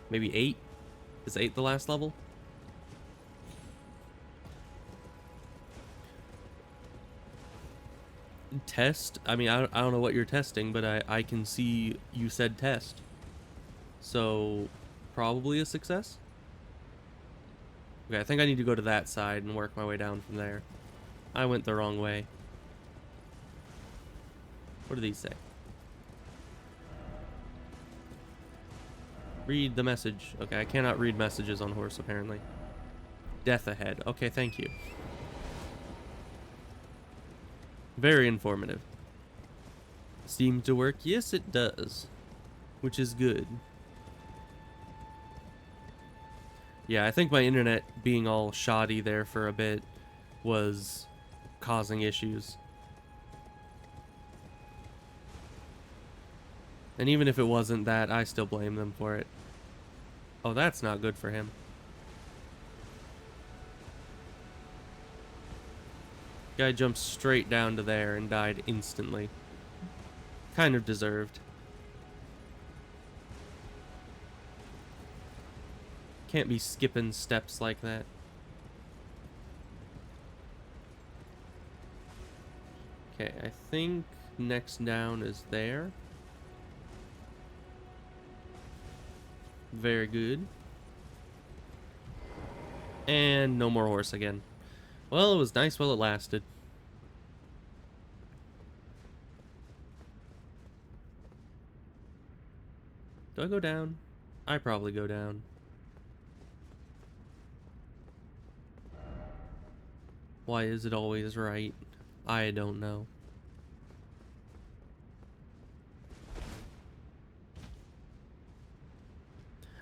Maybe 8? Is 8 the last level? Test? I mean, I don't know what you're testing, but I can see you said test. So, probably a success? Okay, I think I need to go to that side and work my way down from there. I went the wrong way. What do these say? Read the message. Okay, I cannot read messages on horse, apparently. Death ahead. Okay, thank you. Very informative. Seems to work. Yes, it does. Which is good. Yeah, I think my internet being all shoddy there for a bit was causing issues. And even if it wasn't that, I still blame them for it. Oh, that's not good for him. Guy jumped straight down to there and died instantly. Kind of deserved. Can't be skipping steps like that. Okay, I think next down is there. Very good. And no more horse again. Well, it was nice while it lasted. Do I go down? I probably go down. Why is it always right? I don't know.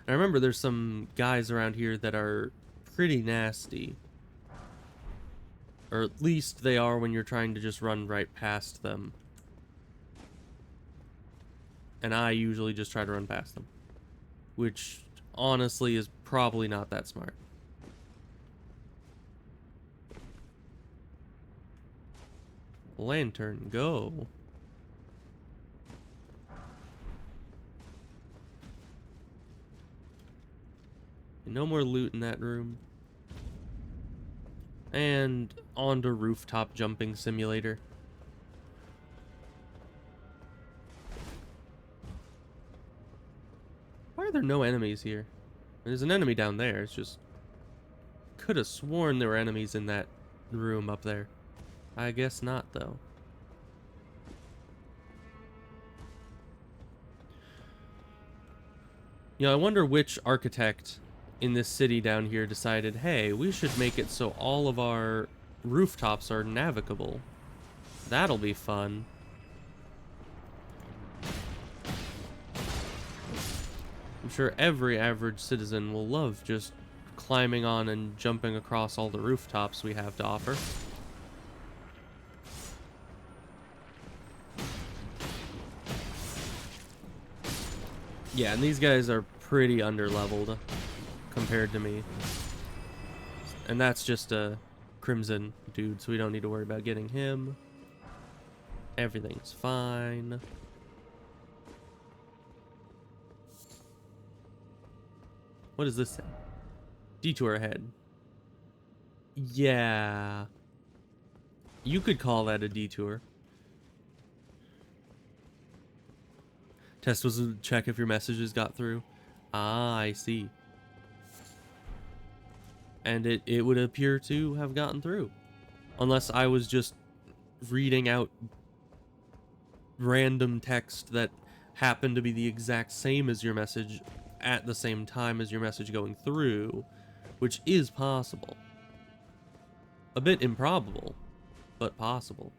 I remember there's some guys around here that are pretty nasty. Or at least they are when you're trying to just run right past them. And I usually just try to run past them. Which, honestly, is probably not that smart. Lantern, go. No more loot in that room. And on to rooftop jumping simulator. Why are there no enemies here? There's an enemy down there. It's just... Could have sworn there were enemies in that room up there. I guess not, though. You know, I wonder which architect in this city down here decided, hey, we should make it so all of our rooftops are navigable. That'll be fun. I'm sure every average citizen will love just climbing on and jumping across all the rooftops we have to offer. Yeah, and these guys are pretty underleveled compared to me. And that's just a Crimson dude, so we don't need to worry about getting him. Everything's fine. What does this say? Detour ahead. Yeah. You could call that a detour. Test was to check if your messages got through. Ah, I see. And it would appear to have gotten through. Unless I was just reading out random text that happened to be the exact same as your message at the same time as your message going through, which is possible. A bit improbable, but possible.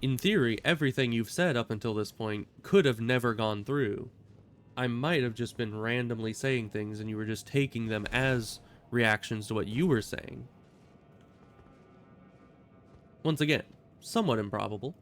In theory, everything you've said up until this point could have never gone through. I might have just been randomly saying things and you were just taking them as reactions to what you were saying. Once again, somewhat improbable.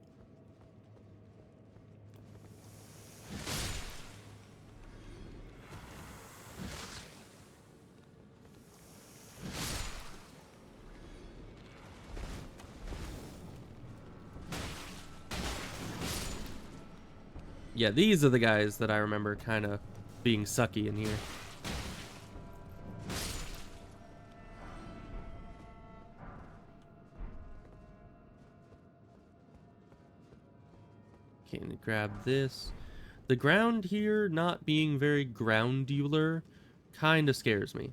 Yeah, these are the guys that I remember kind of being sucky in here. Okay, and grab this. The ground here not being very groundular kind of scares me.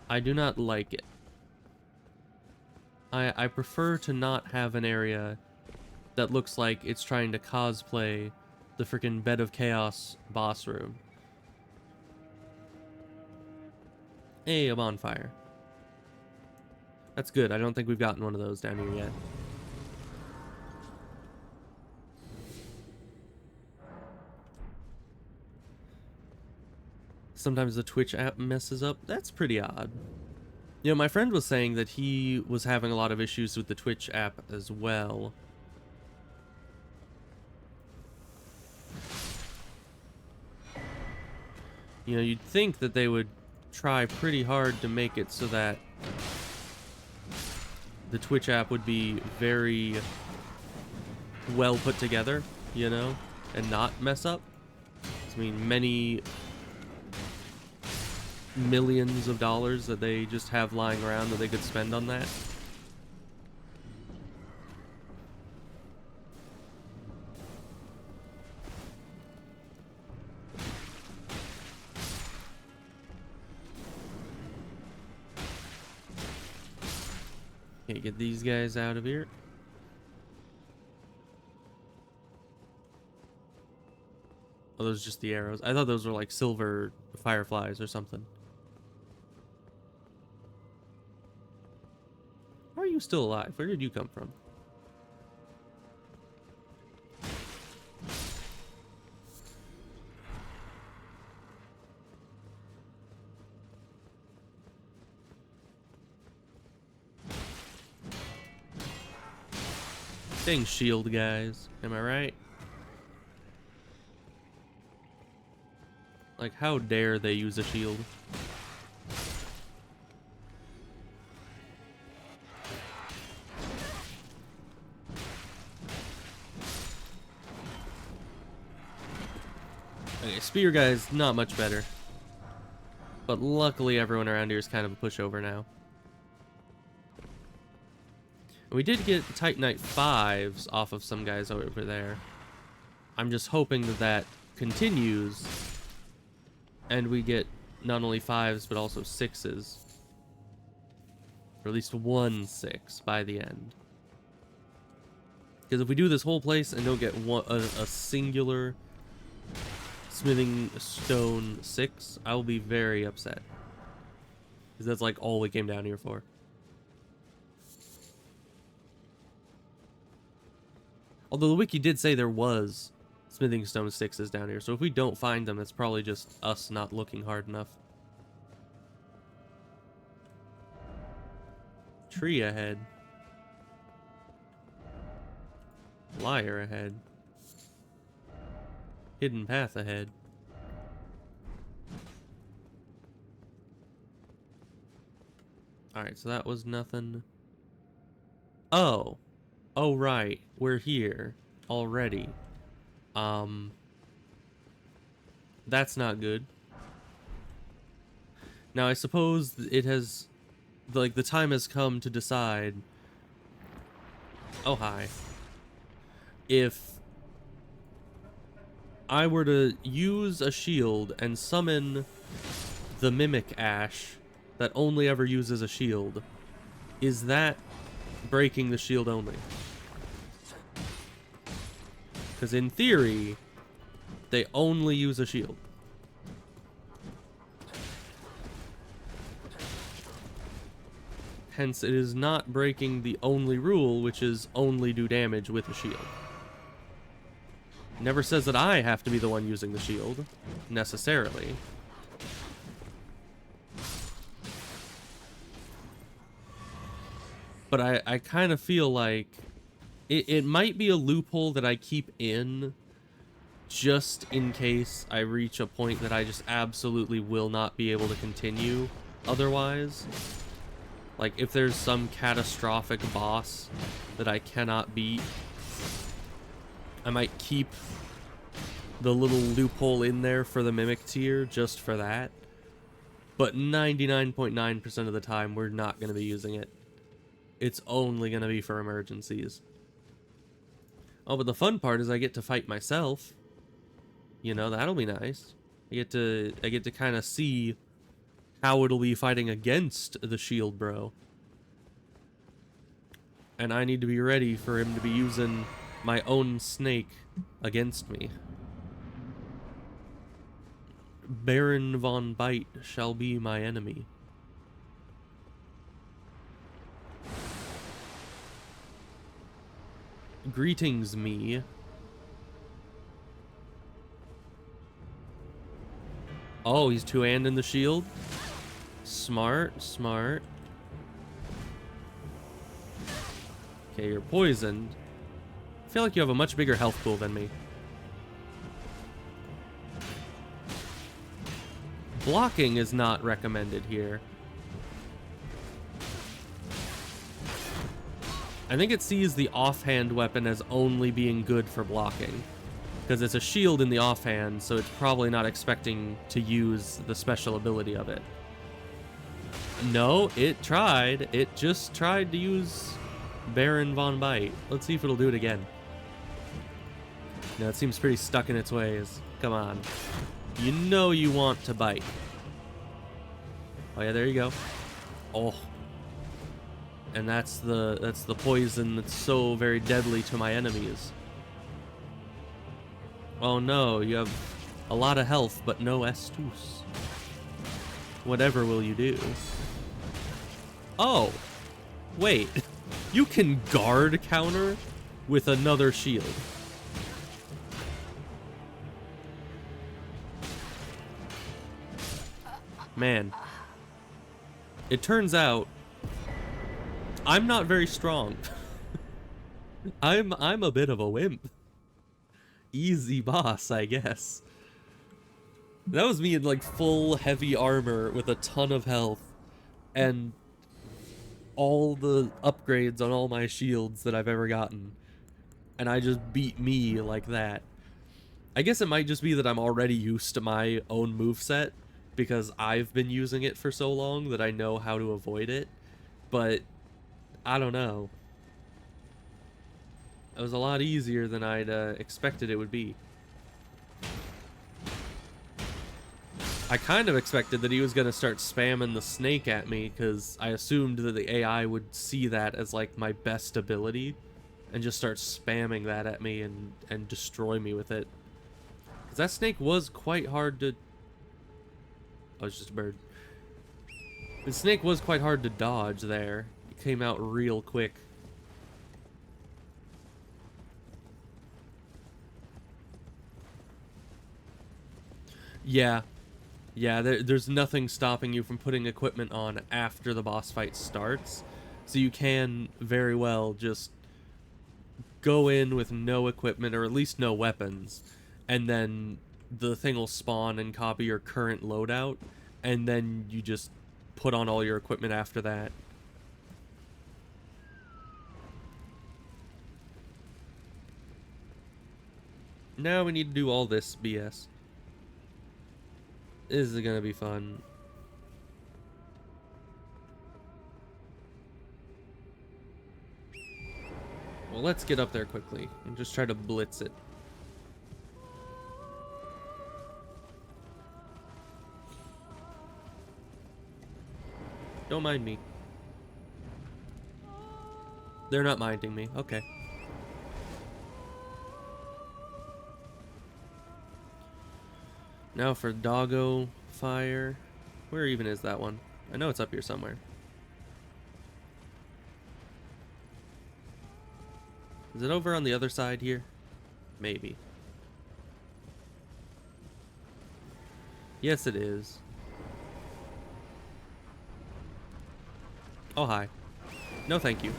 I do not like it. I prefer to not have an area that looks like it's trying to cosplay the freaking Bed of Chaos boss room. Hey, a bonfire. That's good. I don't think we've gotten one of those down here yet. Sometimes the Twitch app messes up. That's pretty odd. You know, my friend was saying that he was having a lot of issues with the Twitch app as well. You know, you'd think that they would try pretty hard to make it so that the Twitch app would be very well put together, you know, and not mess up. I mean, many millions of dollars that they just have lying around that they could spend on that. Okay, get these guys out of here. Oh, those are just the arrows. I thought those were like silver fireflies or something. How are you still alive? Where did you come from? Dang shield guys. Am I right? Like, how dare they use a shield? spear guy's not much better. But luckily everyone around here is kind of a pushover now. And we did get Titanite 5s off of some guys over there. I'm just hoping that that continues. And we get not only 5s, but also 6s. Or at least 1 6 by the end. Because if we do this whole place and don't get a singular smithing stone 6, I will be very upset. Because that's like all we came down here for. Although the wiki did say there was smithing stone 6s down here, so if we don't find them, it's probably just us not looking hard enough. Tree ahead. Liar ahead. Hidden path ahead. Alright, so that was nothing. Oh. Oh, right. We're here already. That's not good. Now, I suppose it has... Like, the time has come to decide... Oh, hi. If I were to use a shield and summon the Mimic Ash that only ever uses a shield, is that breaking the shield only? Because in theory, they only use a shield. Hence, it is not breaking the only rule, which is only do damage with a shield. Never says that I have to be the one using the shield, necessarily. But I kind of feel like it might be a loophole that I keep in just in case I reach a point that I just absolutely will not be able to continue otherwise. Like, if there's some catastrophic boss that I cannot beat, I might keep the little loophole in there for the Mimic tier just for that. But 99.9% of the time, we're not going to be using it. It's only going to be for emergencies. Oh, but the fun part is I get to fight myself. You know, that'll be nice. I get to kind of see how it'll be fighting against the shield bro. And I need to be ready for him to be using my own snake against me. Baron von Bite shall be my enemy. Greetings, me. Oh, he's two-handing the shield? Smart, smart. Okay, you're poisoned. I feel like you have a much bigger health pool than me. Blocking is not recommended here. I think it sees the offhand weapon as only being good for blocking. Because it's a shield in the offhand, so it's probably not expecting to use the special ability of it. No, it tried. It just tried to use Baron von Bite. Let's see if it'll do it again. No, it seems pretty stuck in its ways. Come on. You know you want to bite. Oh yeah, there you go. Oh. And that's the poison that's so very deadly to my enemies. Oh no, you have a lot of health, but no Estus. Whatever will you do? Oh, wait. You can guard counter with another shield. Man. It turns out I'm not very strong. I'm a bit of a wimp. Easy boss, I guess. That was me in like full heavy armor with a ton of health and all the upgrades on all my shields that I've ever gotten. And I just beat me like that. I guess it might just be that I'm already used to my own moveset because I've been using it for so long that I know how to avoid it. But I don't know. It was a lot easier than I'd expected it would be. I kind of expected that he was going to start spamming the snake at me because I assumed that the AI would see that as like my best ability and just start spamming that at me and destroy me with it. Because that snake was quite hard to... Oh, it's just a bird. The snake was quite hard to dodge there. It came out real quick. Yeah. Yeah, there's nothing stopping you from putting equipment on after the boss fight starts. So you can very well just go in with no equipment, or at least no weapons, and then the thing will spawn and copy your current loadout, and then you just put on all your equipment after that. Now we need to do all this BS. This is gonna be fun. Well, let's get up there quickly and just try to blitz it. Don't mind me. They're not minding me. Okay. Now for doggo fire. Where even is that one? I know it's up here somewhere. Is it over on the other side here? Maybe. Yes, it is. Oh, hi. No, thank you.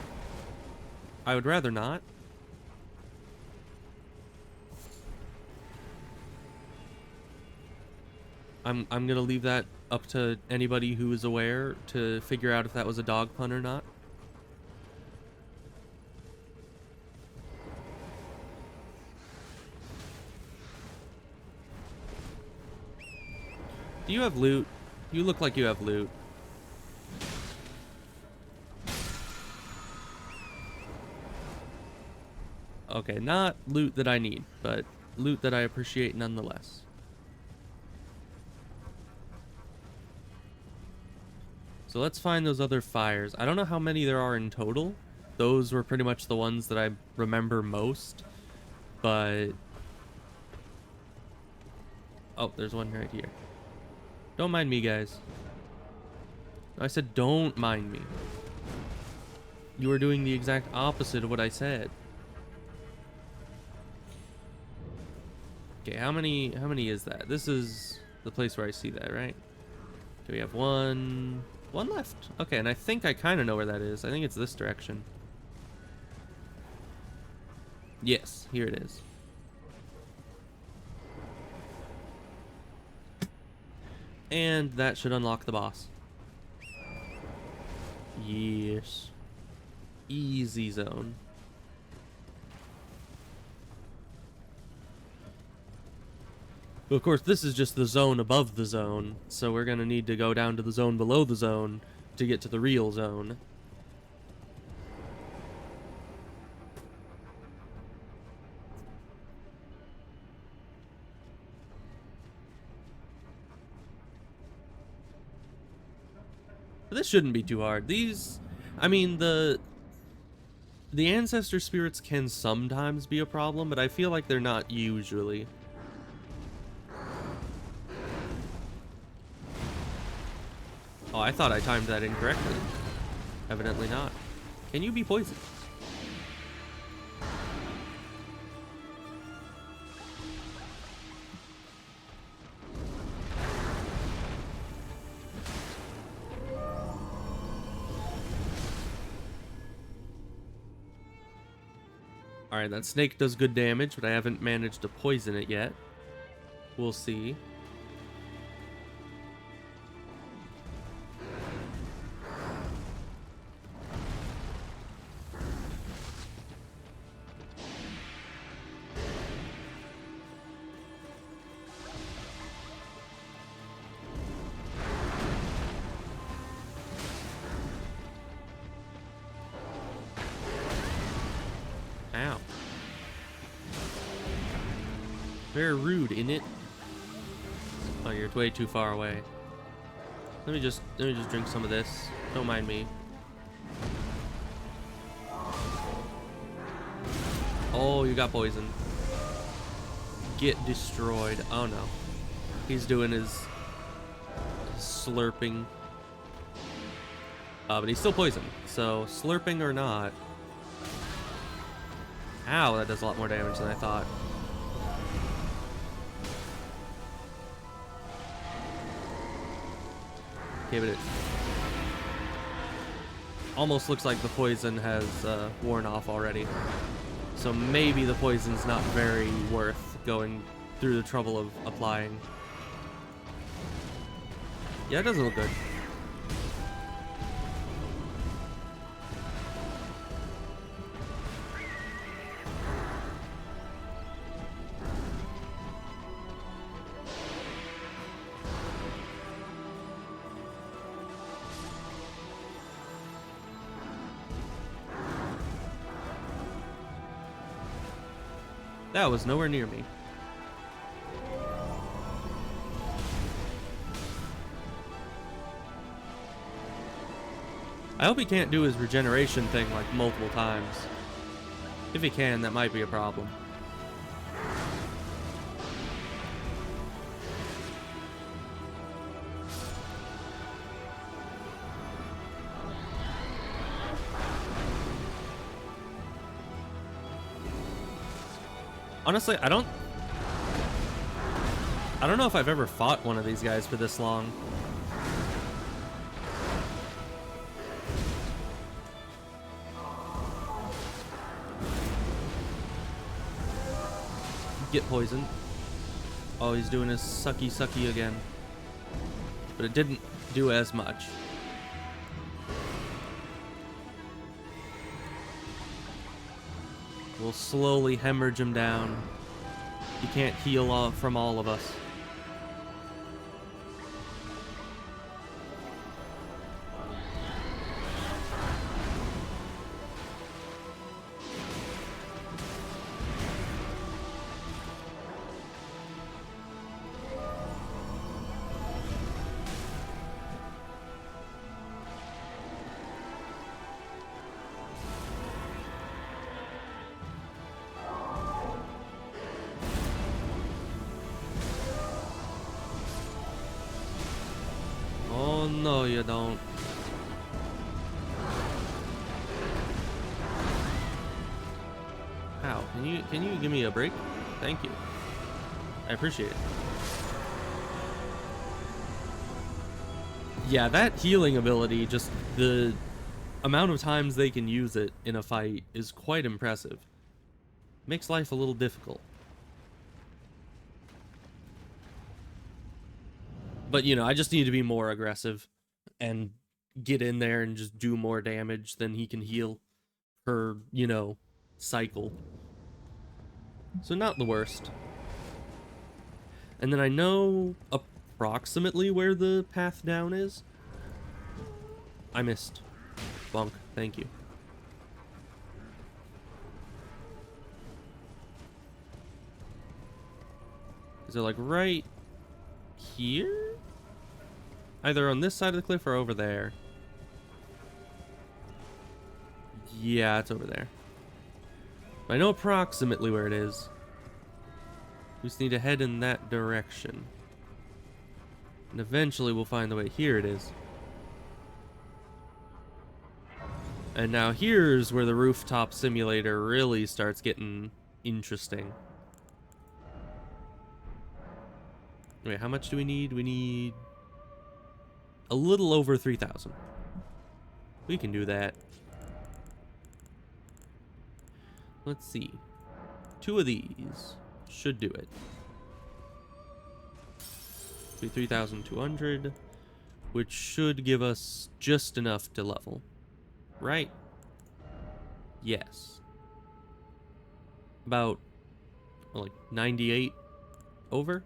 I would rather not. I'm gonna leave that up to anybody who is aware to figure out if that was a dog pun or not. Do you have loot? You look like you have loot. Okay, not loot that I need, but loot that I appreciate nonetheless. So let's find those other fires. I don't know how many there are in total. Those were pretty much the ones that I remember most. But... oh, there's one right here. Don't mind me, guys. I said don't mind me. You were doing the exact opposite of what I said. Okay, how many is that? This is the place where I see that, right? Okay, we have one left. Okay, and I think I kind of know where that is. I think it's this direction. Yes, here it is. And that should unlock the boss. Yes. Easy zone. But of course, this is just the zone above the zone, so we're gonna need to go down to the zone below the zone to get to the real zone. But this shouldn't be too hard. These, I mean, the ancestor spirits can sometimes be a problem, but I feel like they're not usually. Oh, I thought I timed that incorrectly. Evidently not. Can you be poisoned? Alright, that snake does good damage, but I haven't managed to poison it yet. We'll see. Very rude, isn't it? Oh, you're way too far away. Let me just drink some of this. Don't mind me. Oh, you got poisoned. Get destroyed. Oh no. He's doing his slurping. But he's still poisoned. So, slurping or not. Ow, that does a lot more damage than I thought. Okay, but it almost looks like the poison has worn off already. So maybe the poison's not very worth going through the trouble of applying. Yeah, it doesn't look good. That was nowhere near me. I hope he can't do his regeneration thing like multiple times. If he can, that might be a problem. Honestly, I don't know if I've ever fought one of these guys for this long. Get poisoned. Oh, he's doing his sucky again. But it didn't do as much. We'll slowly hemorrhage him down. He can't heal from all of us. Oh no, you don't. How? Can you give me a break? Thank you. I appreciate it. Yeah, that healing ability, just the amount of times they can use it in a fight is quite impressive. Makes life a little difficult. But, you know, I just need to be more aggressive and get in there and just do more damage than he can heal per, you know, cycle. So not the worst. And then I know approximately where the path down is. I missed. Bonk. Thank you. Is it like right here? Either on this side of the cliff or over there. Yeah, it's over there. I know approximately where it is. We just need to head in that direction. And eventually we'll find the way. Here it is. And now here's where the rooftop simulator really starts getting interesting. Wait, how much do we need? We need a little over 3,000. We can do that. Let's see. 2 of these should do it. 3,200, which should give us just enough to level. Right? Yes. About, like, 98 over?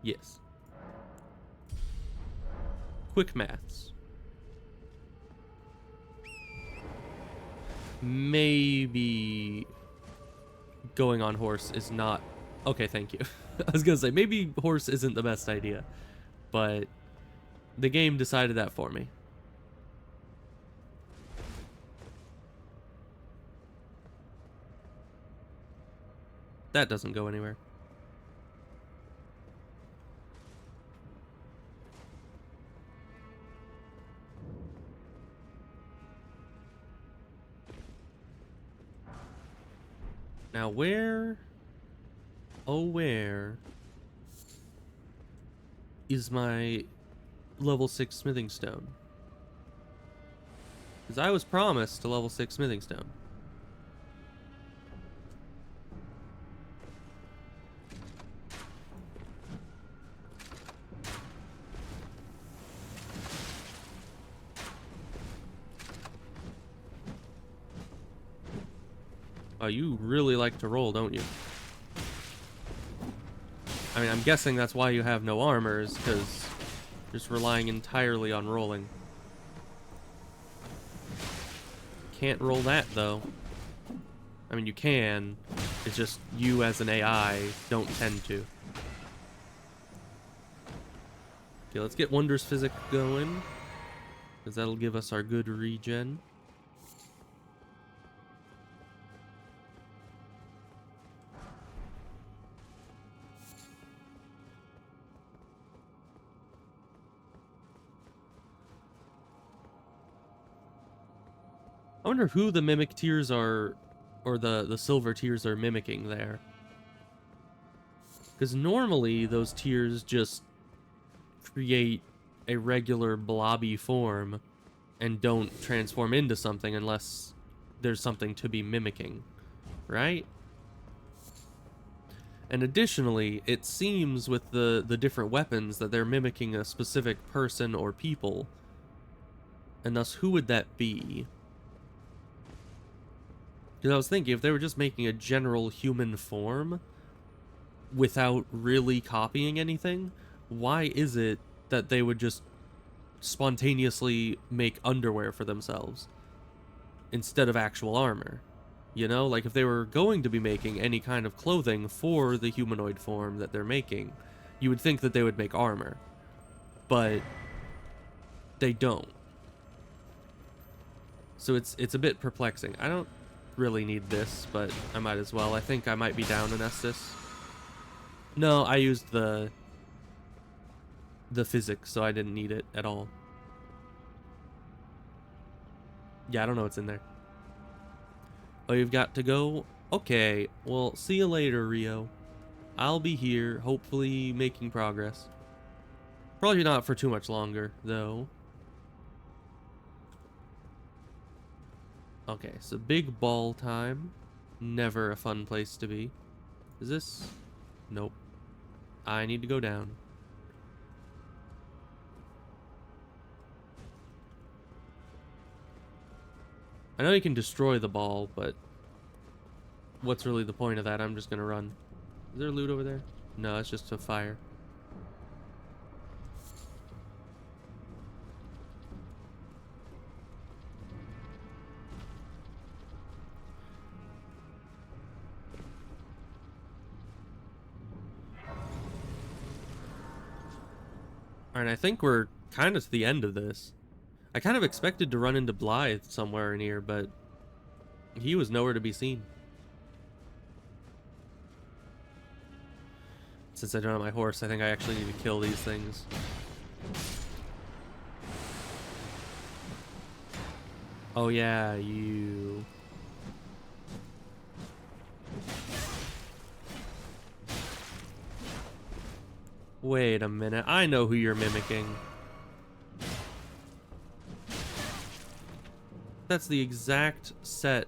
Yes. Quick maths. Maybe going on horse is not Okay, thank you. I was gonna say, maybe horse isn't the best idea, but the game decided that for me. That doesn't go anywhere. Now where, oh where is my level 6 smithing stone? Because I was promised a level 6 smithing stone. Oh, you really like to roll, don't you? I mean, I'm guessing that's why you have no armor, is because you're just relying entirely on rolling. Can't roll that, though. I mean, you can. It's just you as an AI don't tend to. Okay, let's get Wondrous Physic going, because that'll give us our good regen. I wonder who the mimic tiers are, or the silver tiers are mimicking there. Because normally those tiers just create a regular blobby form and don't transform into something unless there's something to be mimicking, right? And additionally, it seems with the different weapons that they're mimicking a specific person or people. And thus, who would that be? Because I was thinking, if they were just making a general human form without really copying anything, why is it that they would just spontaneously make underwear for themselves instead of actual armor? You know, like if they were going to be making any kind of clothing for the humanoid form that they're making, you would think that they would make armor. But they don't. So it's a bit perplexing. I don't really need this, but I might as well. I think I might be down in Estus. No, I used the physics, so I didn't need it at all. Yeah, I don't know what's in there. Oh, you've got to go? Okay, well, see you later, Rio. I'll be here, hopefully making progress. Probably not for too much longer, though. Okay, so big ball time. Never a fun place to be. Is this? Nope. I need to go down. I know you can destroy the ball, but what's really the point of that? I'm just gonna run. Is there loot over there? No, it's just a fire. Alright, I think we're kind of to the end of this. I kind of expected to run into Blythe somewhere in here, but he was nowhere to be seen. Since I don't have my horse, I think I actually need to kill these things. Oh yeah, you. Wait a minute, I know who you're mimicking. That's the exact set,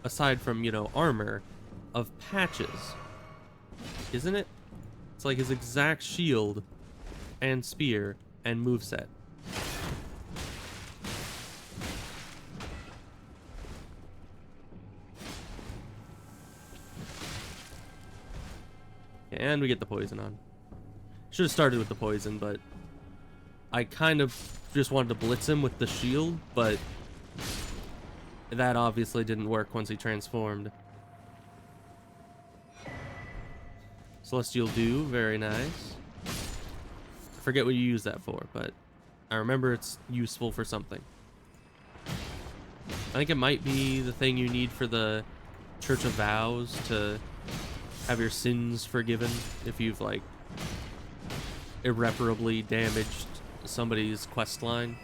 aside from, you know, armor, of Patches. Isn't it? It's like his exact shield and spear and moveset. And we get the poison on. Should have started with the poison, but I kind of just wanted to blitz him with the shield, but that obviously didn't work once he transformed. Celestial Dew, very nice. I forget what you use that for, but I remember it's useful for something. I think it might be the thing you need for the Church of Vows to have your sins forgiven if you've, like, irreparably damaged somebody's quest line.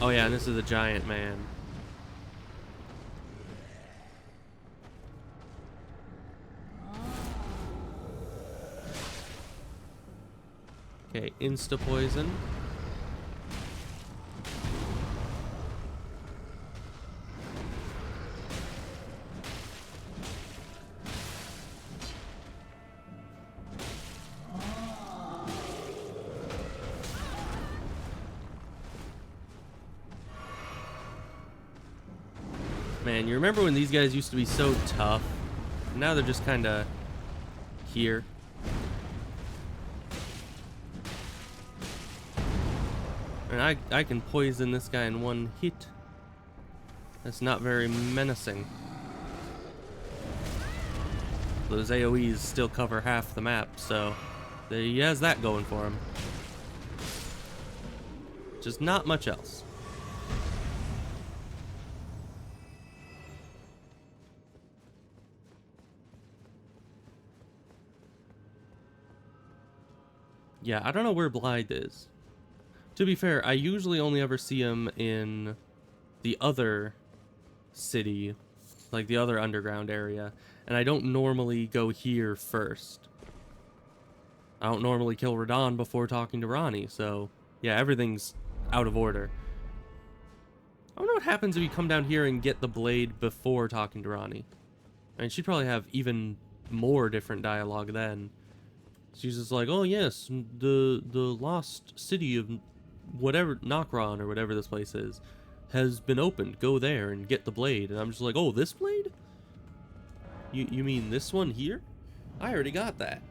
Oh yeah, and this is a giant man. Okay, insta poison. Man, you remember when these guys used to be so tough? Now they're just kind of here. And I can poison this guy in one hit. That's not very menacing. Those AoEs still cover half the map, so he has that going for him. Just not much else. Yeah, I don't know where Blythe is. To be fair, I usually only ever see him in the other city, like the other underground area, and I don't normally go here first. I don't normally kill Radon before talking to Ronnie, so yeah, everything's out of order. I don't know what happens if you come down here and get the blade before talking to Ronnie. I mean, she'd probably have even more different dialogue then. She's just like, oh yes, the lost city of whatever, Nokron or whatever this place is, has been opened. Go there and get the blade. And I'm just like, oh, this blade? You mean this one here? I already got that.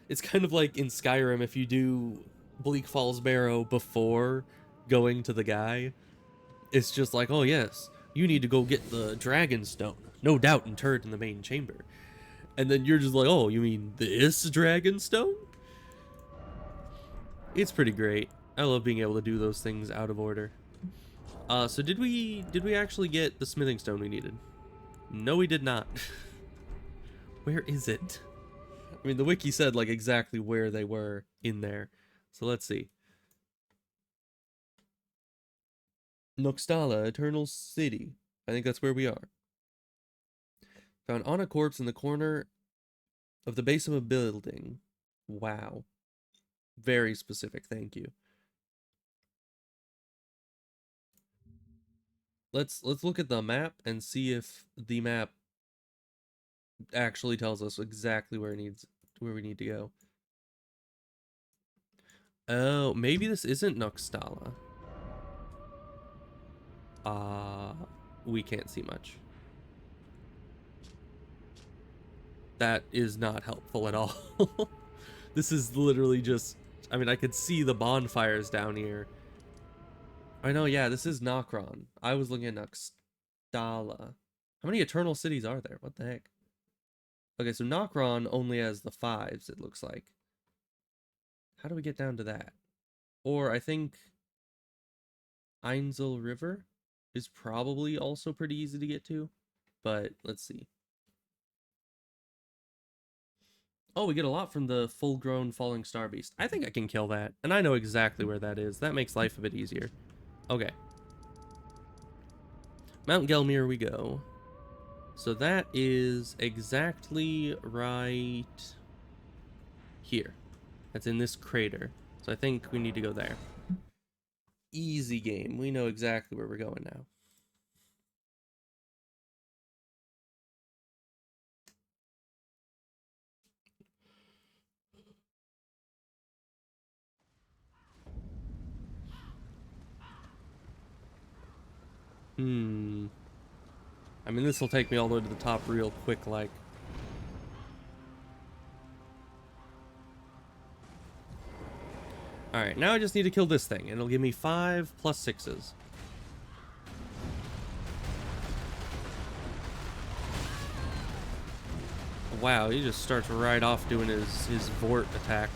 It's kind of like in Skyrim, if you do Bleak Falls Barrow before going to the guy, it's just like, oh yes, you need to go get the Dragon Stone. No doubt interred in the main chamber. And then you're just like, oh, you mean this Dragon Stone? It's pretty great. I love being able to do those things out of order. So did we actually get the smithing stone we needed? No, we did not. Where is it? I mean, the wiki said like exactly where they were in there. So let's see. Noxtala, Eternal City. I think that's where we are. Found on a corpse in the corner of the base of a building. Wow. Very specific, thank you. Let's look at the map and see if the map actually tells us exactly where we need to go. Oh, maybe this isn't Noxtala. We can't see much. That is not helpful at all. This is literally just, I mean, I could see the bonfires down here. I know, yeah, this is Nokron. I was looking at Noxtala. How many Eternal Cities are there? What the heck? Okay, so Nokron only has the 5s, it looks like. How do we get down to that? Or I think Ainsel River is probably also pretty easy to get to, but let's see. Oh, we get a lot from the full-grown falling star beast. I think I can kill that, and I know exactly where that is. That makes life a bit easier. Okay. Mount Gelmir we go. So that is exactly right here. That's in this crater. So I think we need to go there. Easy game. We know exactly where we're going now. I mean, this will take me all the way to the top real quick, like. Alright, now I just need to kill this thing, and it'll give me 5 plus 6s. Wow, he just starts right off doing his Vort attack.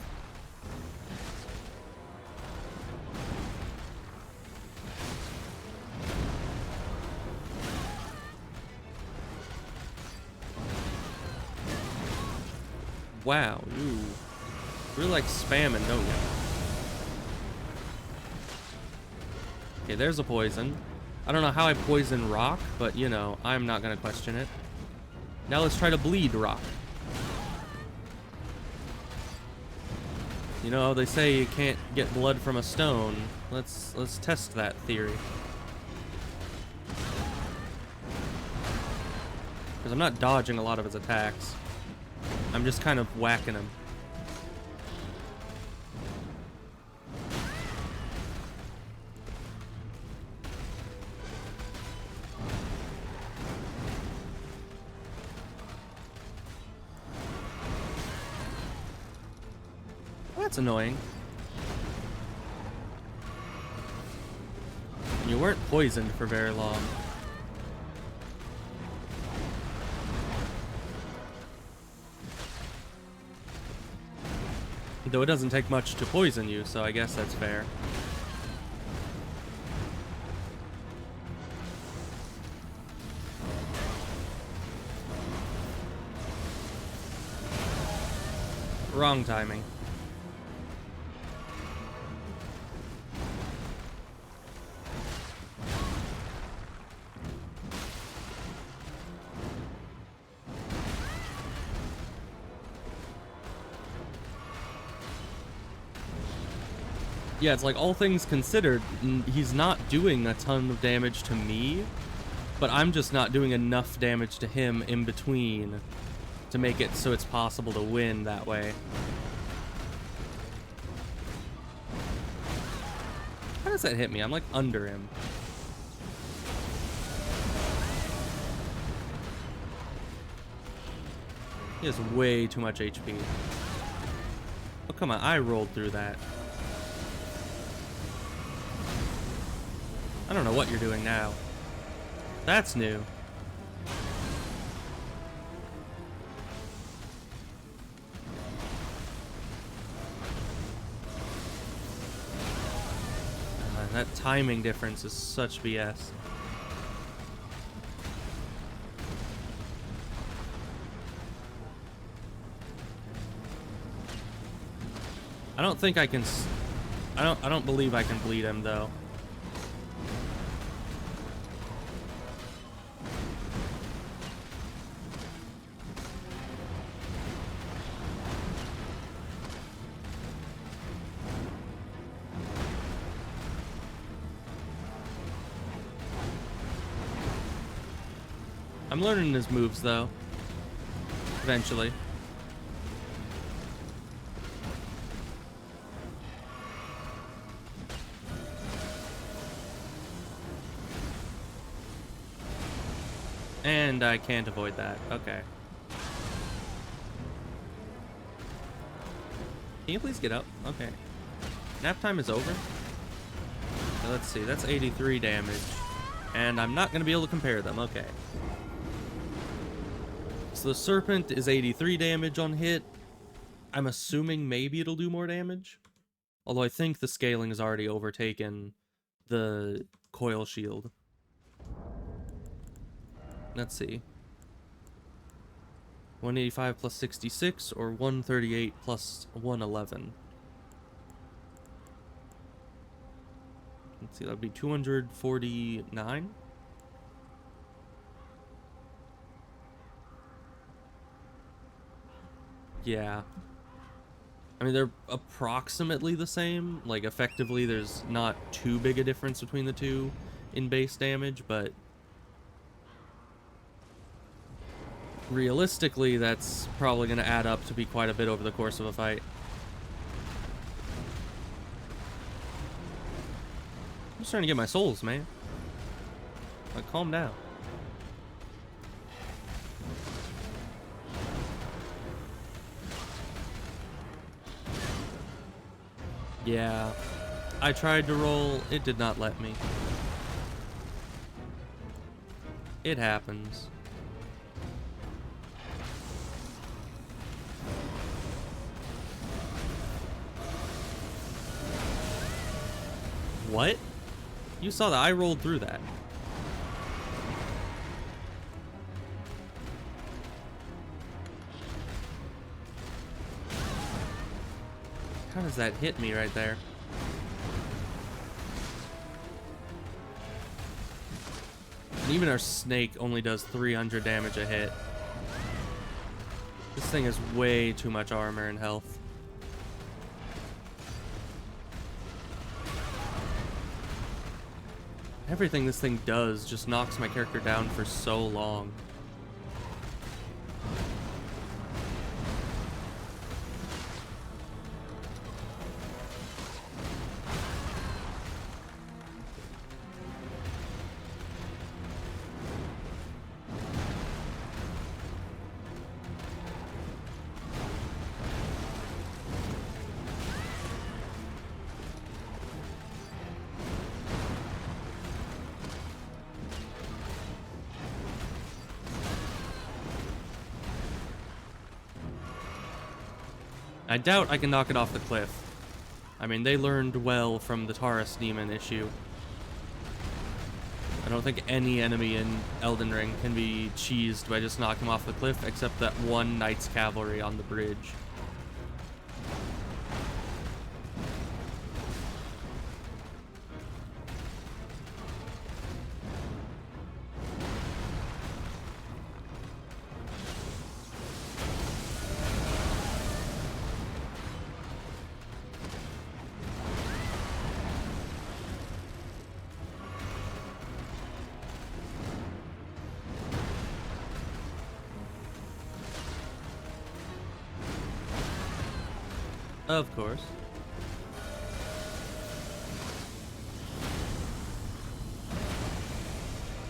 Wow, you really like spamming, don't you? Okay, there's a poison. I don't know how I poison rock, but you know, I'm not gonna question it. Now let's try to bleed rock. You know, they say you can't get blood from a stone. Let's test that theory. Because I'm not dodging a lot of his attacks. I'm just kind of whacking him. That's annoying. You weren't poisoned for very long. Though it doesn't take much to poison you, so I guess that's fair. Wrong timing. Yeah, it's like, all things considered, he's not doing a ton of damage to me, but I'm just not doing enough damage to him in between to make it so it's possible to win that way. How does that hit me? I'm like under him. He has way too much HP. Oh, come on, I rolled through that. I don't know what you're doing now. That's new. That timing difference is such BS. I don't think I can. I don't believe I can bleed him though. I'm learning his moves, though. Eventually. And I can't avoid that. Okay. Can you please get up? Okay. Nap time is over. So let's see. That's 83 damage. And I'm not going to be able to compare them. Okay. So the Serpent is 83 damage on hit. I'm assuming maybe it'll do more damage. Although I think the scaling has already overtaken the Coil Shield. Let's see. 185 plus 66 or 138 plus 111. Let's see, that would be 249. Yeah. I mean, they're approximately the same. Like, effectively, there's not too big a difference between the two in base damage, but realistically, that's probably going to add up to be quite a bit over the course of a fight. I'm just trying to get my souls, man. Like, calm down. Yeah, I tried to roll, it did not let me. It happens. What? You saw that I rolled through that. How does that hit me right there? And even our snake only does 300 damage a hit. This thing has way too much armor and health. Everything this thing does just knocks my character down for so long. I doubt I can knock it off the cliff. I mean, they learned well from the Taurus demon issue. I don't think any enemy in Elden Ring can be cheesed by just knocking him off the cliff, except that one Knight's Cavalry on the bridge. Of course.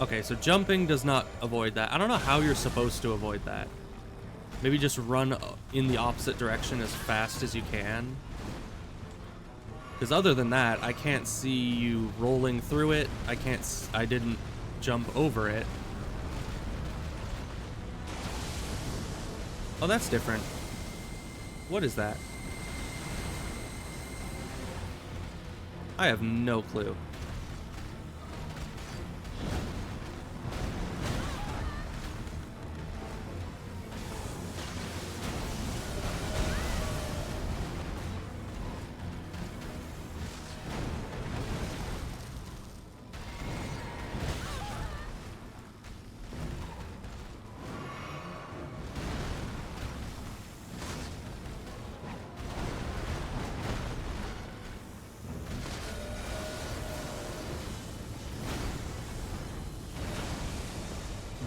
Okay, so jumping does not avoid that. I don't know how you're supposed to avoid that. Maybe just run in the opposite direction as fast as you can. Because other than that, I can't see you rolling through it. I didn't jump over it. Oh, that's different. What is that? I have no clue.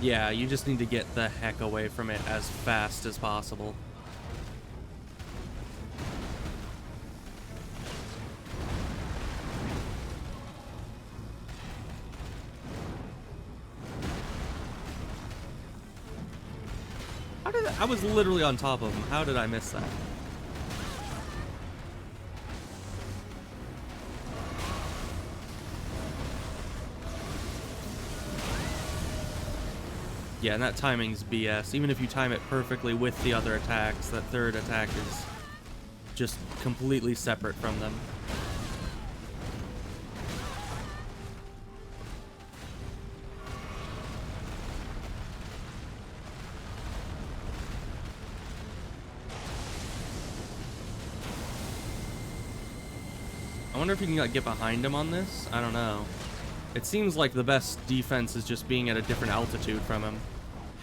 Yeah, you just need to get the heck away from it as fast as possible. I was literally on top of him. How did I miss that? Yeah, and that timing's BS. Even if you time it perfectly with the other attacks, that third attack is just completely separate from them. I wonder if you can like, get behind him on this? I don't know. It seems like the best defense is just being at a different altitude from him.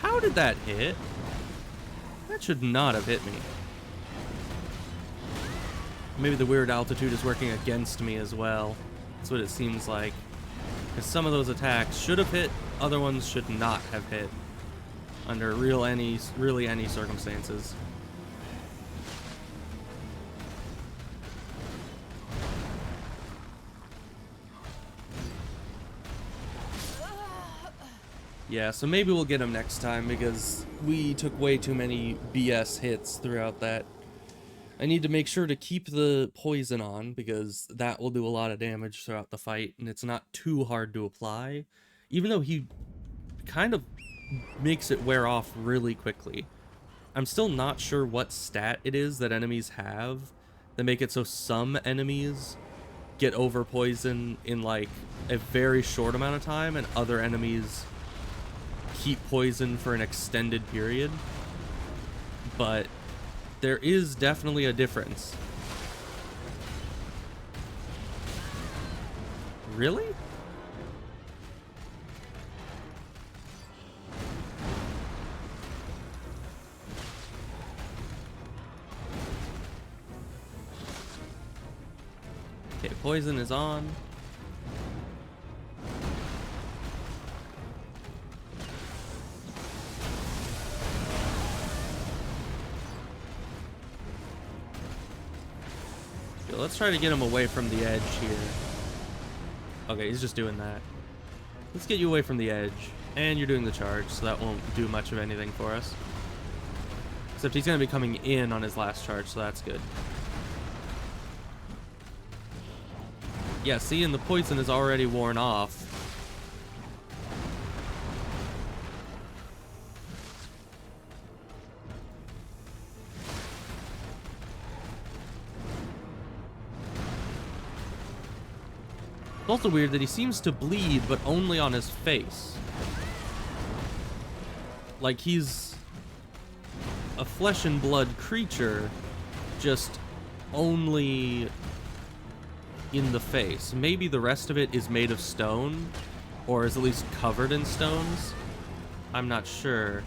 How did that hit? That should not have hit me. Maybe the weird altitude is working against me as well. That's what it seems like. Because some of those attacks should have hit, other ones should not have hit. Under really any circumstances. Yeah, so maybe we'll get him next time because we took way too many BS hits throughout that. I need to make sure to keep the poison on because that will do a lot of damage throughout the fight and it's not too hard to apply. Even though he kind of makes it wear off really quickly. I'm still not sure what stat it is that enemies have that make it so some enemies get over poison in like a very short amount of time, and other enemies keep poison for an extended period. But there is definitely a difference. Really? Okay, poison is on. Okay, let's try to get him away from the edge here. Okay, he's just doing that. Let's get you away from the edge. And you're doing the charge, so that won't do much of anything for us. Except he's going to be coming in on his last charge, so that's good. Yeah, see, and the poison is already worn off. It's also weird that he seems to bleed, but only on his face. Like he's a flesh and blood creature, just only in the face. Maybe the rest of it is made of stone, or is at least covered in stones. I'm not sure.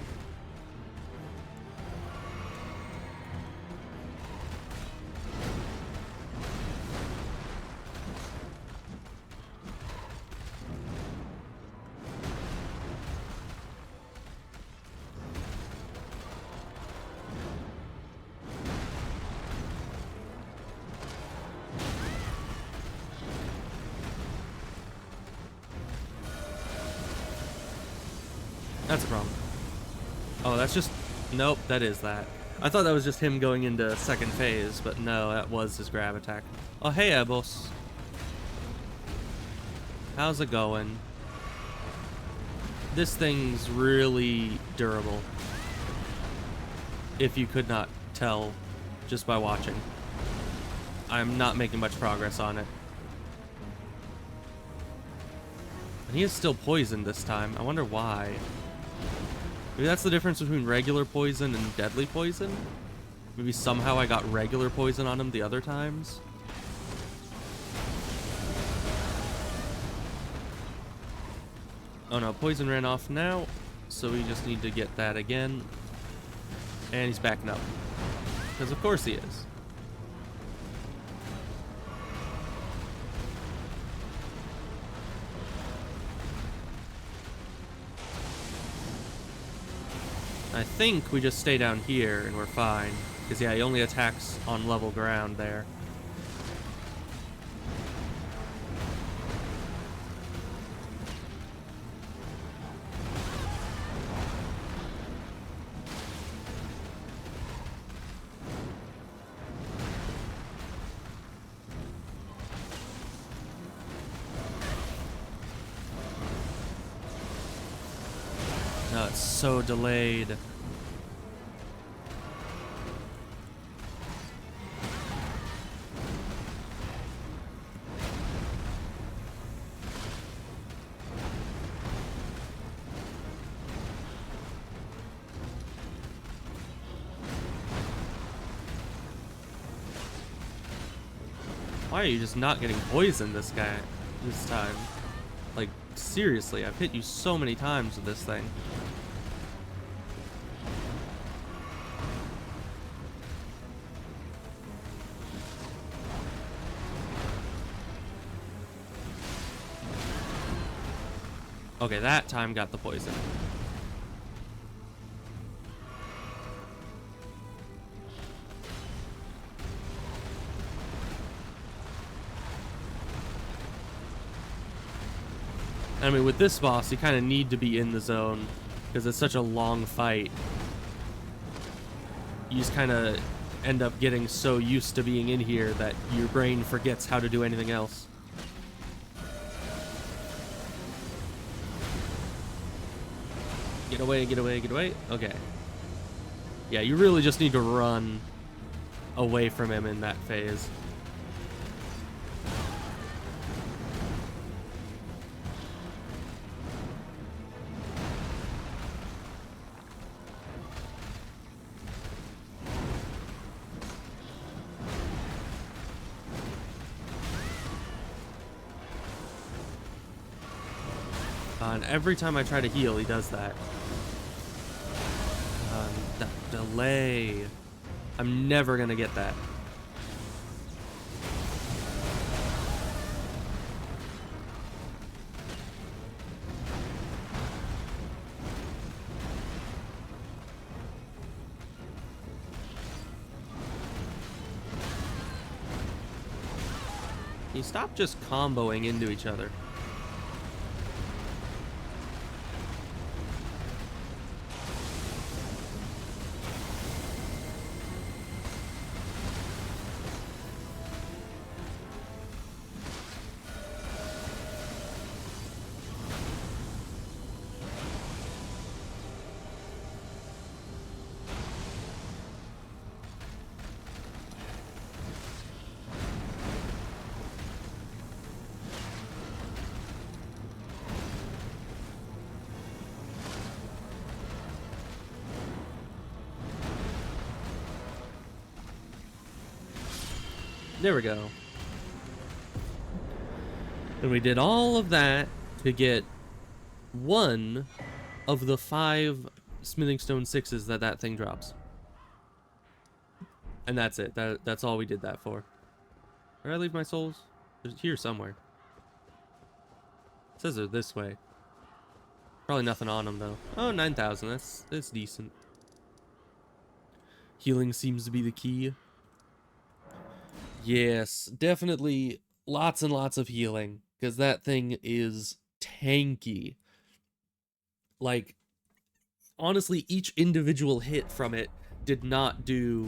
That's a problem. Oh, that's just... Nope, that is that. I thought that was just him going into second phase, but no, that was his grab attack. Oh, hey, Ebos. How's it going? This thing's really durable. If you could not tell just by watching. I'm not making much progress on it. And he is still poisoned this time. I wonder why. Maybe that's the difference between regular poison and deadly poison? Maybe somehow I got regular poison on him the other times? Oh no, poison ran off now, so we just need to get that again. And he's backing up. Because of course he is. I think we just stay down here and we're fine. Because, yeah, he only attacks on level ground there. No, it's so delayed. Why are you just not getting poisoned this time? Like, seriously, I've hit you so many times with this thing. Okay, that time got the poison. I mean, with this boss, you kind of need to be in the zone because it's such a long fight. You just kind of end up getting so used to being in here that your brain forgets how to do anything else. Get away, get away, get away. Okay. Yeah, you really just need to run away from him in that phase. on. Every time I try to heal, he does that. That delay. I'm never gonna get that. You stop just comboing into each other. There we go. And we did all of that to get one of the 5 smithing stone 6s that thing drops. And that's it. That's all we did that for. Where did I leave my souls? They're here somewhere. It says they're this way. Probably nothing on them though. Oh, 9,000. That's decent. Healing seems to be the key. Yes, definitely lots and lots of healing, because that thing is tanky. Like, honestly, each individual hit from it did not do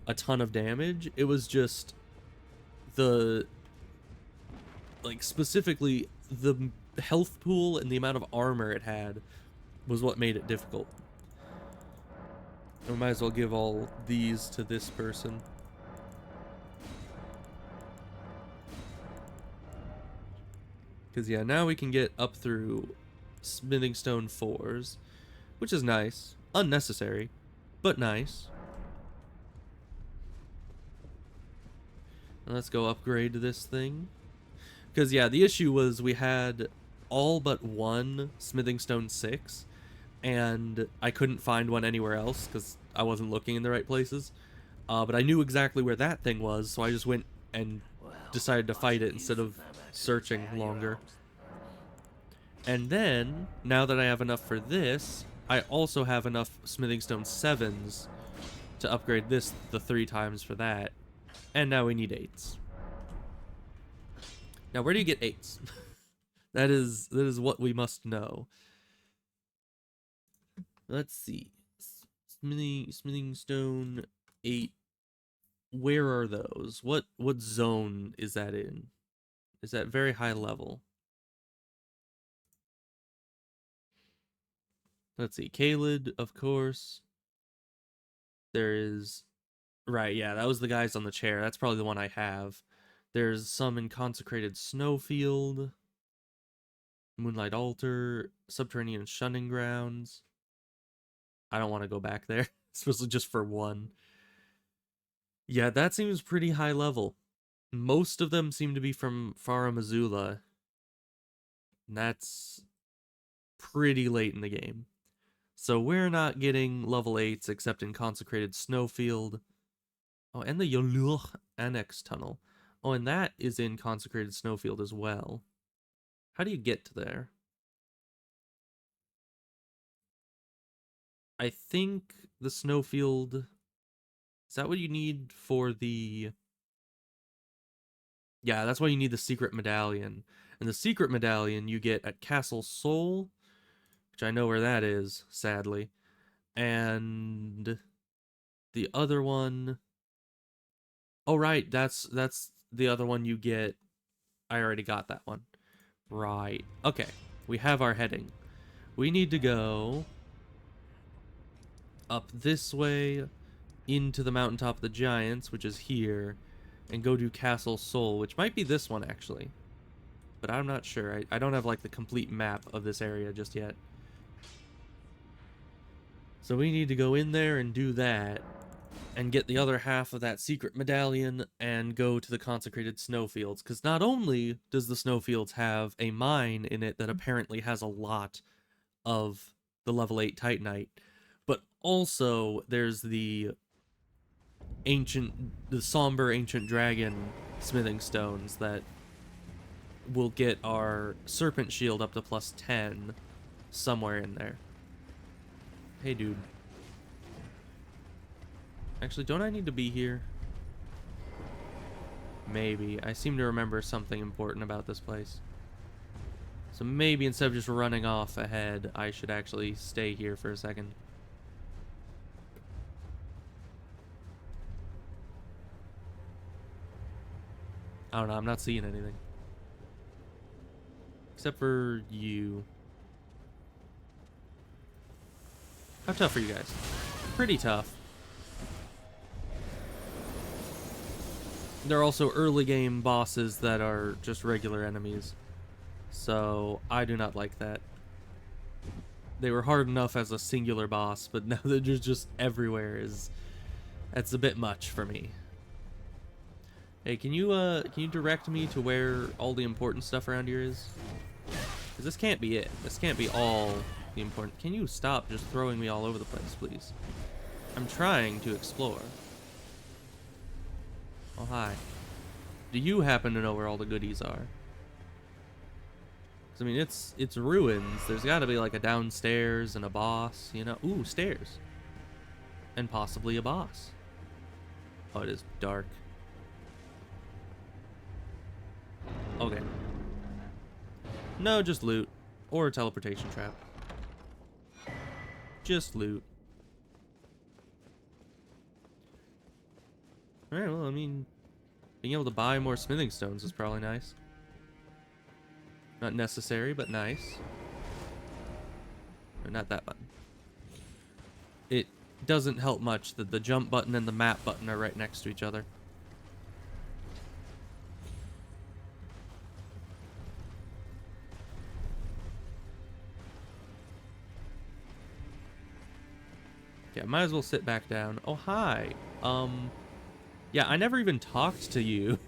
a ton of damage. It was just the, like, specifically the health pool and the amount of armor it had was what made it difficult. I might as well give all these to this person. Because, yeah, now we can get up through smithing stone 4s, which is nice. Unnecessary, but nice. And let's go upgrade this thing. Because, yeah, the issue was we had all but one smithing stone 6, and I couldn't find one anywhere else because I wasn't looking in the right places. But I knew exactly where that thing was, so I just went and decided to fight it instead of searching longer. And then, now that I have enough for this, I also have enough smithing stone 7s to upgrade this the 3 times for that. And now we need 8s. Now, where do you get 8s? that is what we must know. Let's see. Smithing stone 8. Where are those? What zone is that in? Is that very high level? Let's see. Kaled, of course. There is... Right, yeah, that was the guys on the chair. That's probably the one I have. There's some in Consecrated Snowfield, Moonlight Altar, Subterranean Shunning Grounds. I don't want to go back there, especially just for one. Yeah, that seems pretty high level. Most of them seem to be from Farum Azula. And that's pretty late in the game. So we're not getting level 8s except in Consecrated Snowfield. Oh, and the Yolur Annex Tunnel. Oh, and that is in Consecrated Snowfield as well. How do you get to there? I think the Snowfield... Is that what you need for the... Yeah, that's why you need the Secret Medallion. And the Secret Medallion you get at Castle Sol, which I know where that is, sadly. And the other one... Oh, right, that's the other one you get. I already got that one. Right. Okay, we have our heading. We need to go up this way into the mountaintop of the giants, which is here, and go to Castle Sol, which might be this one, actually. But I'm not sure. I don't have, like, the complete map of this area just yet. So we need to go in there and do that. and get the other half of that secret medallion and go to the consecrated snowfields. Because not only does the snowfields have a mine in it that apparently has a lot of the level 8 Titanite, but also there's the somber ancient dragon smithing stones that will get our serpent shield up to +10 somewhere in there. Hey, dude. Actually, don't I need to be here? Maybe. I seem to remember something important about this place. So maybe instead of just running off ahead, I should actually stay here for a second. I don't know, I'm not seeing anything. Except for you. How tough are you guys? Pretty tough. There are also early game bosses that are just regular enemies. So I do not like that. They were hard enough as a singular boss, but now they're just everywhere. That's a bit much for me. Hey, can you direct me to where all the important stuff around here is? Because this can't be it. This can't be all the important... Can you stop just throwing me all over the place, please? I'm trying to explore. Oh, hi. Do you happen to know where all the goodies are? Because, I mean, it's ruins. There's got to be, like, a downstairs and a boss, you know? Ooh, stairs. And possibly a boss. Oh, it is dark. Okay. No, just loot. Or a teleportation trap. Just loot. Alright, well, I mean, being able to buy more smithing stones is probably nice. Not necessary, but nice. Or not that button. It doesn't help much that the jump button and the map button are right next to each other. Yeah, might as well sit back down. Oh, hi. Yeah, I never even talked to you.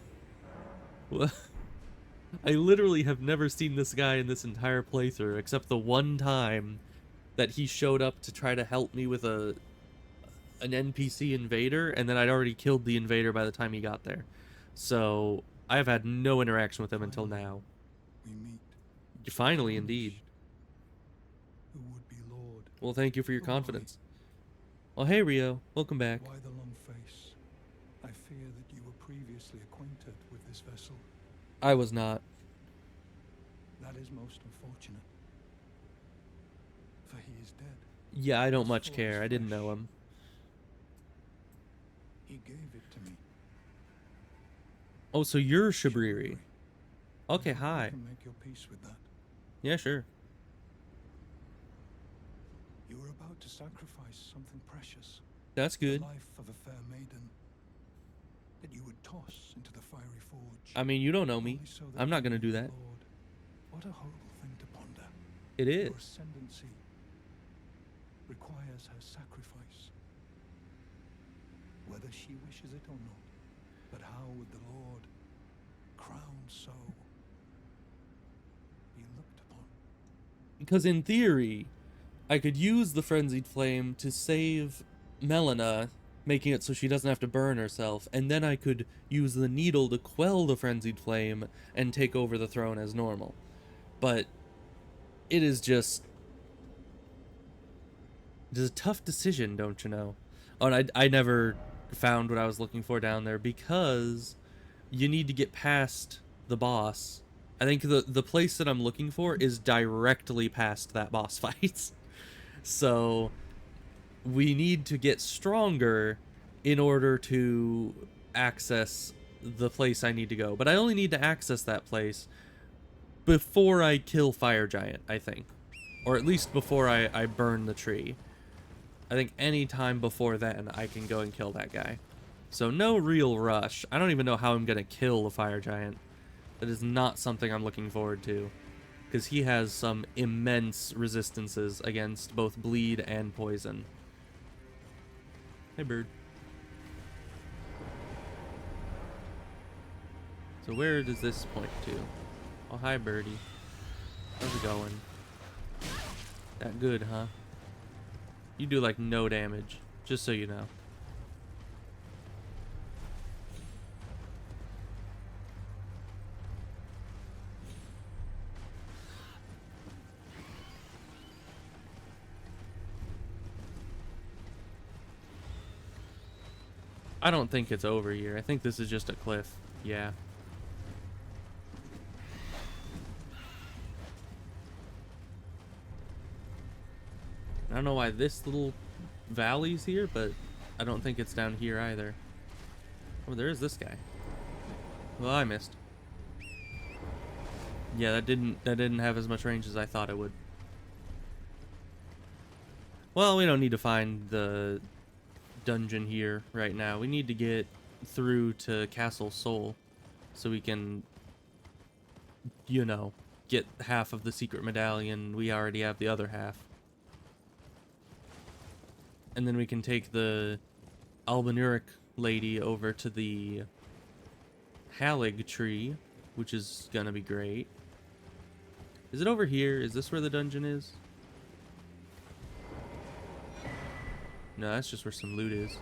I literally have never seen this guy in this entire playthrough, except the one time that he showed up to try to help me with an NPC invader, and then I'd already killed the invader by the time he got there. So, I've had no interaction with him until now. We meet. Finally, indeed. Who would be Lord? Well, thank you for your confidence. Oh, hey, Rio. Welcome back. Why the long face? I fear that you were previously acquainted with this vessel. I was not. That is most unfortunate. For he is dead. Yeah, I don't much care. I didn't know him. He gave it to me. Oh, so you're Shabriri. Okay, hi. You can make your peace with that. Yeah, sure. You were about to sacrifice something precious. That's good. The life of a fair maiden that you would toss into the fiery forge. I mean, you don't know me. Only so that I'm not you gonna do may that. be Lord. What a horrible thing to ponder. It is. Your ascendancy requires her sacrifice. Whether she wishes it or not. But how would the Lord, crowned so, be looked upon? Because in theory, I could use the Frenzied Flame to save Melina, making it so she doesn't have to burn herself, and then I could use the needle to quell the Frenzied Flame and take over the throne as normal. But it is just... It is a tough decision, don't you know? Oh, and I never found what I was looking for down there because you need to get past the boss. I think the place that I'm looking for is directly past that boss fight. So we need to get stronger in order to access the place I need to go. But I only need to access that place before I kill Fire Giant, I think. Or at least before I burn the tree. I think any time before then I can go and kill that guy. So no real rush. I don't even know how I'm going to kill the Fire Giant. That is not something I'm looking forward to. Because he has some immense resistances against both bleed and poison. Hey, bird. So where does this point to? Oh, hi, birdie. How's it going? That good, huh? You do like no damage, just so you know. I don't think it's over here. I think this is just a cliff. Yeah. I don't know why this little valley's here, but I don't think it's down here either. Oh, there is this guy. Well, I missed. Yeah, that didn't have as much range as I thought it would. Well, we don't need to find the dungeon here right now. We need to get through to Castle Soul so we can, you know, get half of the secret medallion. We already have the other half. And then we can take the Albinuric lady over to the Halig tree, which is gonna be great. Is it over here? Is this where the dungeon is? No, that's just where some loot is.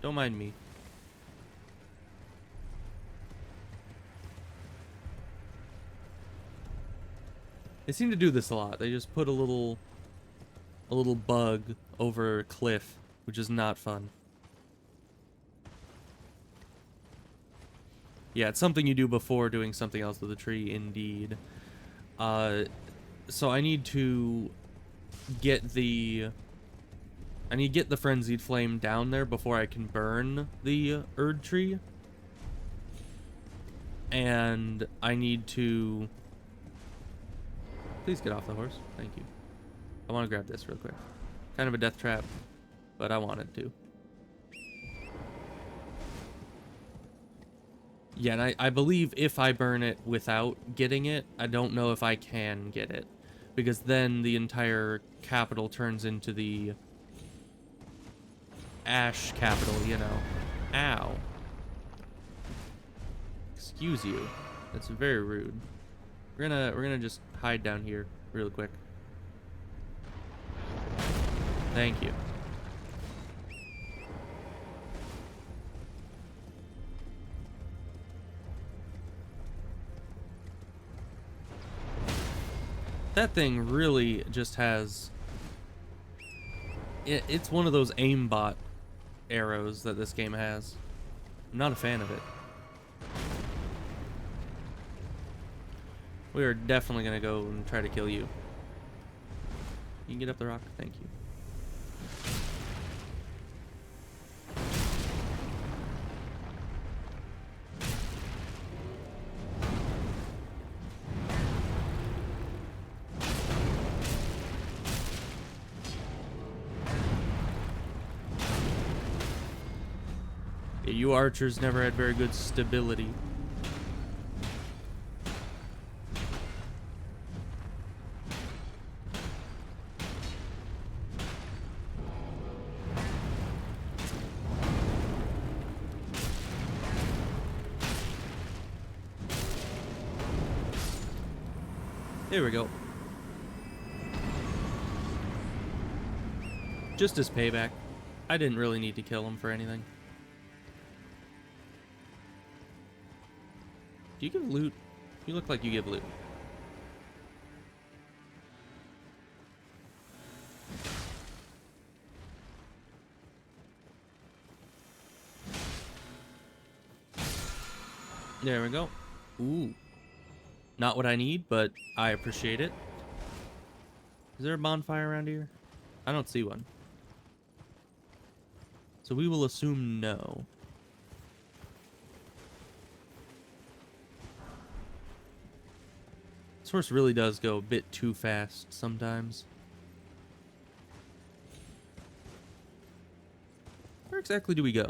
Don't mind me. They seem to do this a lot. They just put a little bug over a cliff, which is not fun. Yeah, it's something you do before doing something else with the tree, indeed. So I need to get the frenzied flame down there before I can burn the Erd tree. And I need to... Please get off the horse. Thank you. I want to grab this real quick. Kind of a death trap, but I wanted to. Yeah, and I believe if I burn it without getting it, I don't know if I can get it. Because then the entire capital turns into the ash capital, you know. Ow. Excuse you. That's very rude. We're gonna just hide down here real quick. Thank you. That thing really just has... It's one of those aimbot arrows that this game has. I'm not a fan of it. We are definitely going to go and try to kill you. You can get up the rock? Thank you. Yeah, you archers never had very good stability. There we go. Just as payback. I didn't really need to kill him for anything. Do you give loot? You look like you give loot. There we go. Ooh. Not what I need, but I appreciate it. Is there a bonfire around here? I don't see one. So we will assume no. This horse really does go a bit too fast sometimes. Where exactly do we go?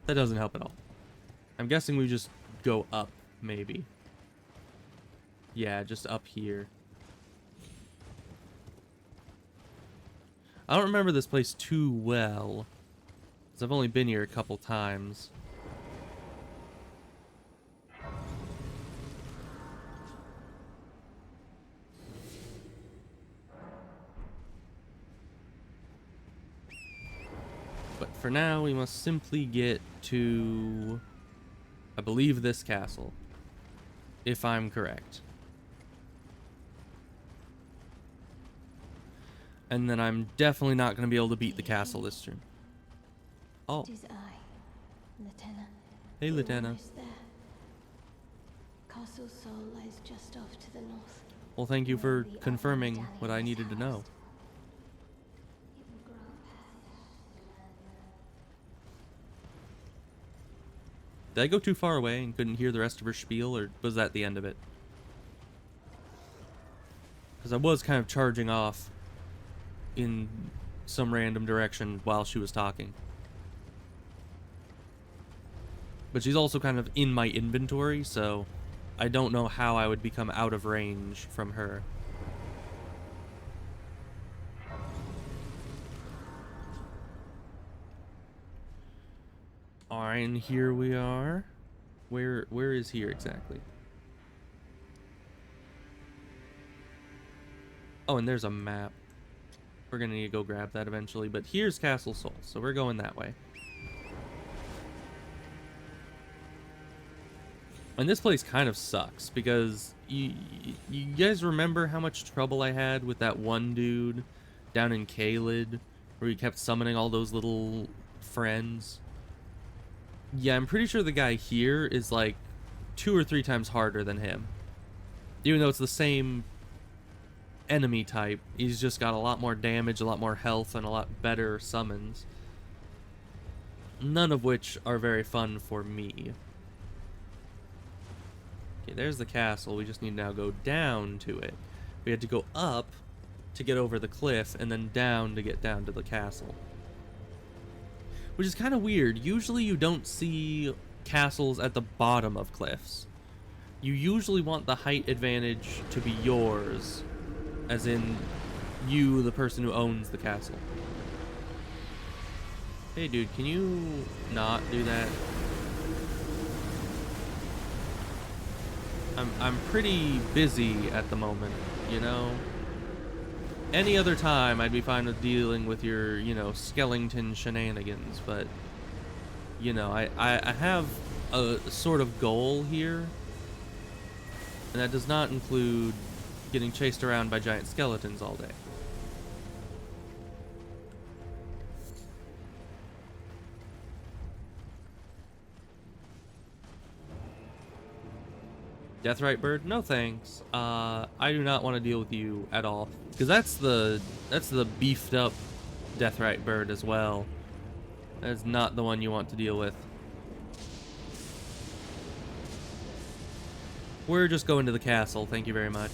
That doesn't help at all. I'm guessing we just go up, maybe. Yeah, just up here. I don't remember this place too well, because I've only been here a couple times. But for now, we must simply get to, I believe, this castle, if I'm correct. And then I'm definitely not going to be able to beat the castle this turn. Oh. It is I, Lieutenant. Hey, We're Lieutenant. almost there. Castle Sol lies just off to the north. Well, thank you for Where the confirming Danny what I was needed to know. housed. It will grow Did I go too far away and couldn't hear the rest of her spiel, or was that the end of it? Because I was kind of charging off in some random direction while she was talking. But she's also kind of in my inventory, so I don't know how I would become out of range from her. Alright, and here we are. Where is here exactly? Oh, and there's a map. We're gonna need to go grab that eventually, but here's Castle Sol, so we're going that way. And this place kind of sucks, because you guys remember how much trouble I had with that one dude down in Caelid, where he kept summoning all those little friends? Yeah, I'm pretty sure the guy here is like 2 or 3 times harder than him. Even though it's the same enemy type, he's just got a lot more damage, a lot more health, and a lot better summons. None of which are very fun for me. Okay, there's the castle. We just need to now go down to it. We had to go up to get over the cliff, and then down to get down to the castle. Which is kind of weird. Usually you don't see castles at the bottom of cliffs. You usually want the height advantage to be yours, as in you, the person who owns the castle. Hey dude, can you not do that? I'm pretty busy at the moment, you know? Any other time I'd be fine with dealing with your, you know, skeleton shenanigans, but, you know, I have a sort of goal here, and that does not include getting chased around by giant skeletons all day. Deathrite bird? No thanks. I do not want to deal with you at all, because that's the beefed up Deathrite bird as well. That's not the one you want to deal with. We're just going to the castle. Thank you very much.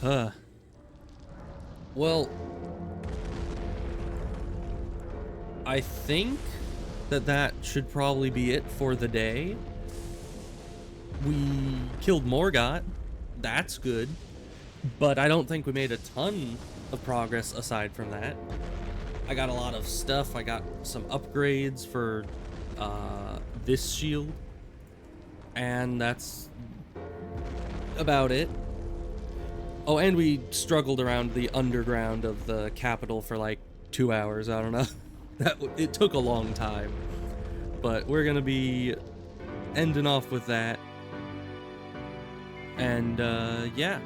Huh. Well, I think that should probably be it for the day. We killed Morgott. That's good. But I don't think we made a ton of progress aside from that. I got a lot of stuff. I got some upgrades for this shield. And that's about it. Oh, and we struggled around the underground of the capital for like 2 hours. I don't know. It took a long time. But we're gonna be ending off with that. And yeah.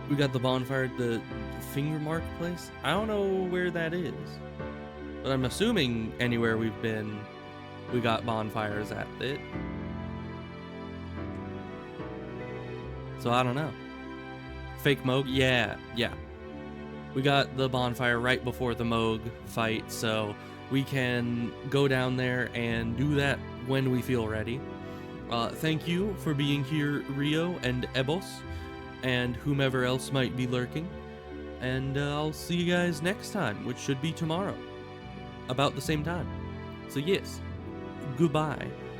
We got the bonfire at the finger mark place. I don't know where that is. But I'm assuming anywhere we've been, we got bonfires at it. So I don't know. Fake Moog? Yeah. We got the bonfire right before the Moog fight, so we can go down there and do that when we feel ready. Thank you for being here, Rio and Ebos, and whomever else might be lurking. And I'll see you guys next time, which should be tomorrow. About the same time. So yes, Goodbye.